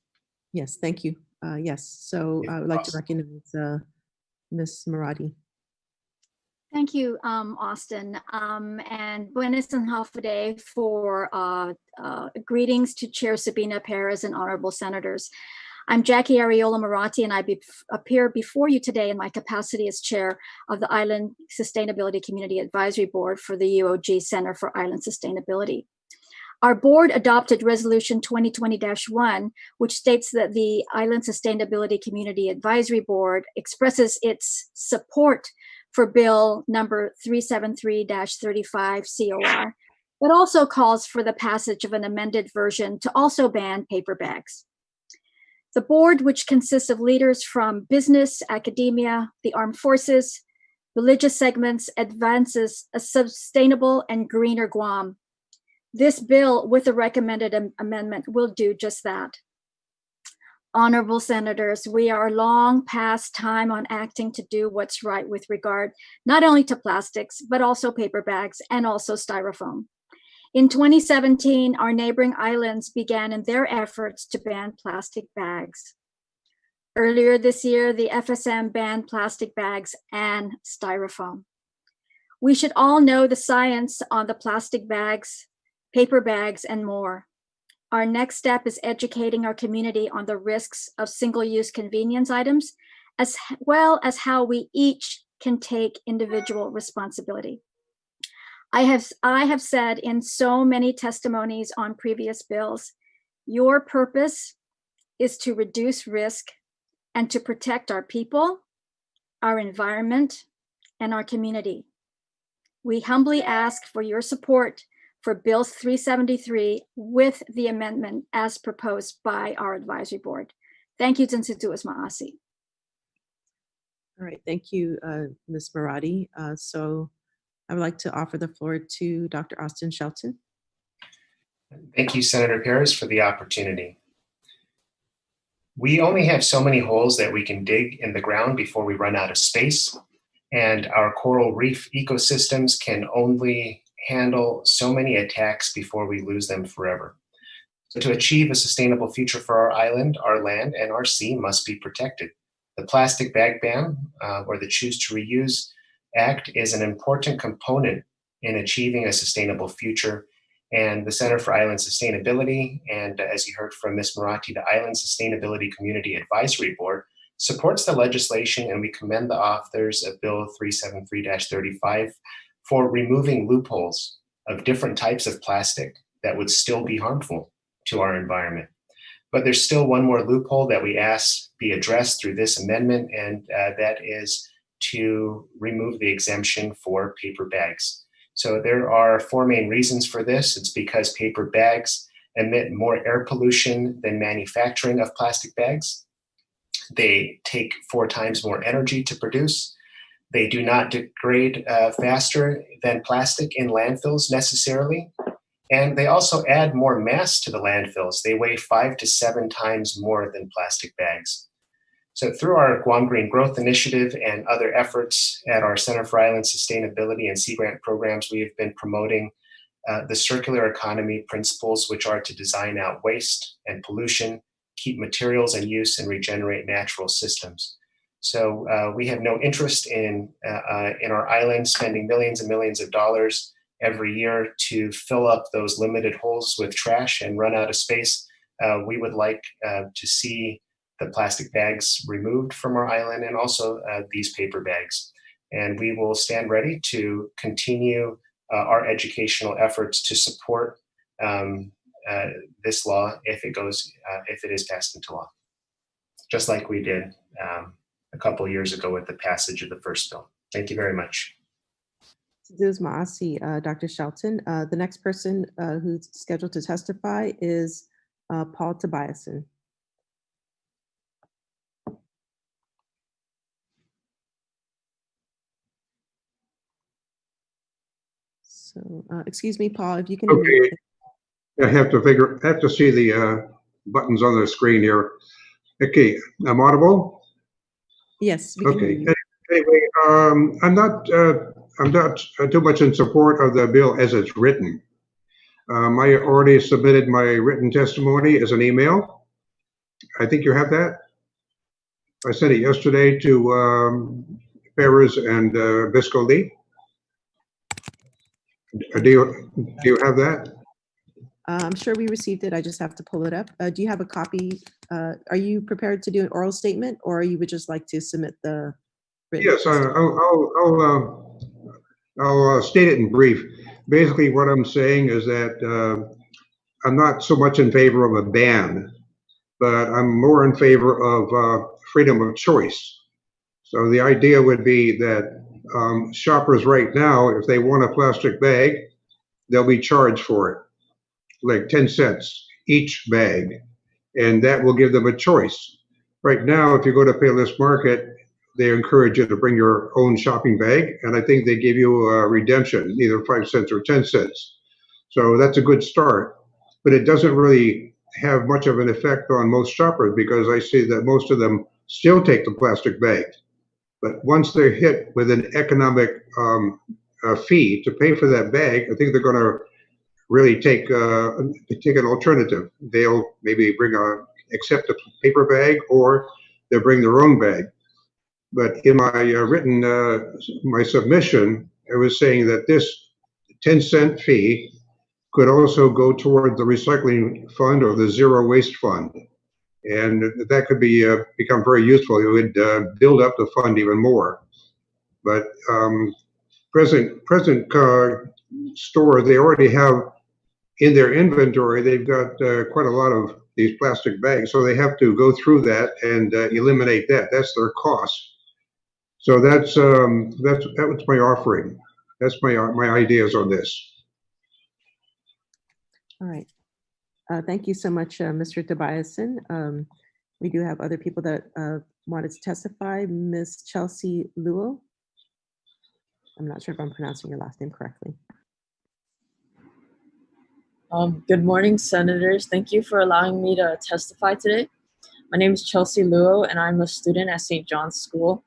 Yes, thank you. Yes, so I would like to recognize Ms. Marathi. Thank you, Austin, and buenas and half day for greetings to Chair Sabina Perez and honorable senators. I'm Jackie Ariola Maratti, and I appear before you today in my capacity as chair of the Island Sustainability Community Advisory Board for the UOG Center for Island Sustainability. Our board adopted Resolution 2020-1, which states that the Island Sustainability Community Advisory Board expresses its support for Bill number 373-35 COR, but also calls for the passage of an amended version to also ban paper bags. The board, which consists of leaders from business, academia, the armed forces, religious segments, advances a sustainable and greener Guam. This bill, with the recommended amendment, will do just that. Honorable senators, we are long past time on acting to do what's right with regard not only to plastics, but also paper bags and also styrofoam. In 2017, our neighboring islands began in their efforts to ban plastic bags. Earlier this year, the FSM banned plastic bags and styrofoam. We should all know the science on the plastic bags, paper bags, and more. Our next step is educating our community on the risks of single-use convenience items, as well as how we each can take individual responsibility. I have said in so many testimonies on previous bills, your purpose is to reduce risk and to protect our people, our environment, and our community. We humbly ask for your support for Bill 373 with the amendment as proposed by our advisory board. Thank you, Tunstituas Maasi. All right, thank you, Ms. Maratti. So I would like to offer the floor to Dr. Austin Shelton. Thank you, Senator Perez, for the opportunity. We only have so many holes that we can dig in the ground before we run out of space, and our coral reef ecosystems can only handle so many attacks before we lose them forever. So to achieve a sustainable future for our island, our land, and our sea must be protected. The plastic bag ban, or the Choose to Reuse Act, is an important component in achieving a sustainable future. And the Center for Island Sustainability, and as you heard from Ms. Maratti, the Island Sustainability Community Advisory Board, supports the legislation, and we commend the authors of Bill 373-35 for removing loopholes of different types of plastic that would still be harmful to our environment. But there's still one more loophole that we ask be addressed through this amendment, and that is to remove the exemption for paper bags. So there are four main reasons for this. It's because paper bags emit more air pollution than manufacturing of plastic bags. They take 4 times more energy to produce. They do not degrade faster than plastic in landfills necessarily. And they also add more mass to the landfills. They weigh 5 to 7 times more than plastic bags. So through our Guam Green Growth Initiative and other efforts at our Center for Island Sustainability and Sea Grant programs, we have been promoting the circular economy principles, which are to design out waste and pollution, keep materials in use, and regenerate natural systems. So we have no interest in our island spending millions and millions of dollars every year to fill up those limited holes with trash and run out of space. We would like to see the plastic bags removed from our island, and also these paper bags. And we will stand ready to continue our educational efforts to support this law if it is passed into law, just like we did a couple of years ago with the passage of the first bill. Thank you very much. This is Maasi, Dr. Shelton. The next person who's scheduled to testify is Paul Tobiason. So, excuse me, Paul, if you can. Okay. I have to see the buttons on the screen here. Okay, I'm audible? Yes. Okay. Anyway, I'm not too much in support of the bill as it's written. I already submitted my written testimony as an email. I think you have that. I sent it yesterday to Perez and Bisco Lee. Do you have that? I'm sure we received it. I just have to pull it up. Do you have a copy Are you prepared to do an oral statement, or you would just like to submit the written? Yes, I'll state it in brief. Basically, what I'm saying is that I'm not so much in favor of a ban, but I'm more in favor of freedom of choice. So the idea would be that shoppers right now, if they want a plastic bag, they'll be charged for it, like 10 cents each bag, and that will give them a choice. Right now, if you go to Payless Market, they encourage you to bring your own shopping bag, and I think they give you a redemption, either 5 cents or 10 cents. So that's a good start, but it doesn't really have much of an effect on most shoppers because I see that most of them still take the plastic bag. But once they're hit with an economic fee to pay for that bag, I think they're going to really take an alternative. They'll maybe accept a paper bag, or they'll bring their own bag. But in my my submission, I was saying that this 10-cent fee could also go toward the recycling fund or the zero waste fund. And that could be become very useful. It would build up the fund even more. But present store, they already have in their inventory, they've got quite a lot of these plastic bags. So they have to go through that and eliminate that. That's their cost. So that was my offering. That's my ideas on this. All right. Thank you so much, Mr. Tobiason. We do have other people that wanted to testify. Ms. Chelsea Luo. I'm not sure if I'm pronouncing your last name correctly. Good morning, Senators. Thank you for allowing me to testify today. My name is Chelsea Luo, and I'm a student at St. John's School.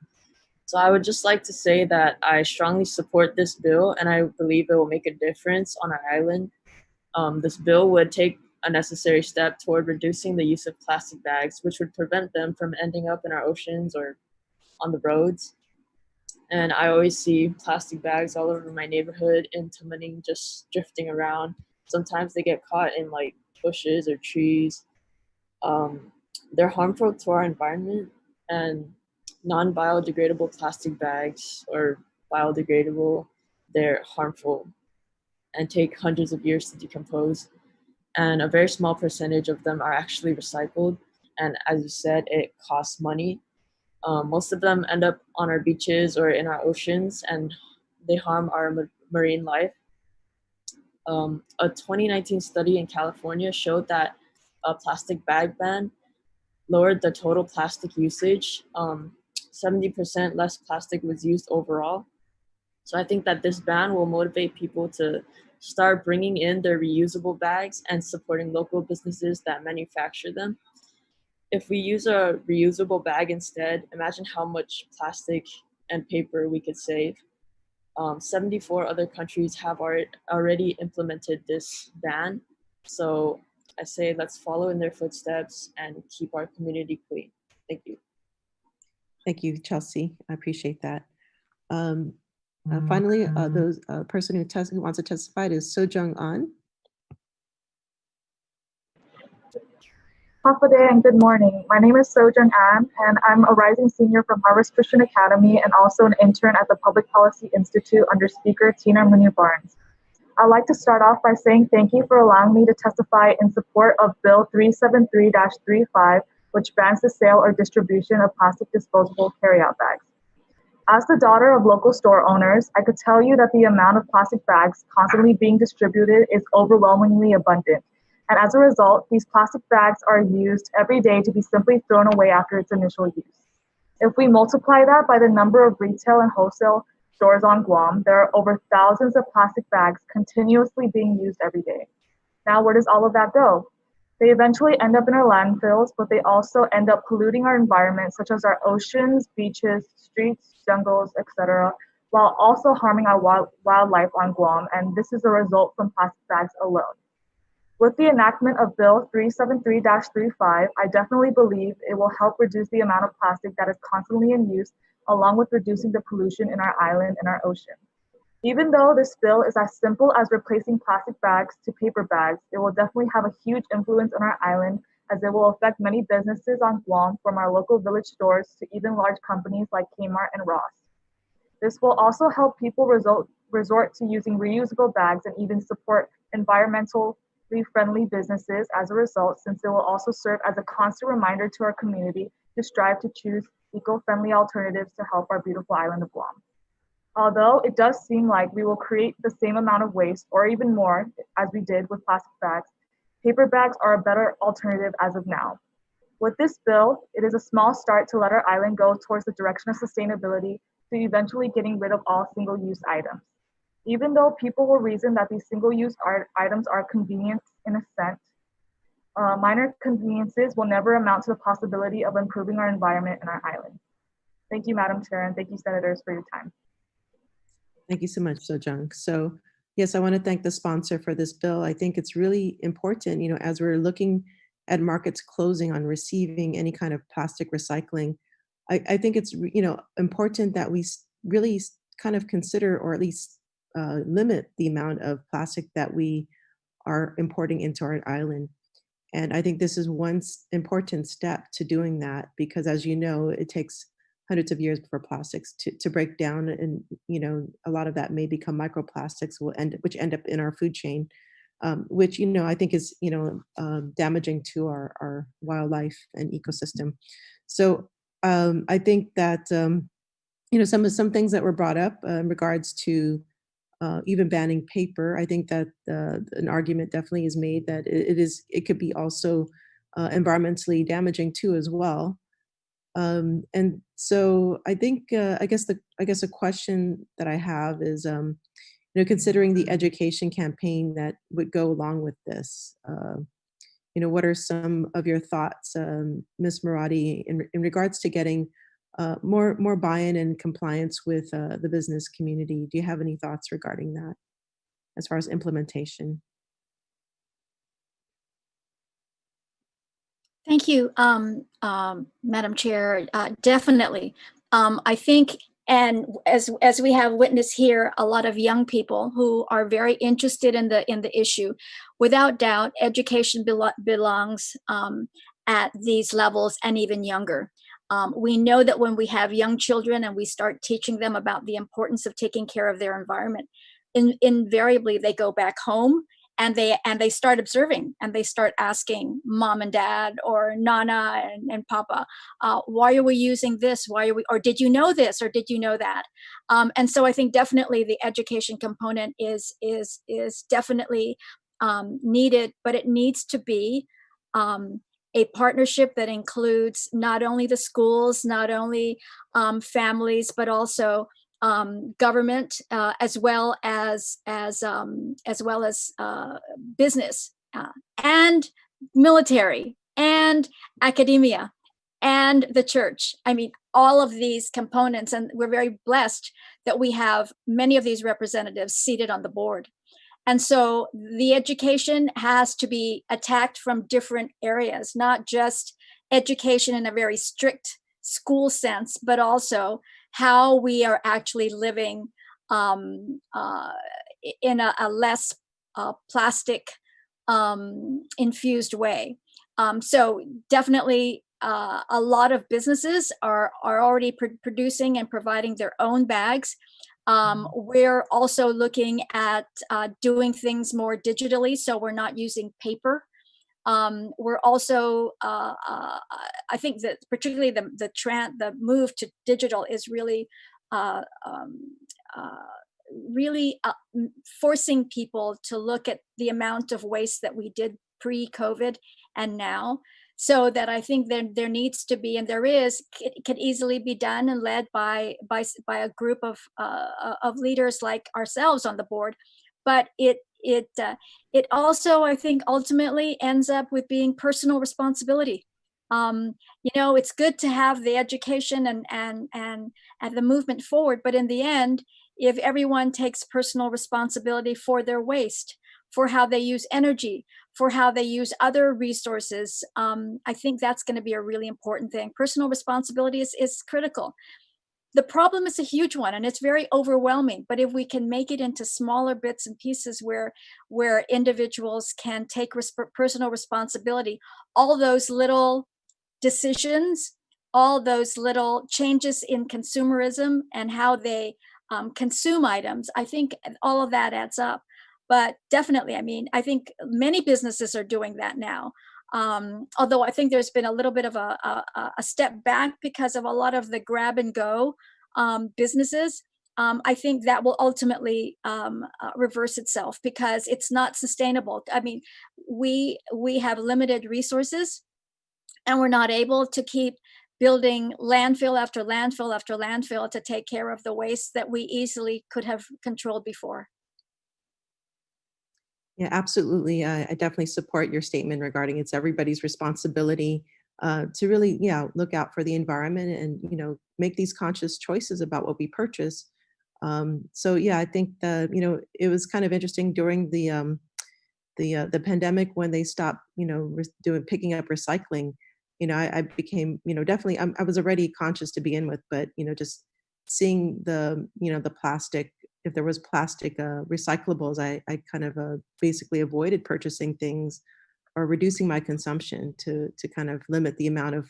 So I would just like to say that I strongly support this bill, and I believe it will make a difference on our island. This bill would take a necessary step toward reducing the use of plastic bags, which would prevent them from ending up in our oceans or on the roads. And I always see plastic bags all over my neighborhood in Tamuning, just drifting around. Sometimes they get caught in like bushes or trees. They're harmful to our environment, and non-biodegradable plastic bags or biodegradable, they're harmful and take hundreds of years to decompose. And a very small percentage of them are actually recycled. And as you said, it costs money. Most of them end up on our beaches or in our oceans, and they harm our marine life. A 2019 study in California showed that a plastic bag ban lowered the total plastic usage. 70% less plastic was used overall. So I think that this ban will motivate people to start bringing in their reusable bags and supporting local businesses that manufacture them. If we use a reusable bag instead, imagine how much plastic and paper we could save. 74 other countries have already implemented this ban. So I say let's follow in their footsteps and keep our community clean. Thank you. Thank you, Chelsea. I appreciate that. Finally, the person who wants to testify is Sojung An. Half a day and good morning. My name is Sojung An, and I'm a rising senior from Harvest Christian Academy and also an intern at the Public Policy Institute under Speaker Tina Munoz-Barnes. I'd like to start off by saying thank you for allowing me to testify in support of Bill 373-35, which bans the sale or distribution of plastic disposable carryout bags. As the daughter of local store owners, I could tell you that the amount of plastic bags constantly being distributed is overwhelmingly abundant. And as a result, these plastic bags are used every day to be simply thrown away after its initial use. If we multiply that by the number of retail and wholesale stores on Guam, there are over thousands of plastic bags continuously being used every day. Now, where does all of that go? They eventually end up in our landfills, but they also end up polluting our environment, such as our oceans, beaches, streets, jungles, etc., while also harming our wildlife on Guam, and this is a result from plastic bags alone. With the enactment of Bill 373-35, I definitely believe it will help reduce the amount of plastic that is constantly in use, along with reducing the pollution in our island and our ocean. Even though this bill is as simple as replacing plastic bags to paper bags, it will definitely have a huge influence on our island as it will affect many businesses on Guam, from our local village stores to even large companies like Kmart and Ross. This will also help people resort to using reusable bags and even support environmentally friendly businesses as a result, since it will also serve as a constant reminder to our community to strive to choose eco-friendly alternatives to help our beautiful island of Guam. Although it does seem like we will create the same amount of waste or even more as we did with plastic bags, paper bags are a better alternative as of now. With this bill, it is a small start to let our island go towards the direction of sustainability to eventually getting rid of all single-use items. Even though people will reason that these single-use items are convenient in a sense, minor conveniences will never amount to the possibility of improving our environment and our island. Thank you, Madam Chair, and thank you, Senators, for your time. Thank you so much, Sojung. So yes, I want to thank the sponsor for this bill. I think it's really important, as we're looking at markets closing on receiving any kind of plastic recycling, I think it's, important that we really kind of consider, or at least limit the amount of plastic that we are importing into our island. And I think this is one important step to doing that, because as you know, it takes hundreds of years for plastics to break down, and a lot of that may become microplastics, which end up in our food chain, which I think is damaging to our wildlife and ecosystem. So I think that some things that were brought up in regards to even banning paper, I think that an argument definitely is made that it could be also environmentally damaging too as well. And so I think I guess a question that I have is considering the education campaign that would go along with this, what are some of your thoughts, Ms. Marathi, in regards to getting more buy-in and compliance with the business community? Do you have any thoughts regarding that as far as implementation? Thank you, Madam Chair. Definitely. I think, and as we have witnessed here, a lot of young people who are very interested in the issue. Without doubt, education belongs at these levels and even younger. We know that when we have young children and we start teaching them about the importance of taking care of their environment, invariably they go back home and they start observing, and they start asking mom and dad or nana and papa, why are we using this? Or did you know this? Or did you know that? And so I think definitely the education component is definitely needed, but it needs to be a partnership that includes not only the schools, not only families, but also government, as well as business and military and academia and the church. I mean, all of these components, and we're very blessed that we have many of these representatives seated on the board. And so the education has to be attacked from different areas, not just education in a very strict school sense, but also how we are actually living in a less plastic infused way. So definitely a lot of businesses are already producing and providing their own bags. We're also looking at doing things more digitally, so we're not using paper. We're also, I think that particularly the move to digital is really, forcing people to look at the amount of waste that we did pre-COVID and now. So that I think there needs to be, and there is, it can easily be done and led by a group of leaders like ourselves on the board. But it also, I think, ultimately ends up with being personal responsibility. It's good to have the education and the movement forward, but in the end, if everyone takes personal responsibility for their waste, for how they use energy, for how they use other resources, I think that's going to be a really important thing. Personal responsibility is critical. the problem is a huge one and it's very overwhelming. But if we can make it into smaller bits and pieces where individuals can take personal responsibility, all those little decisions, all those little changes in consumerism and how they consume items, I think all of that adds up. But definitely, I mean, I think many businesses are doing that now. Although I think there's been a little bit of a step back because of a lot of the grab and go businesses. I think that will ultimately reverse itself because it's not sustainable. I mean, we have limited resources and we're not able to keep building landfill after landfill after landfill to take care of the waste that we easily could have controlled before. Yeah, absolutely. I definitely support your statement regarding it's everybody's responsibility to really, look out for the environment and, make these conscious choices about what we purchase. So yeah, I think it was kind of interesting during the pandemic when they stopped, picking up recycling. I became, definitely, I was already conscious to begin with, but just seeing the plastic. If there was plastic recyclables, I kind of basically avoided purchasing things or reducing my consumption to kind of limit the amount of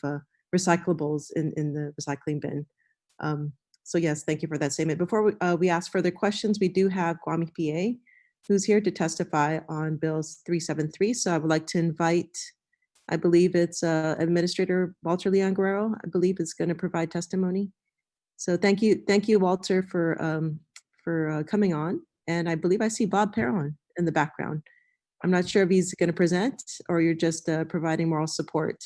recyclables in the recycling bin. So yes, thank you for that statement. Before we ask further questions, we do have Kwame PA, who's here to testify on Bills 373. So I would like to invite, I believe it's Administrator Walter Leon Guerrero, I believe is going to provide testimony. So thank you, Walter, for coming on. And I believe I see Bob Perron in the background. I'm not sure if he's going to present or you're just providing moral support.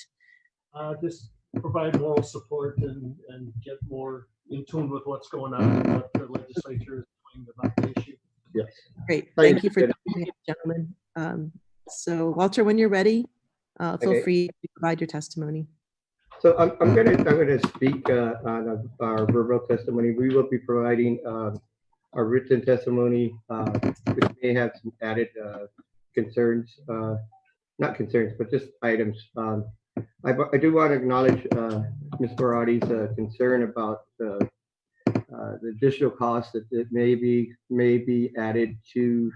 Just provide moral support and get more in tune with what's going on and what the legislature is doing about the issue. Yes. Great. Thank you for joining us, gentlemen. So Walter, when you're ready, feel free to provide your testimony. So I'm gonna speak on our verbal testimony. We will be providing our written testimony, which may have some added concerns, not concerns, but just items. I do want to acknowledge Ms. Barati's concern about the additional costs that may be added to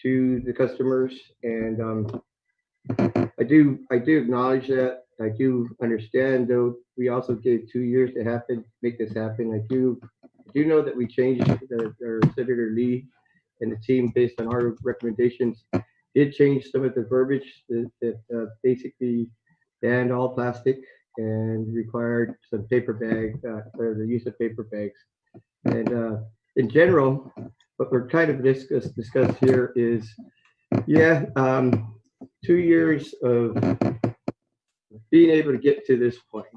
the customers, and I do acknowledge that. I do understand, though. We also gave 2 years to make this happen. I do know that we changed our Senator Lee and the team based on our recommendations did change some of the verbiage that basically banned all plastic and required some paper bag or the use of paper bags. And in general, what we're kind of discuss here is, 2 years of being able to get to this point.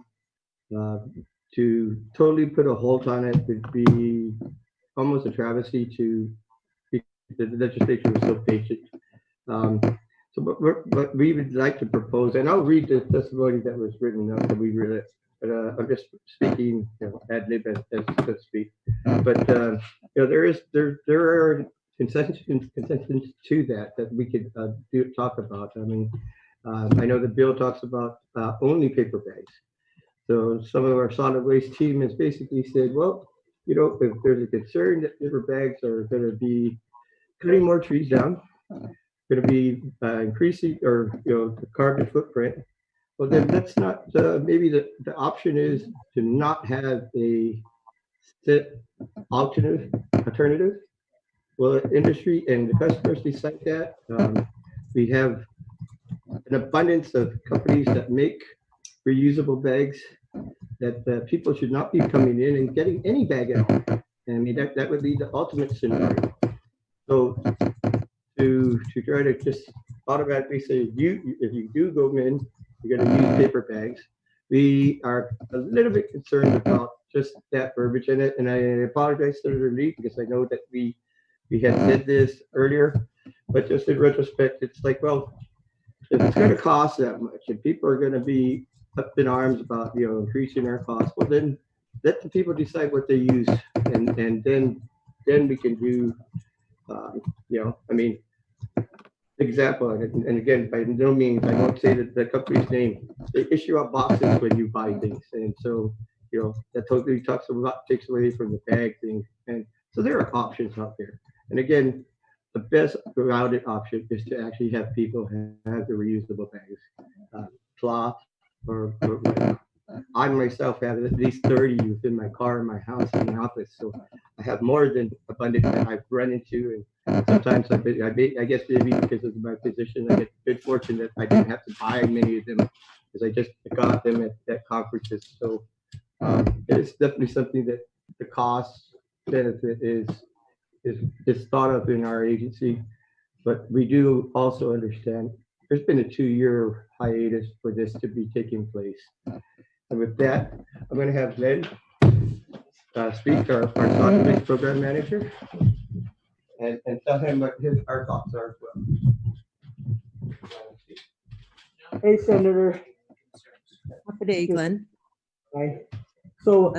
To totally put a halt on it would be almost a travesty the legislature was so patient. So what we would like to propose, and I'll read the testimony that was written out that we read it, but I'm just speaking ad lib as so to speak. But there are concessions to that we could talk about. I mean, I know the bill talks about only paper bags. So some of our solid waste team has basically said, well, if there's a concern that paper bags are going to be cutting more trees down, going to be increasing or the carbon footprint, well then that's not maybe the option is to not have a alternative. Well, industry and the customers decide that. We have an abundance of companies that make reusable bags that people should not be coming in and getting any bag out. I mean, that would be the ultimate scenario. So to try to just automatically say, if you do go in, you're going to use paper bags. We are a little bit concerned about just that verbiage in it. And I apologize, Senator Lee, because I know that we had said this earlier, but just in retrospect, it's like, well, if it's going to cost that much and people are going to be up in arms about increasing our costs, well then let the people decide what they use, and then we can do I mean, example, and again, by no means I won't say that the company's name. They issue out boxes when you buy things, and so that totally takes away from the bag thing. And so there are options out there. And again, the best routed option is to actually have people have the reusable bags, cloth or whatever. I myself have at least 30 within my car, in my house, in my office. So I have more than abundant that I've run into. And sometimes I guess maybe because of my position, I get good fortune that I didn't have to buy many of them because I just got them at conferences. So it's definitely something that the cost benefit is thought of in our agency. But we do also understand there's been a 2-year hiatus for this to be taking place. And with that, I'm going to have Glenn speak, our SOC program manager, and tell him what our thoughts are as well. Hey, Senator. Good day, Glenn. Hi. So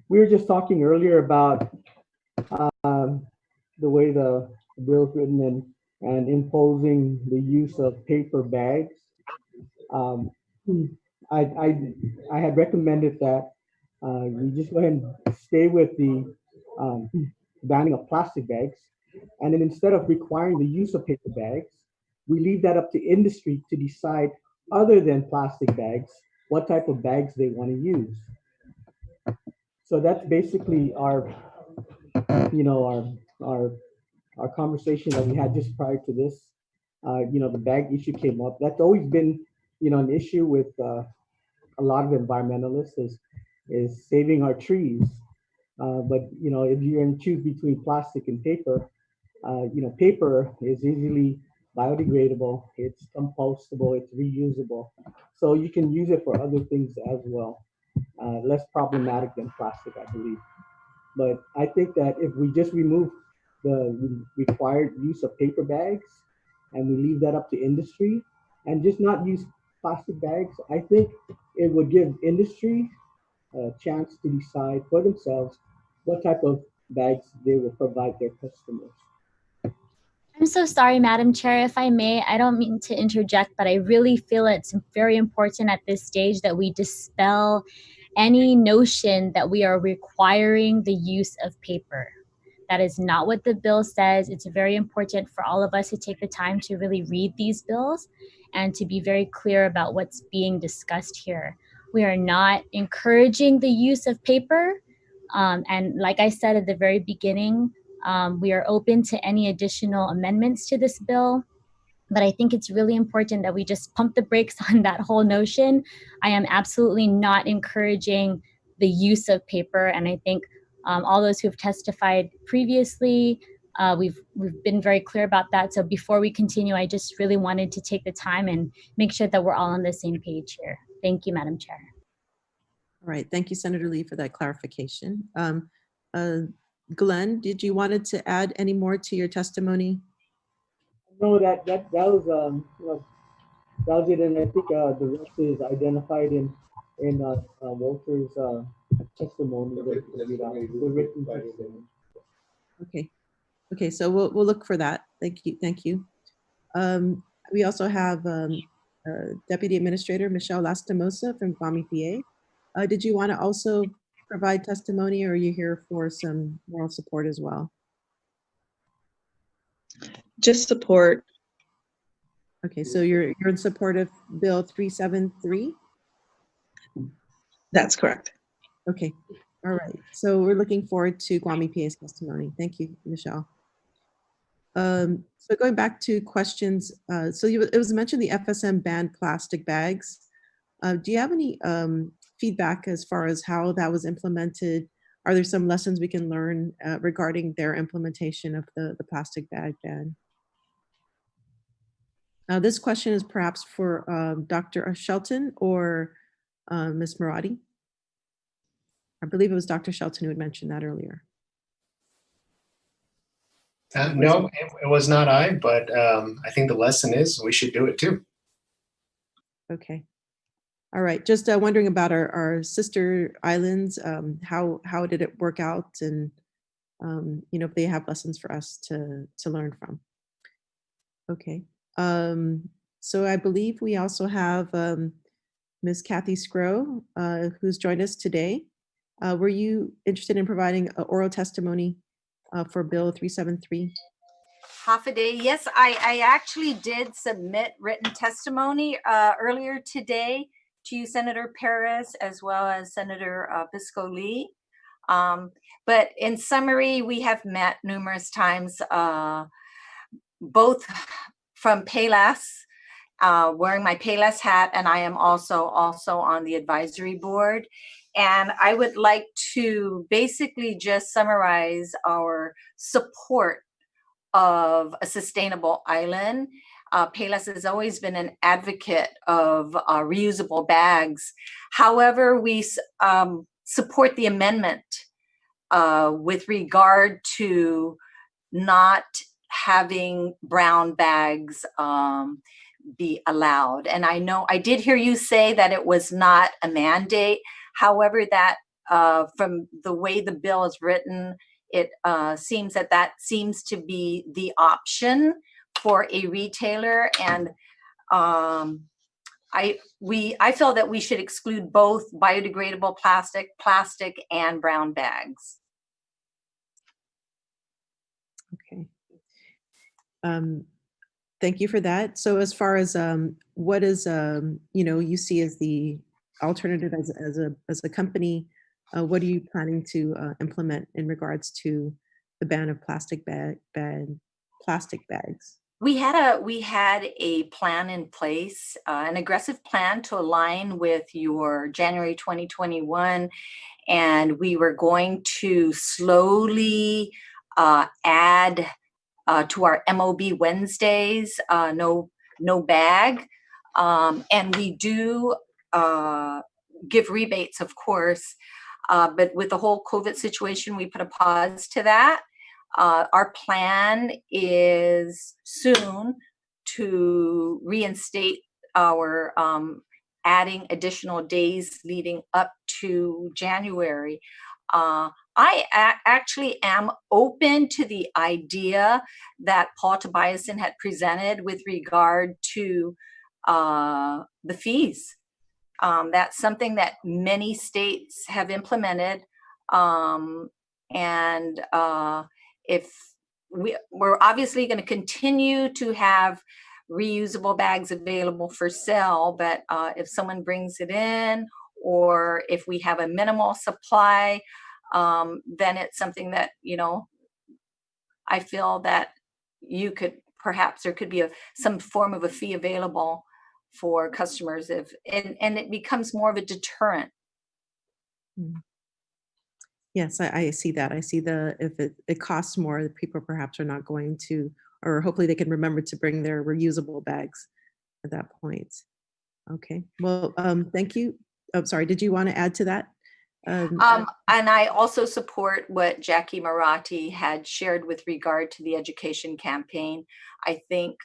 we were just talking earlier about the way the bill's written and imposing the use of paper bags. I had recommended that we just go ahead and stay with the banning of plastic bags, and then instead of requiring the use of paper bags, we leave that up to industry to decide, other than plastic bags, what type of bags they want to use. So that's basically our conversation that we had just prior to this. The bag issue came up. That's always been, an issue with a lot of environmentalists is saving our trees. But if you're going to choose between plastic and paper, paper is easily biodegradable, it's compostable, it's reusable. So you can use it for other things as well. Less problematic than plastic, I believe. But I think that if we just remove the required use of paper bags and we leave that up to industry and just not use plastic bags, I think it would give industry a chance to decide for themselves what type of bags they will provide their customers. I'm so sorry, Madam Chair, if I may, I don't mean to interject, but I really feel it's very important at this stage that we dispel any notion that we are requiring the use of paper. That is not what the bill says. It's very important for all of us to take the time to really read these bills and to be very clear about what's being discussed here. We are not encouraging the use of paper. And like I said at the very beginning, we are open to any additional amendments to this bill. But I think it's really important that we just pump the brakes on that whole notion. I am absolutely not encouraging the use of paper. And I think all those who have testified previously, we've been very clear about that. So before we continue, I just really wanted to take the time and make sure that we're all on the same page here. Thank you, Madam Chair. All right, thank you, Senator Lee, for that clarification. Glenn, did you wanted to add any more to your testimony? No, that was that was it, and I think the rest is identified in Walter's testimony. The written testimony. Okay, so we'll look for that. Thank you. We also have Deputy Administrator Michelle Lastimosa from GWAM EPA. Did you want to also provide testimony, or are you here for some moral support as well? Just support. Okay, so you're in support of Bill 373? That's correct. Okay, all right. So we're looking forward to GWAM EPA's testimony. Thank you, Michelle. So going back to questions, it was mentioned the FSM banned plastic bags. Do you have any feedback as far as how that was implemented? Are there some lessons we can learn regarding their implementation of the plastic bag ban? This question is perhaps for Dr. Shelton or Ms. Marati. I believe it was Dr. Shelton who had mentioned that earlier. No, it was not I, but I think the lesson is we should do it too. Okay. All right. Just wondering about our sister islands. How did it work out, and if they have lessons for us to learn from. Okay. So I believe we also have Ms. Kathy Scrow, who's joined us today. Were you interested in providing oral testimony for Bill 373? Half a day. Yes, I actually did submit written testimony earlier today to you, Senator Perez, as well as Senator Bisco-Lee. But in summary, we have met numerous times, both from Payless, wearing my Payless hat, and I am also on the advisory board. And I would like to basically just summarize our support of a sustainable island. Payless has always been an advocate of reusable bags. However, we support the amendment with regard to not having brown bags be allowed. And I know I did hear you say that it was not a mandate. However, that from the way the bill is written, it seems that seems to be the option for a retailer. And I feel that we should exclude both biodegradable plastic and brown bags. Okay. Thank you for that. So as far as what is you see as the alternative as a company, what are you planning to implement in regards to the ban of plastic bags? We had a plan in place, an aggressive plan to align with your January 2021, and we were going to slowly add to our MOB Wednesdays, no bag, and we do give rebates, of course, but with the whole COVID situation, we put a pause to that. Our plan is soon to reinstate our adding additional days leading up to January. I actually am open to the idea that Paul Tobiason had presented with regard to the fees. That's something that many states have implemented. If we're obviously going to continue to have reusable bags available for sale, but if someone brings it in, or if we have a minimal supply, then it's something that, I feel that there could be some form of a fee available for customers and it becomes more of a deterrent. Yes, I see that. I see if it costs more, the people perhaps are not going to, or hopefully they can remember to bring their reusable bags at that point. Okay, well, thank you. Oh, sorry, did you want to add to that? And I also support what Jackie Maratti had shared with regard to the education campaign. I think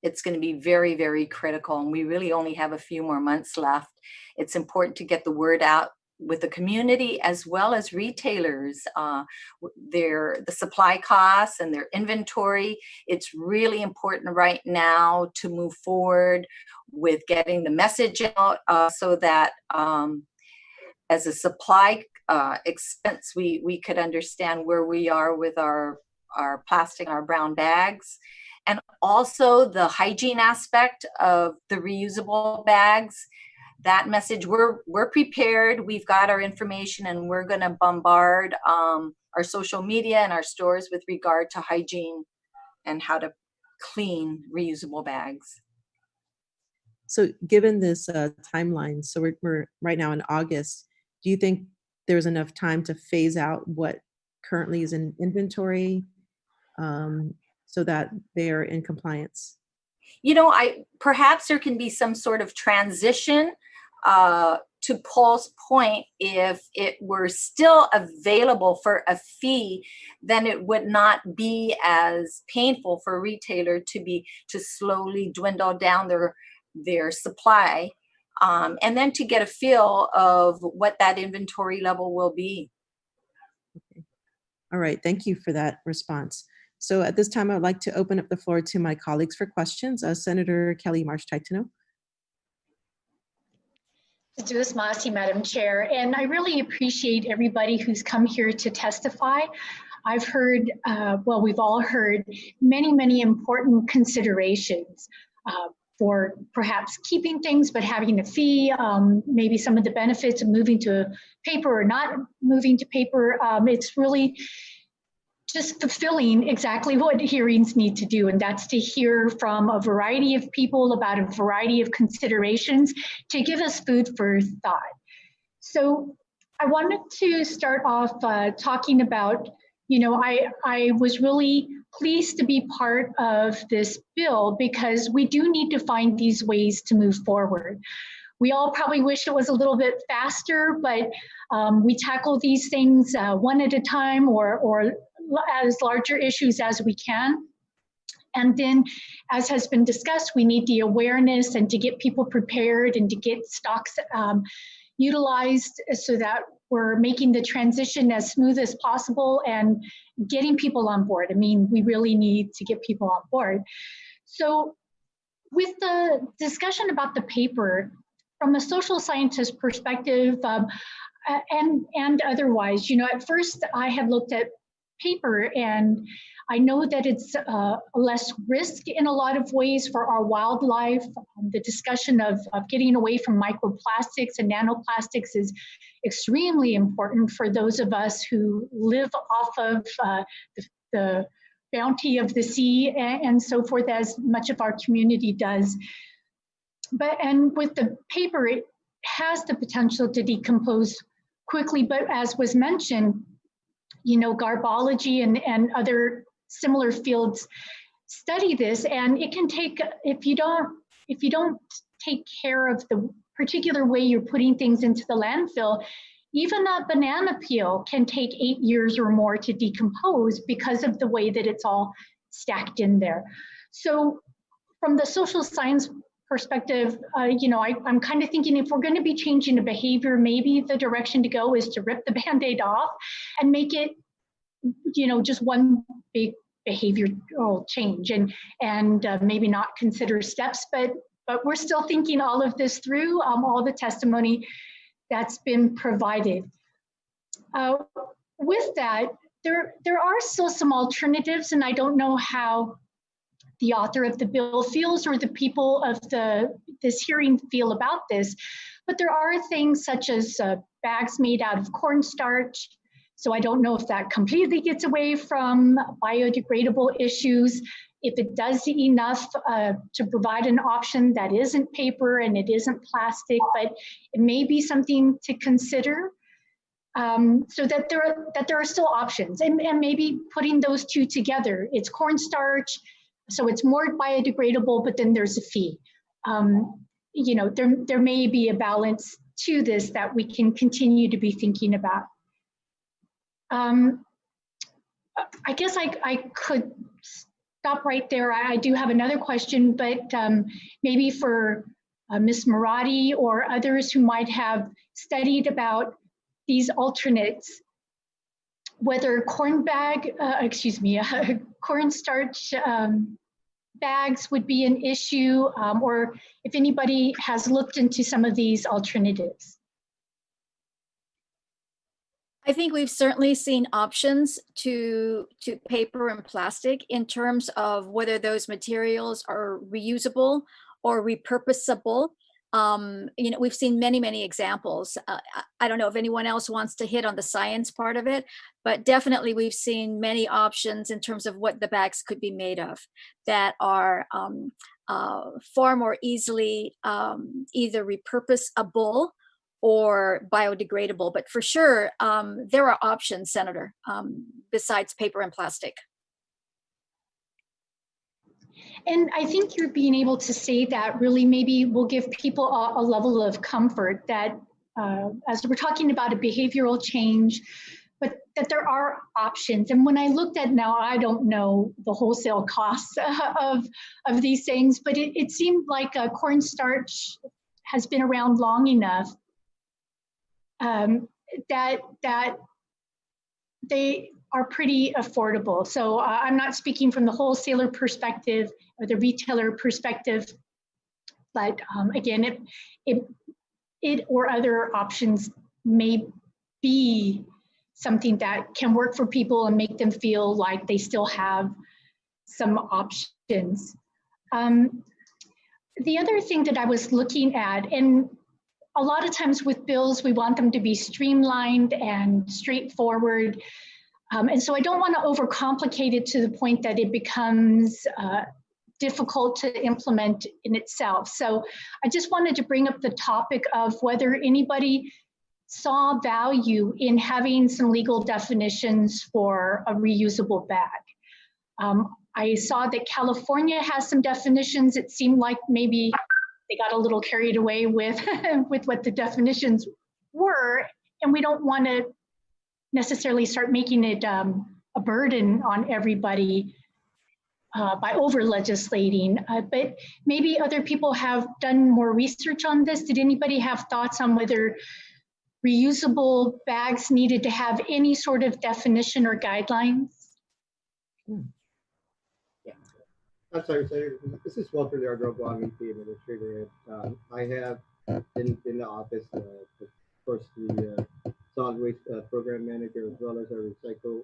it's going to be very, very critical, and we really only have a few more months left. It's important to get the word out with the community as well as retailers, the supply costs and their inventory. It's really important right now to move forward with getting the message out so that as a supply expense, we could understand where we are with our plastic and our brown bags. And also the hygiene aspect of the reusable bags. That message, we're prepared, we've got our information, and we're going to bombard our social media and our stores with regard to hygiene and how to clean reusable bags. So given this timeline, so we're right now in August, do you think there's enough time to phase out what currently is in inventory so that they are in compliance? Perhaps there can be some sort of transition. To Paul's point, if it were still available for a fee, then it would not be as painful for a retailer to slowly dwindle down their supply, and then to get a feel of what that inventory level will be. Okay. All right, thank you for that response. So at this time, I'd like to open up the floor to my colleagues for questions. Senator Kelly Marsh-Titano. Madam Chair, and I really appreciate everybody who's come here to testify. I've heard, well, we've all heard many important considerations for perhaps keeping things, but having a fee, maybe some of the benefits of moving to paper or not moving to paper. It's really just fulfilling exactly what hearings need to do, and that's to hear from a variety of people about a variety of considerations to give us food for thought. So I wanted to start off talking about, you know, I was really pleased to be part of this bill because we do need to find these ways to move forward. We all probably wish it was a little bit faster, but we tackle these things one at a time or as larger issues as we can. And then, as has been discussed, we need the awareness and to get people prepared and to get stocks utilized so that we're making the transition as smooth as possible and getting people on board. I mean, we really need to get people on board. So with the discussion about the paper, from a social scientist perspective and otherwise, you know, at first I had looked at paper and I know that it's less risk in a lot of ways for our wildlife. The discussion of getting away from microplastics and nanoplastics is extremely important for those of us who live off of the bounty of the sea and so forth, as much of our community does. And with the paper, it has the potential to decompose quickly, but as was mentioned, you know, garbology and other similar fields study this, and it can take, if you don't take care of the particular way you're putting things into the landfill, even a banana peel can take 8 years or more to decompose because of the way that it's all stacked in there. So from the social science perspective, you know, I'm kind of thinking if we're going to be changing a behavior, maybe the direction to go is to rip the Band-Aid off and make it, you know, just one big behavioral change and maybe not consider steps, but we're still thinking all of this through, all the testimony that's been provided. With that, there are still some alternatives, and I don't know how the author of the bill feels or the people of this hearing feel about this, but there are things such as bags made out of cornstarch. So I don't know if that completely gets away from biodegradable issues. If it does enough to provide an option that isn't paper and it isn't plastic, but it may be something to consider. So that there are still options, and maybe putting those two together. It's cornstarch, so it's more biodegradable, but then there's a fee. You know, there may be a balance to this that we can continue to be thinking about. I guess I could stop right there. I do have another question, but maybe for Ms. Marotti or others who might have studied about these alternates, whether cornstarch bags would be an issue, or if anybody has looked into some of these alternatives. I think we've certainly seen options to paper and plastic in terms of whether those materials are reusable or repurposable. You know, we've seen many examples. I don't know if anyone else wants to hit on the science part of it, but definitely we've seen many options in terms of what the bags could be made of that are far more easily either repurposable or biodegradable. But for sure, there are options, Senator, besides paper and plastic. And I think you're being able to say that really maybe will give people a level of comfort that as we're talking about a behavioral change, but that there are options. And when I looked at, now I don't know the wholesale costs of these things, but it seemed like cornstarch has been around long enough that they are pretty affordable. So I'm not speaking from the wholesaler perspective or the retailer perspective, but again, it it or other options may be something that can work for people and make them feel like they still have some options. The other thing that I was looking at, and a lot of times with bills, we want them to be streamlined and straightforward. And so I don't want to overcomplicate it to the point that it becomes difficult to implement in itself. So I just wanted to bring up the topic of whether anybody saw value in having some legal definitions for a reusable bag. I saw that California has some definitions. It seemed like maybe they got a little carried away with, with what the definitions were, and we don't want to necessarily start making it a burden on everybody by over legislating, but maybe other people have done more research on this. Did anybody have thoughts on whether reusable bags needed to have any sort of definition or guidelines? I'm sorry, Senator. This is Walter Leardro, MEP Administrator. I have in the office, of course, the solid waste program manager, as well as our recycle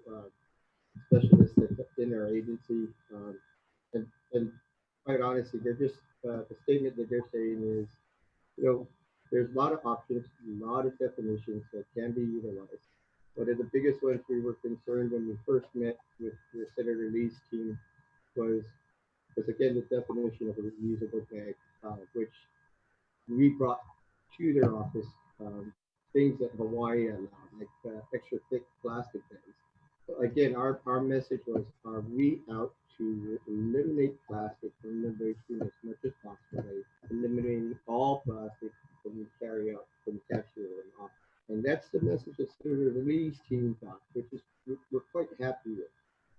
specialist in our agency. And quite honestly, they're just the statement that they're saying is, there's a lot of options, a lot of definitions that can be utilized. One of the biggest ones we were concerned when we first met with Senator Lee's team was again the definition of a reusable bag, which we brought to their office things that Hawaii allowed, like extra thick plastic bags. So again, our message was, are we out to eliminate plastic from the basin as much as possible, eliminating all plastic from the carry out, from cashier and off. And that's the message that Senator Lee's team got, which is we're quite happy with.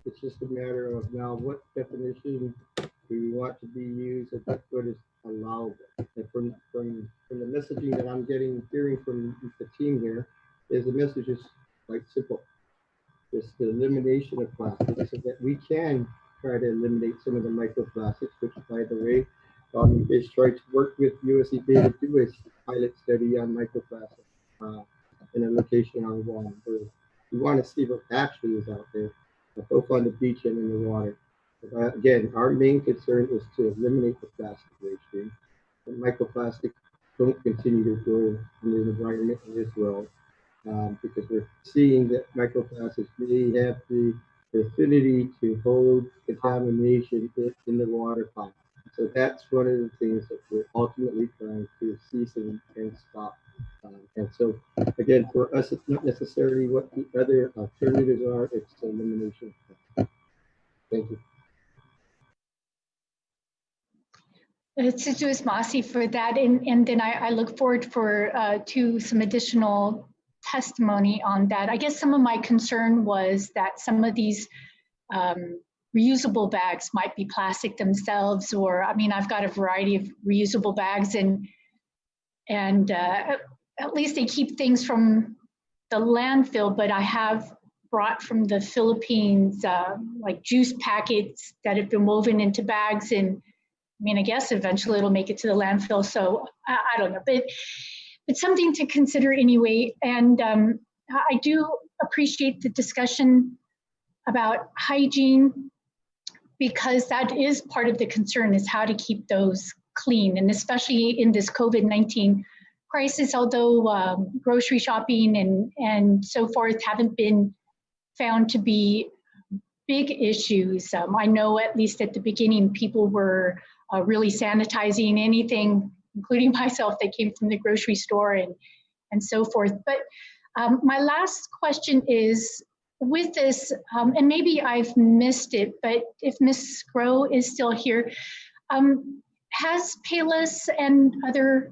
It's just a matter of now what definition do we want to be used and what is allowable. And from the messaging that I'm hearing from the team here, is the message is quite simple. Just the elimination of plastic so that we can try to eliminate some of the microplastics, which by the way, is trying to work with US EPA to do a pilot study on microplastics in a location on Guam, where we want to see what actually is out there, both on the beach and in the water. But again, our main concern is to eliminate the plastic waste stream. The microplastics don't continue to grow in the environment in this world, because we're seeing that microplastics really have the affinity to hold contamination in the water column. So that's one of the things that we're ultimately trying to cease and stop. And so, again, for us, it's not necessarily what the other alternatives are, it's elimination. Thank you. To Ms. Masi for that, and then I look forward to some additional testimony on that. I guess some of my concern was that some of these reusable bags might be plastic themselves, or I mean, I've got a variety of reusable bags, and at least they keep things from the landfill, but I have brought from the Philippines like juice packets that have been woven into bags, and I mean, I guess eventually it'll make it to the landfill, so I don't know, but it's something to consider anyway. And I do appreciate the discussion about hygiene, because that is part of the concern, is how to keep those clean. And especially in this COVID-19 crisis, although grocery shopping and so forth haven't been found to be big issues. I know at least at the beginning, people were really sanitizing anything, including myself, that came from the grocery store and so forth. But my last question is, with this, and maybe I've missed it, but if Ms. Groh is still here, has Payless and other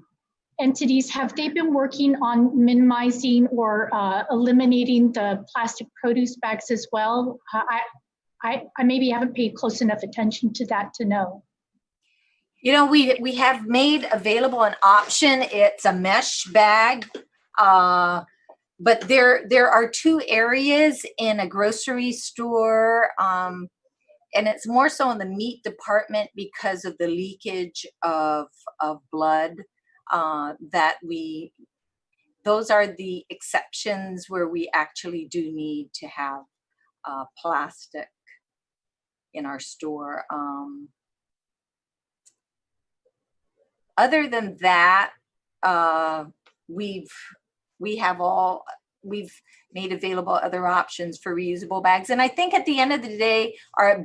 entities, have they been working on minimizing or eliminating the plastic produce bags as well? I maybe haven't paid close enough attention to that to know. You know, we have made available an option. It's a mesh bag. But there are two areas in a grocery store, and it's more so in the meat department because of the leakage of blood. those are the exceptions where we actually do need to have plastic in our store. Other than that, we've made available other options for reusable bags. And I think at the end of the day, our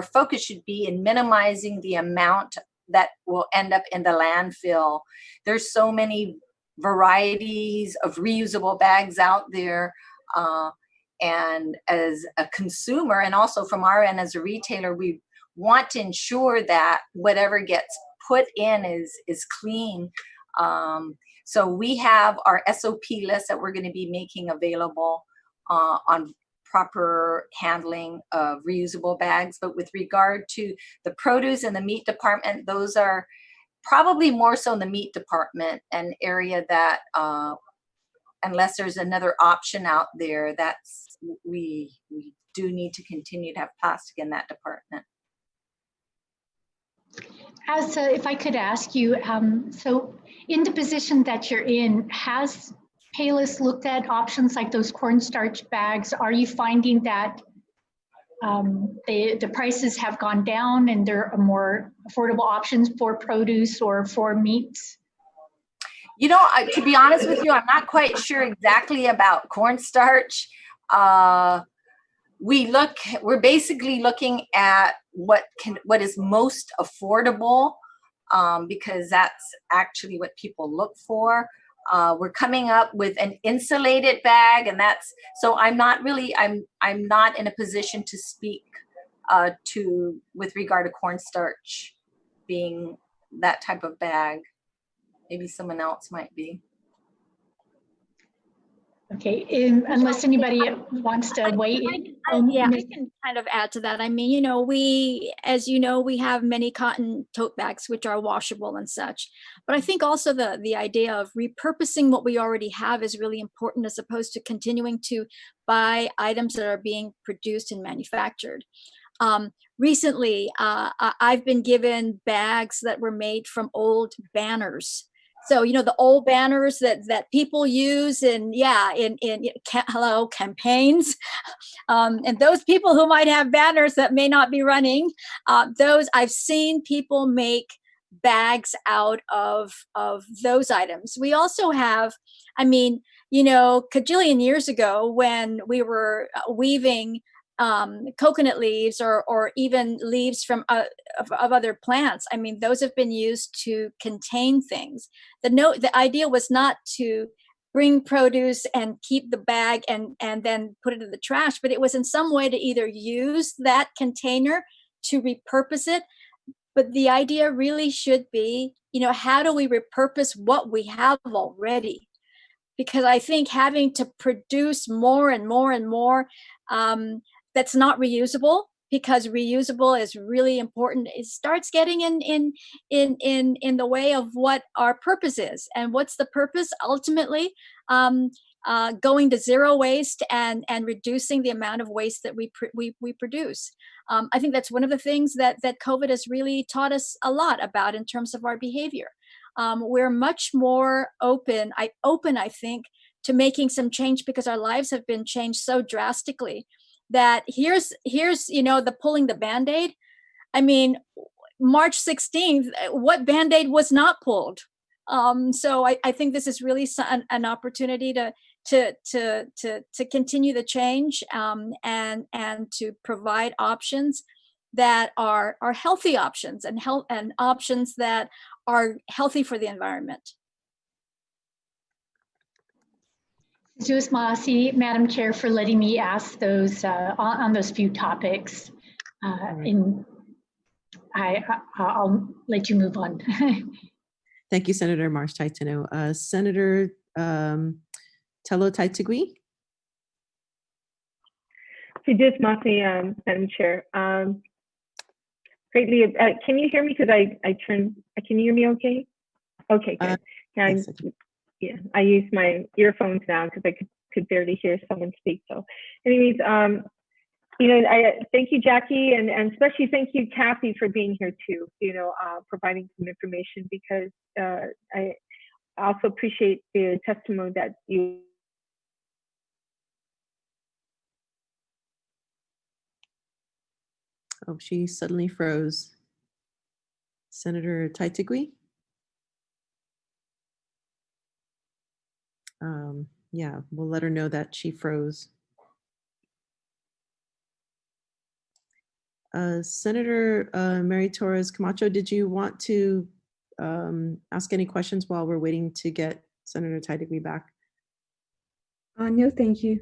focus should be in minimizing the amount that will end up in the landfill. There's so many varieties of reusable bags out there. And as a consumer, and also from our end as a retailer, we want to ensure that whatever gets put in is clean. So we have our SOP list that we're going to be making available on proper handling of reusable bags. But with regard to the produce and the meat department, those are probably more so in the meat department, an area that unless there's another option out there, we do need to continue to have plastic in that department. If I could ask you, so in the position that you're in, has Payless looked at options like those cornstarch bags? Are you finding that the prices have gone down and there are more affordable options for produce or for meats? You know, to be honest with you, I'm not quite sure exactly about cornstarch. We're basically looking at what is most affordable, because that's actually what people look for. We're coming up with an insulated bag, and so I'm not in a position to speak with regard to cornstarch being that type of bag. Maybe someone else might be. Okay, unless anybody wants to weigh in. I can kind of add to that. I mean, as you know, we have many cotton tote bags, which are washable and such. But I think also the idea of repurposing what we already have is really important, as opposed to continuing to buy items that are being produced and manufactured. Recently, I've been given bags that were made from old banners. So, the old banners that people use in campaigns, and those people who might have banners that may not be running, those I've seen people make bags out of those items. We also have, cajillion years ago when we were weaving coconut leaves or even leaves from of other plants. I mean, those have been used to contain things. The idea was not to bring produce and keep the bag and then put it in the trash, but it was in some way to either use that container to repurpose it. But the idea really should be, how do we repurpose what we have already? Because I think having to produce more and more and more, that's not reusable, because reusable is really important. It starts getting in the way of what our purpose is. And what's the purpose? Ultimately, going to zero waste and reducing the amount of waste that we produce. I think that's one of the things that COVID has really taught us a lot about in terms of our behavior. We're much more open, I think, to making some change, because our lives have been changed so drastically that here's the pulling the Band-Aid. I mean, March 16th, what Band-Aid was not pulled? So I think this is really an opportunity to continue the change, and to provide options that are healthy options and options that are healthy for the environment. Jesus Malasi, Madam Chair, for letting me ask those on those few topics. I'll let you move on. Thank you, Senator Marsh Taitano. Senator Tello Taitigui. Just Masi, Madam Chair. Greatly, can you hear me? Because can you hear me okay? Okay, good. Yes, I use my earphones now because I could barely hear someone speak. So anyways, I thank you, Jackie, and especially thank you, Kathy, for being here too. Providing some information, because I also appreciate the testimony that you. Oh, she suddenly froze. Senator Taitigui? Yeah, we'll let her know that she froze. Senator Mary Torres Camacho, did you want to ask any questions while we're waiting to get Senator Taitigui back? No, thank you.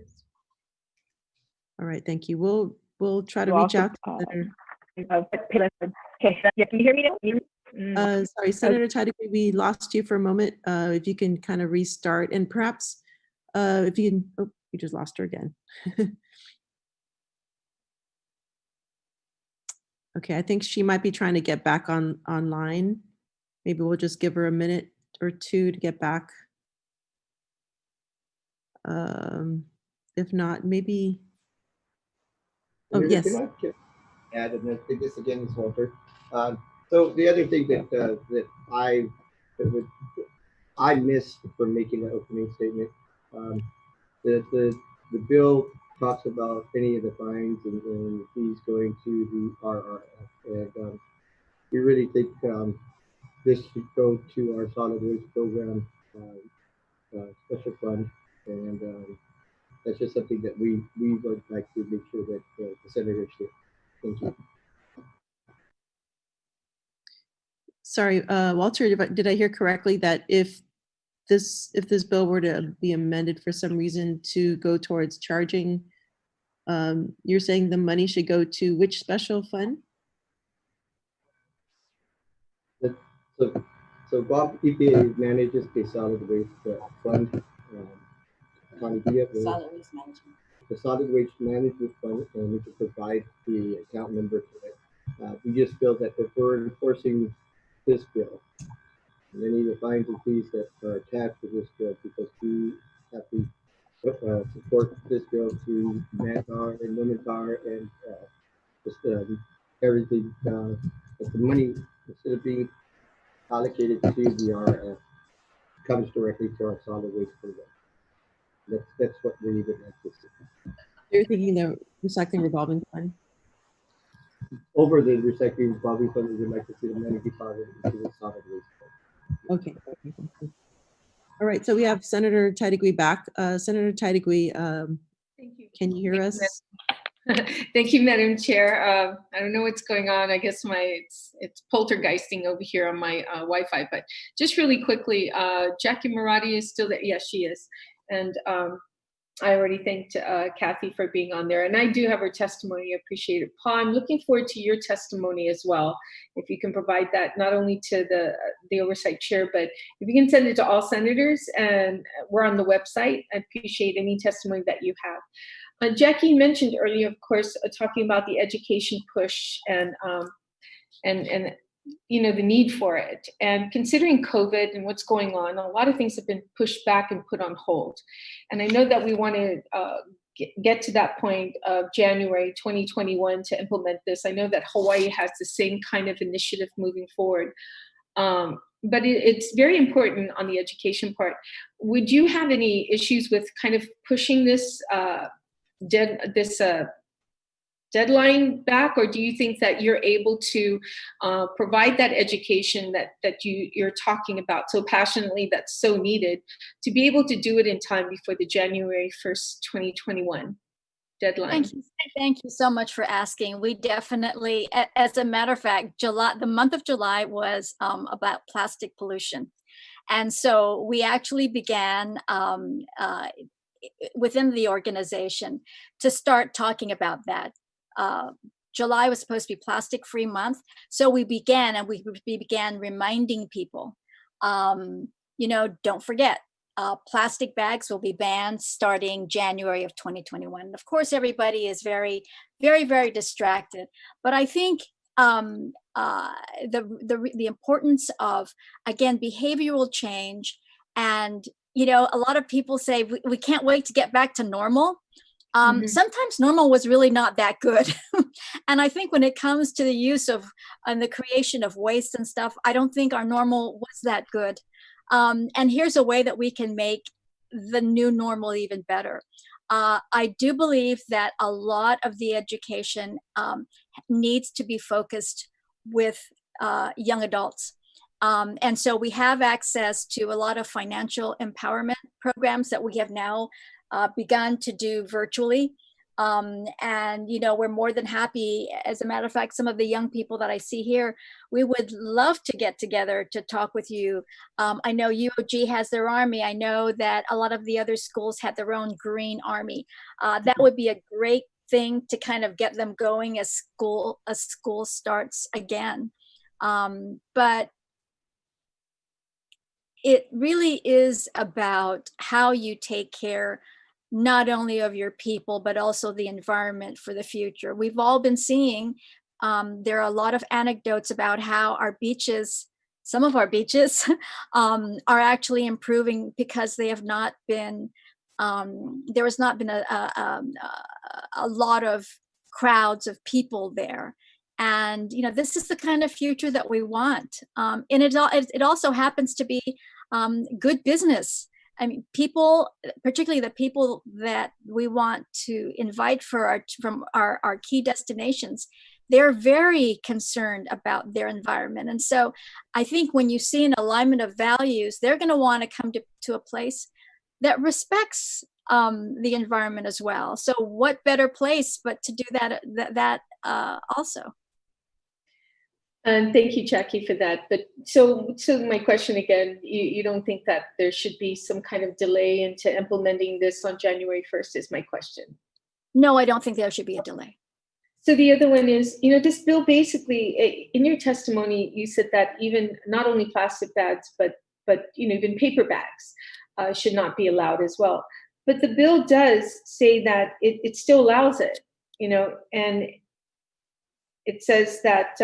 All right, thank you. We'll try to reach out to Senator. Okay, yeah, can you hear me now? Sorry, Senator Taitigui, we lost you for a moment. If you can kind of restart, and perhaps if you can, oh, you just lost her again. Okay, I think she might be trying to get back online. Maybe we'll just give her a minute or two to get back. If not, maybe. Oh, yes. Can I add, and I think this again is Walter. So the other thing that I missed from making the opening statement, the bill talks about any of the fines and fees going to the RRF, and we really think this should go to our solid waste program special fund, and that's just something that we would like to make sure that the senators do. Thank you. Sorry, Walter, did I hear correctly that if this bill were to be amended for some reason to go towards charging, you're saying the money should go to which special fund? So Bob, EPA manages the solid waste fund. Solid waste management. The solid waste management fund, and we can provide the account number to it. We just feel that if we're enforcing this bill, and any of the fines and fees that are attached to this bill, because we have to support this bill through manpower and womanpower and just everything. But the money, instead of being allocated to the RF, comes directly to our solid waste program. That's what we would like to see. You're thinking the recycling revolving fund? Over the recycling revolving fund, we would like to see the money deposited into the solid waste fund. Okay. All right, so we have Senator Taitigui back. Senator Taitigui, Thank you. Can you hear us? Thank you, Madam Chair. I don't know what's going on. I guess it's poltergeisting over here on my Wi-Fi. But just really quickly, Jackie Marati is still there. Yes, she is. And I already thanked Kathy for being on there. And I do have her testimony. I appreciate it. Paul, I'm looking forward to your testimony as well. If you can provide that not only to the oversight chair, but if you can send it to all senators, and we're on the website. I appreciate any testimony that you have. Jackie mentioned earlier, of course, talking about the education push and you know, the need for it. And considering COVID and what's going on, a lot of things have been pushed back and put on hold. And I know that we want to get to that point of January 2021 to implement this. I know that Hawaii has the same kind of initiative moving forward. But it's very important on the education part. Would you have any issues with kind of pushing this deadline back, or do you think that you're able to provide that education that you're talking about so passionately, that's so needed, to be able to do it in time before the January 1st, 2021 deadline? Thank you so much for asking. We definitely, as a matter of fact, the month of July was about plastic pollution. And so we actually began within the organization to start talking about that. July was supposed to be plastic-free month, so we began reminding people, you know, don't forget, plastic bags will be banned starting January of 2021. Of course, everybody is very, very, very distracted, but I think the importance of, again, behavioral change, and you know, a lot of people say we can't wait to get back to normal. Sometimes normal was really not that good. And I think when it comes to the use of and the creation of waste and stuff, I don't think our normal was that good. And here's a way that we can make the new normal even better. I do believe that a lot of the education needs to be focused with young adults. And so we have access to a lot of financial empowerment programs that we have now begun to do virtually. And, you know, we're more than happy. As a matter of fact, some of the young people that I see here, we would love to get together to talk with you. I know UOG has their army. I know that a lot of the other schools had their own green army. That would be a great thing to kind of get them going as school starts again. But it really is about how you take care not only of your people, but also the environment for the future. We've all been seeing, there are a lot of anecdotes about how our beaches, some of our beaches are actually improving because they have not been, there has not been a lot of crowds of people there. And, you know, this is the kind of future that we want. And it also happens to be good business. I mean, people, particularly the people that we want to invite from our key destinations, they're very concerned about their environment. And so I think when you see an alignment of values, they're going to want to come to a place that respects the environment as well. So what better place but to do that also. And thank you, Jackie, for that. But so my question again, you don't think that there should be some kind of delay into implementing this on January 1st is my question. No, I don't think there should be a delay. So the other one is, you know, this bill basically, in your testimony, you said that even not only plastic bags, but you know, even paper bags should not be allowed as well. But the bill does say that it still allows it, you know, and it says that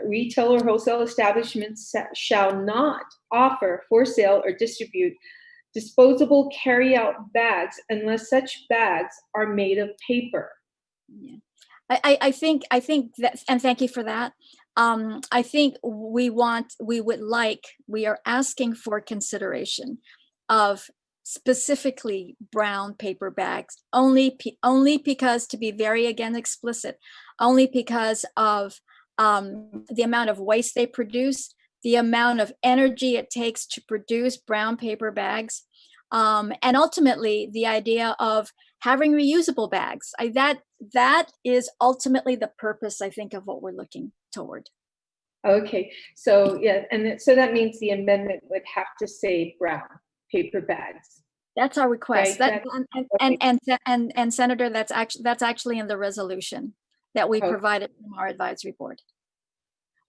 retail or wholesale establishments shall not offer for sale or distribute disposable carry-out bags unless such bags are made of paper. Yeah. I think that, and thank you for that. I think we are asking for consideration of specifically brown paper bags, only because, to be very again explicit, only because of the amount of waste they produce, the amount of energy it takes to produce brown paper bags, and ultimately the idea of having reusable bags. That is ultimately the purpose, I think, of what we're looking toward. Okay, so yeah, and so that means the amendment would have to say brown paper bags. That's our request. Right, and Senator, that's actually in the resolution that we provided from our advisory board.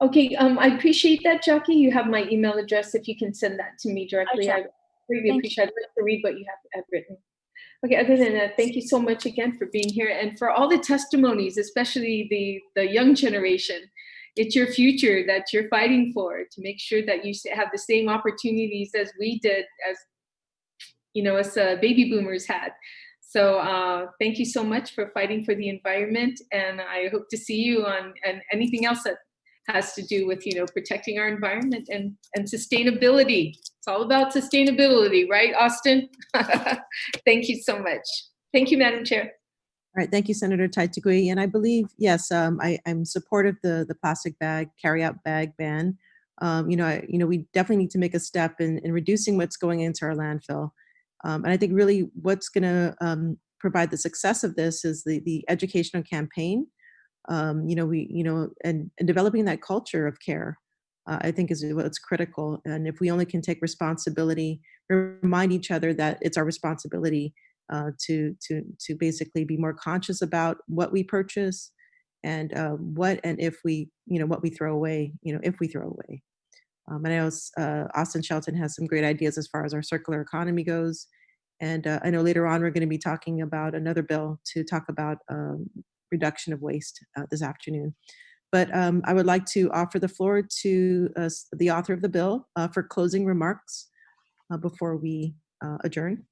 Okay, I appreciate that, Jackie. You have my email address. If you can send that to me directly, I really appreciate it. I'd like to read what you have written. Okay, other than that, thank you so much again for being here and for all the testimonies, especially the young generation. It's your future that you're fighting for, to make sure that you have the same opportunities as we did, as you know, as baby boomers had. So thank you so much for fighting for the environment, and I hope to see you on and anything else that has to do with, you know, protecting our environment and sustainability. It's all about sustainability, right, Austin? Thank you so much. Thank you, Madam Chair. All right, thank you, Senator Taitigui. And I believe, yes, I'm supportive of the plastic bag, carry-out bag ban. We definitely need to make a step in reducing what's going into our landfill. And I think really what's going to provide the success of this is the educational campaign. And developing that culture of care, I think is what's critical. And if we only can take responsibility, remind each other that it's our responsibility to basically be more conscious about what we purchase and what we throw away, if we throw away. And I know Austin Shelton has some great ideas as far as our circular economy goes. And I know later on we're going to be talking about another bill to talk about reduction of waste this afternoon. But I would like to offer the floor to the author of the bill for closing remarks before we adjourn.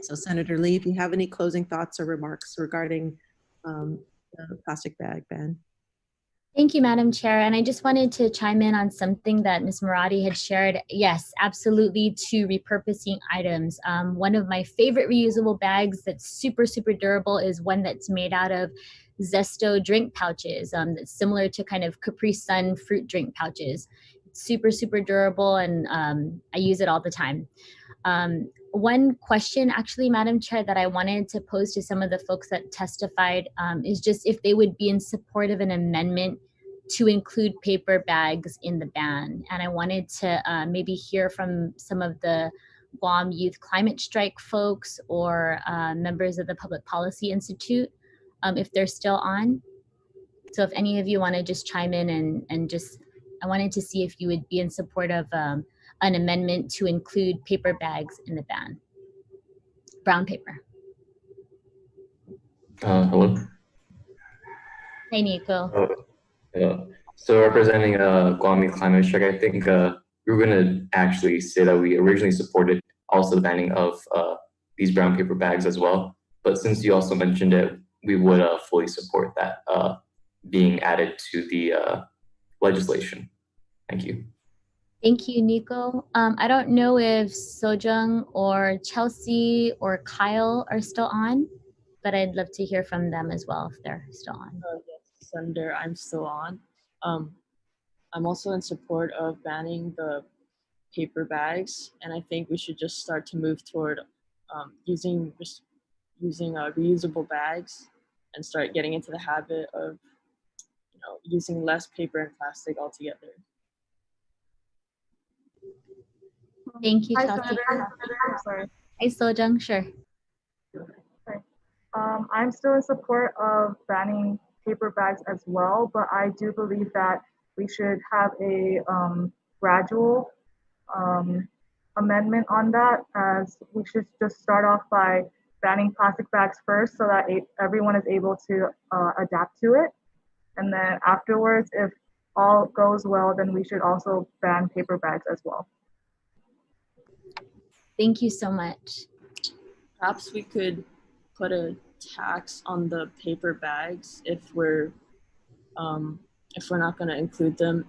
So Senator Lee, if you have any closing thoughts or remarks regarding the plastic bag ban. Thank you, Madam Chair. And I just wanted to chime in on something that Ms. Marathi had shared. Yes, absolutely, to repurposing items. One of my favorite reusable bags that's super, super durable is one that's made out of Zesto drink pouches. That's similar to kind of Capri Sun fruit drink pouches. It's super, super durable, and I use it all the time. One question, actually, Madam Chair, that I wanted to pose to some of the folks that testified is just if they would be in support of an amendment to include paper bags in the ban. And I wanted to maybe hear from some of the Guam Youth Climate Strike folks or members of the Public Policy Institute, if they're still on. So if any of you want to just chime in and just, I wanted to see if you would be in support of an amendment to include paper bags in the ban. Brown paper. Hello. Hey, Nico. So representing Guam Youth Climate Strike, I think we were going to actually say that we originally supported also the banning of these brown paper bags as well. But since you also mentioned it, we would fully support that being added to the legislation. Thank you. Thank you, Nico. I don't know if Sojung or Chelsea or Kyle are still on, but I'd love to hear from them as well if they're still on. Yes, Senator, I'm still on. I'm also in support of banning the paper bags, and I think we should just start to move toward using reusable bags and start getting into the habit of using less paper and plastic altogether. Thank you, Hi, Chelsea. Senator. I'm sorry. Hey, Sojung, sure. Okay. I'm still in support of banning paper bags as well, but I do believe that we should have a gradual amendment on that, as we should just start off by banning plastic bags first so that everyone is able to adapt to it. And then afterwards, if all goes well, then we should also ban paper bags as well. Thank you so much. Perhaps we could put a tax on the paper bags if we're not going to include them,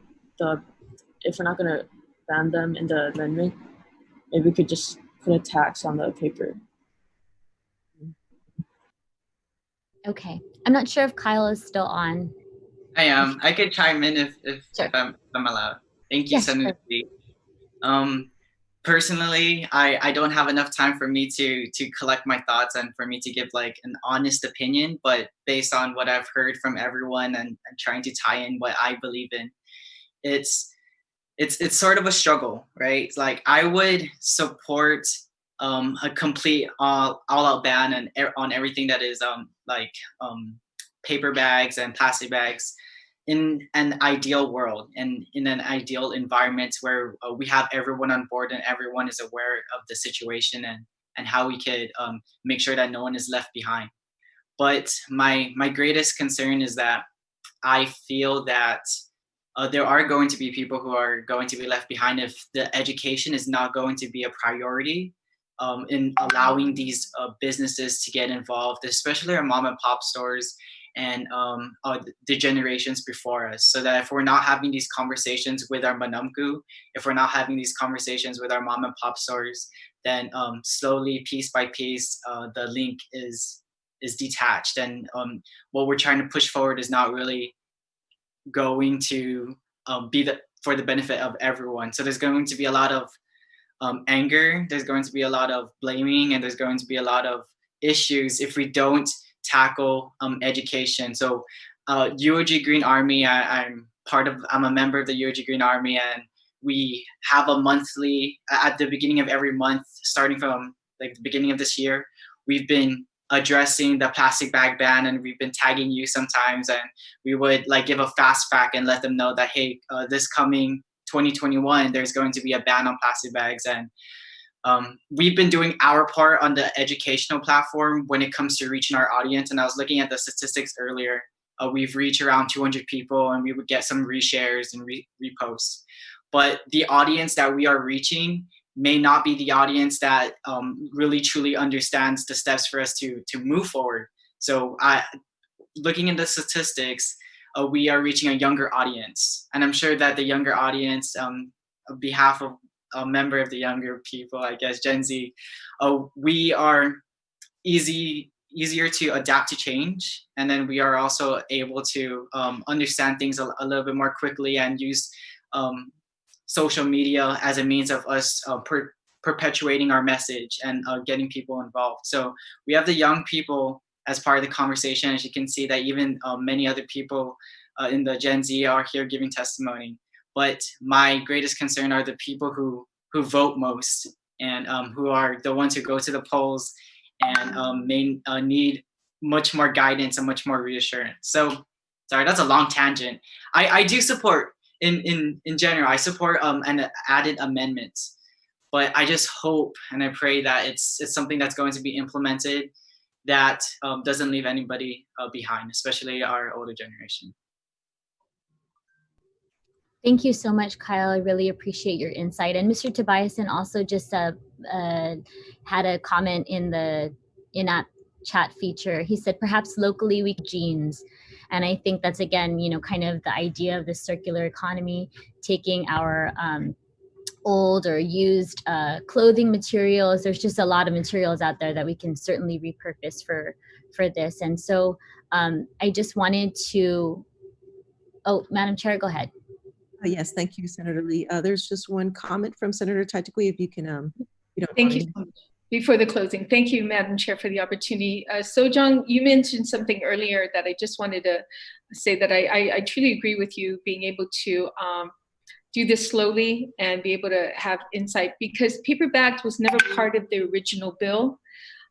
if we're not going to ban them in the amendment. Maybe we could just put a tax on the paper. Okay. I'm not sure if Kyle is still on. I am. I could chime in if I'm allowed. Thank you, Yes, Senator Lee. Personally, I don't have enough time for me to collect my thoughts and for me to give like an honest opinion, but based on what I've heard from everyone and trying to tie in what I believe in, it's sort of a struggle, right? It's like I would support a complete all-out ban on everything that is paper bags and plastic bags in an ideal world and in an ideal environment where we have everyone on board and everyone is aware of the situation and how we could make sure that no one is left behind. But my greatest concern is that I feel that there are going to be people who are going to be left behind if the education is not going to be a priority in allowing these businesses to get involved, especially our mom and pop stores and the generations before us, so that if we're not having these conversations with our manamku, if we're not having these conversations with our mom and pop stores, then slowly, piece by piece, the link is detached, and what we're trying to push forward is not really going to be for the benefit of everyone. So there's going to be a lot of anger, there's going to be a lot of blaming, and there's going to be a lot of issues if we don't tackle education. So UOG Green Army, I'm a member of the UOG Green Army, and we have a monthly, at the beginning of every month, starting from like the beginning of this year, we've been addressing the plastic bag ban, and we've been tagging you sometimes, and we would like give a fast fact and let them know that, hey, this coming 2021, there's going to be a ban on plastic bags. And we've been doing our part on the educational platform when it comes to reaching our audience. And I was looking at the statistics earlier. We've reached around 200 people, and we would get some reshares and reposts. But the audience that we are reaching may not be the audience that really truly understands the steps for us to move forward. So looking into statistics, we are reaching a younger audience, and I'm sure that the younger audience, on behalf of a member of the younger people, I guess Gen Z, we are easier to adapt to change, and then we are also able to understand things a little bit more quickly and use social media as a means of us perpetuating our message and getting people involved. So we have the young people as part of the conversation. As you can see, that even many other people in the Gen Z are here giving testimony. But my greatest concern are the people who vote most, and who are the ones who go to the polls and may need much more guidance and much more reassurance. So, sorry, that's a long tangent. I do support, in general, I support an added amendments, but I just hope and I pray that it's something that's going to be implemented that doesn't leave anybody behind, especially our older generation. Thank you so much, Kyle. I really appreciate your insight. And Mr. Tobiason also just had a comment in the in-app chat feature. He said, perhaps locally we jeans. And I think that's, again, kind of the idea of the circular economy, taking our old or used clothing materials. There's just a lot of materials out there that we can certainly repurpose for this. And so I just wanted to, Madam Chair, go ahead. Yes, thank you, Senator Lee. There's just one comment from Senator Taitakui, if you can, Thank you so much. Before the closing, thank you, Madam Chair, for the opportunity. Sojong, you mentioned something earlier that I just wanted to say that I truly agree with you, being able to do this slowly and be able to have insight, because paper bags was never part of the original bill.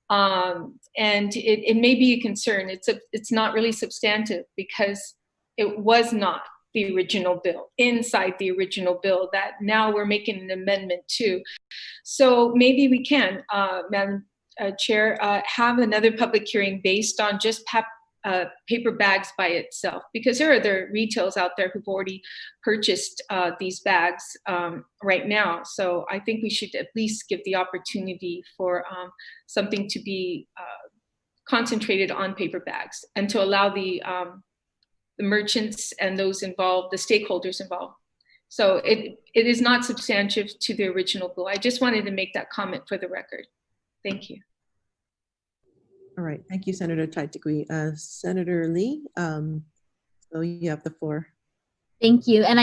And it may be a concern. It's not really substantive because it was not the original bill, inside the original bill, that now we're making an amendment to. So maybe we can, Madam Chair, have another public hearing based on just paper bags by itself, because there are other retailers out there who've already purchased these bags right now. So I think we should at least give the opportunity for something to be concentrated on paper bags, and to allow the merchants and those involved, the stakeholders involved. So it is not substantive to the original bill. I just wanted to make that comment for the record. Thank you. All right, thank you, Senator Taitakui. Senator Lee, so you have the floor. Thank you. And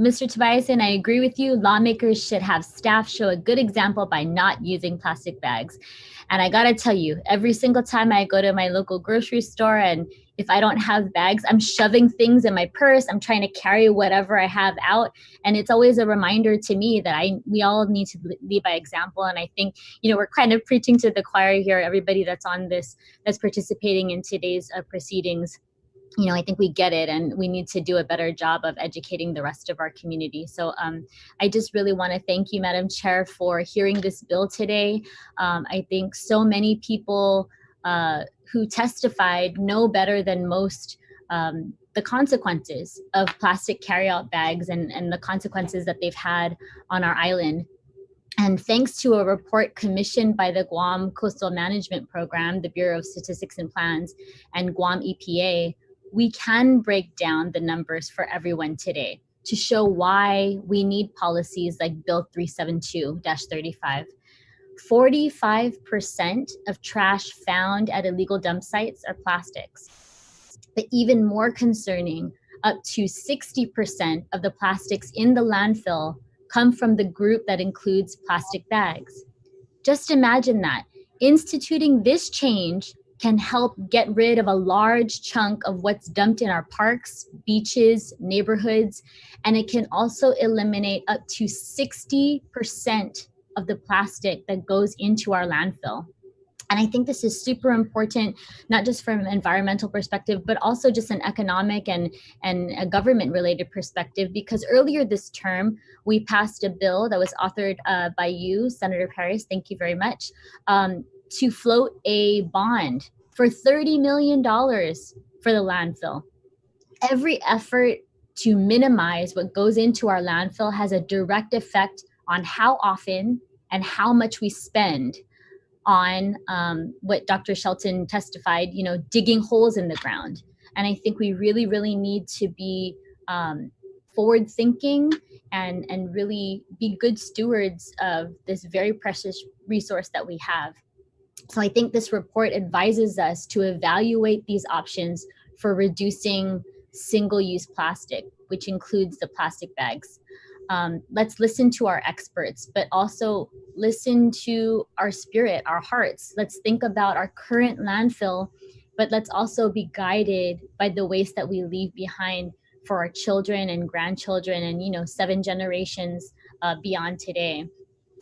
Mr. Tobiason, I agree with you. Lawmakers should have staff show a good example by not using plastic bags. And I gotta tell you, every single time I go to my local grocery store, and if I don't have bags, I'm shoving things in my purse. I'm trying to carry whatever I have out. And it's always a reminder to me that we all need to lead by example. And I think, we're kind of preaching to the choir here, everybody that's on this, that's participating in today's proceedings. I think we get it, and we need to do a better job of educating the rest of our community. So I just really want to thank you, Madam Chair, for hearing this bill today. I think so many people who testified know better than most the consequences of plastic carryout bags and the consequences that they've had on our island. And thanks to a report commissioned by the Guam Coastal Management Program, the Bureau of Statistics and Plans, and Guam EPA, we can break down the numbers for everyone today to show why we need policies like Bill 372-35. 45% of trash found at illegal dump sites are plastics. But even more concerning, up to 60% of the plastics in the landfill come from the group that includes plastic bags. Just imagine that. Instituting this change can help get rid of a large chunk of what's dumped in our parks, beaches, neighborhoods, and it can also eliminate up to 60% of the plastic that goes into our landfill. And I think this is super important, not just from an environmental perspective, but also just an economic and a government-related perspective, because earlier this term, we passed a bill that was authored by you, Senator Perez, thank you very much, to float a bond for $30 million for the landfill. Every effort to minimize what goes into our landfill has a direct effect on how often and how much we spend on what Dr. Shelton testified, digging holes in the ground. And I think we really, really need to be forward thinking and really be good stewards of this very precious resource that we have. So I think this report advises us to evaluate these options for reducing single-use plastic, which includes the plastic bags. Let's listen to our experts, but also listen to our spirit, our hearts. Let's think about our current landfill, but let's also be guided by the waste that we leave behind for our children and grandchildren and, 7 generations beyond today.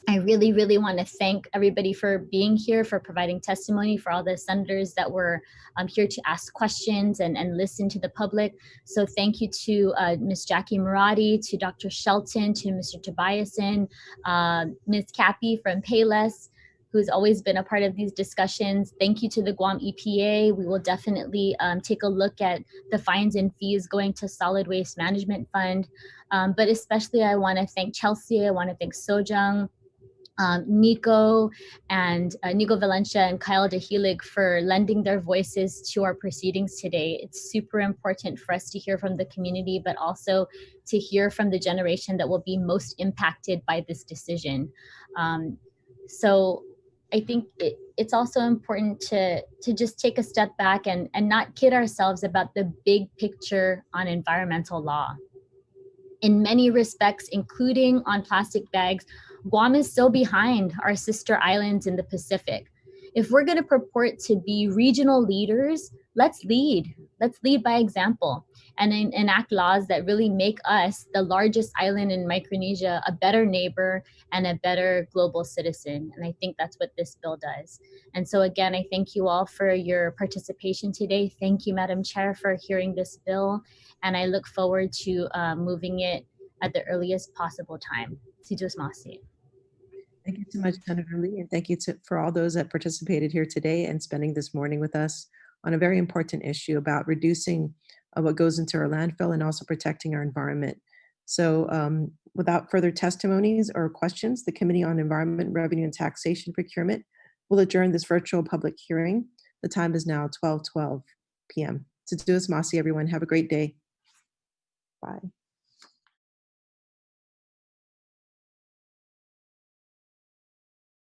I really, really want to thank everybody for being here, for providing testimony, for all the senators that were here to ask questions and listen to the public. So thank you to Ms. Jackie Murati, to Dr. Shelton, to Mr. Tobiason, Ms. Cappy from Payless, who's always been a part of these discussions. Thank you to the Guam EPA. We will definitely take a look at the fines and fees going to Solid Waste Management Fund. But especially I want to thank Chelsea, I want to thank Sojung, Nico and Nico Valencia and Kyle DeHelig for lending their voices to our proceedings today. It's super important for us to hear from the community, but also to hear from the generation that will be most impacted by this decision. So I think it's also important to just take a step back and not kid ourselves about the big picture on environmental law. In many respects, including on plastic bags, Guam is so behind our sister islands in the Pacific. If we're going to purport to be regional leaders, let's lead. Let's lead by example and enact laws that really make us, the largest island in Micronesia, a better neighbor and a better global citizen. And I think that's what this bill does. And so again, I thank you all for your participation today. Thank you, Madam Chair, for hearing this bill. And I look forward to moving it at the earliest possible time. Sijus Masi. Thank you so much, Senator Lee, and thank you for all those that participated here today and spending this morning with us on a very important issue about reducing what goes into our landfill and also protecting our environment. So without further testimonies or questions, the Committee on Environment, Revenue, and Taxation Procurement will adjourn this virtual public hearing. The time is now 12:12 p.m. Sijus Masi, everyone. Have a great day. Bye.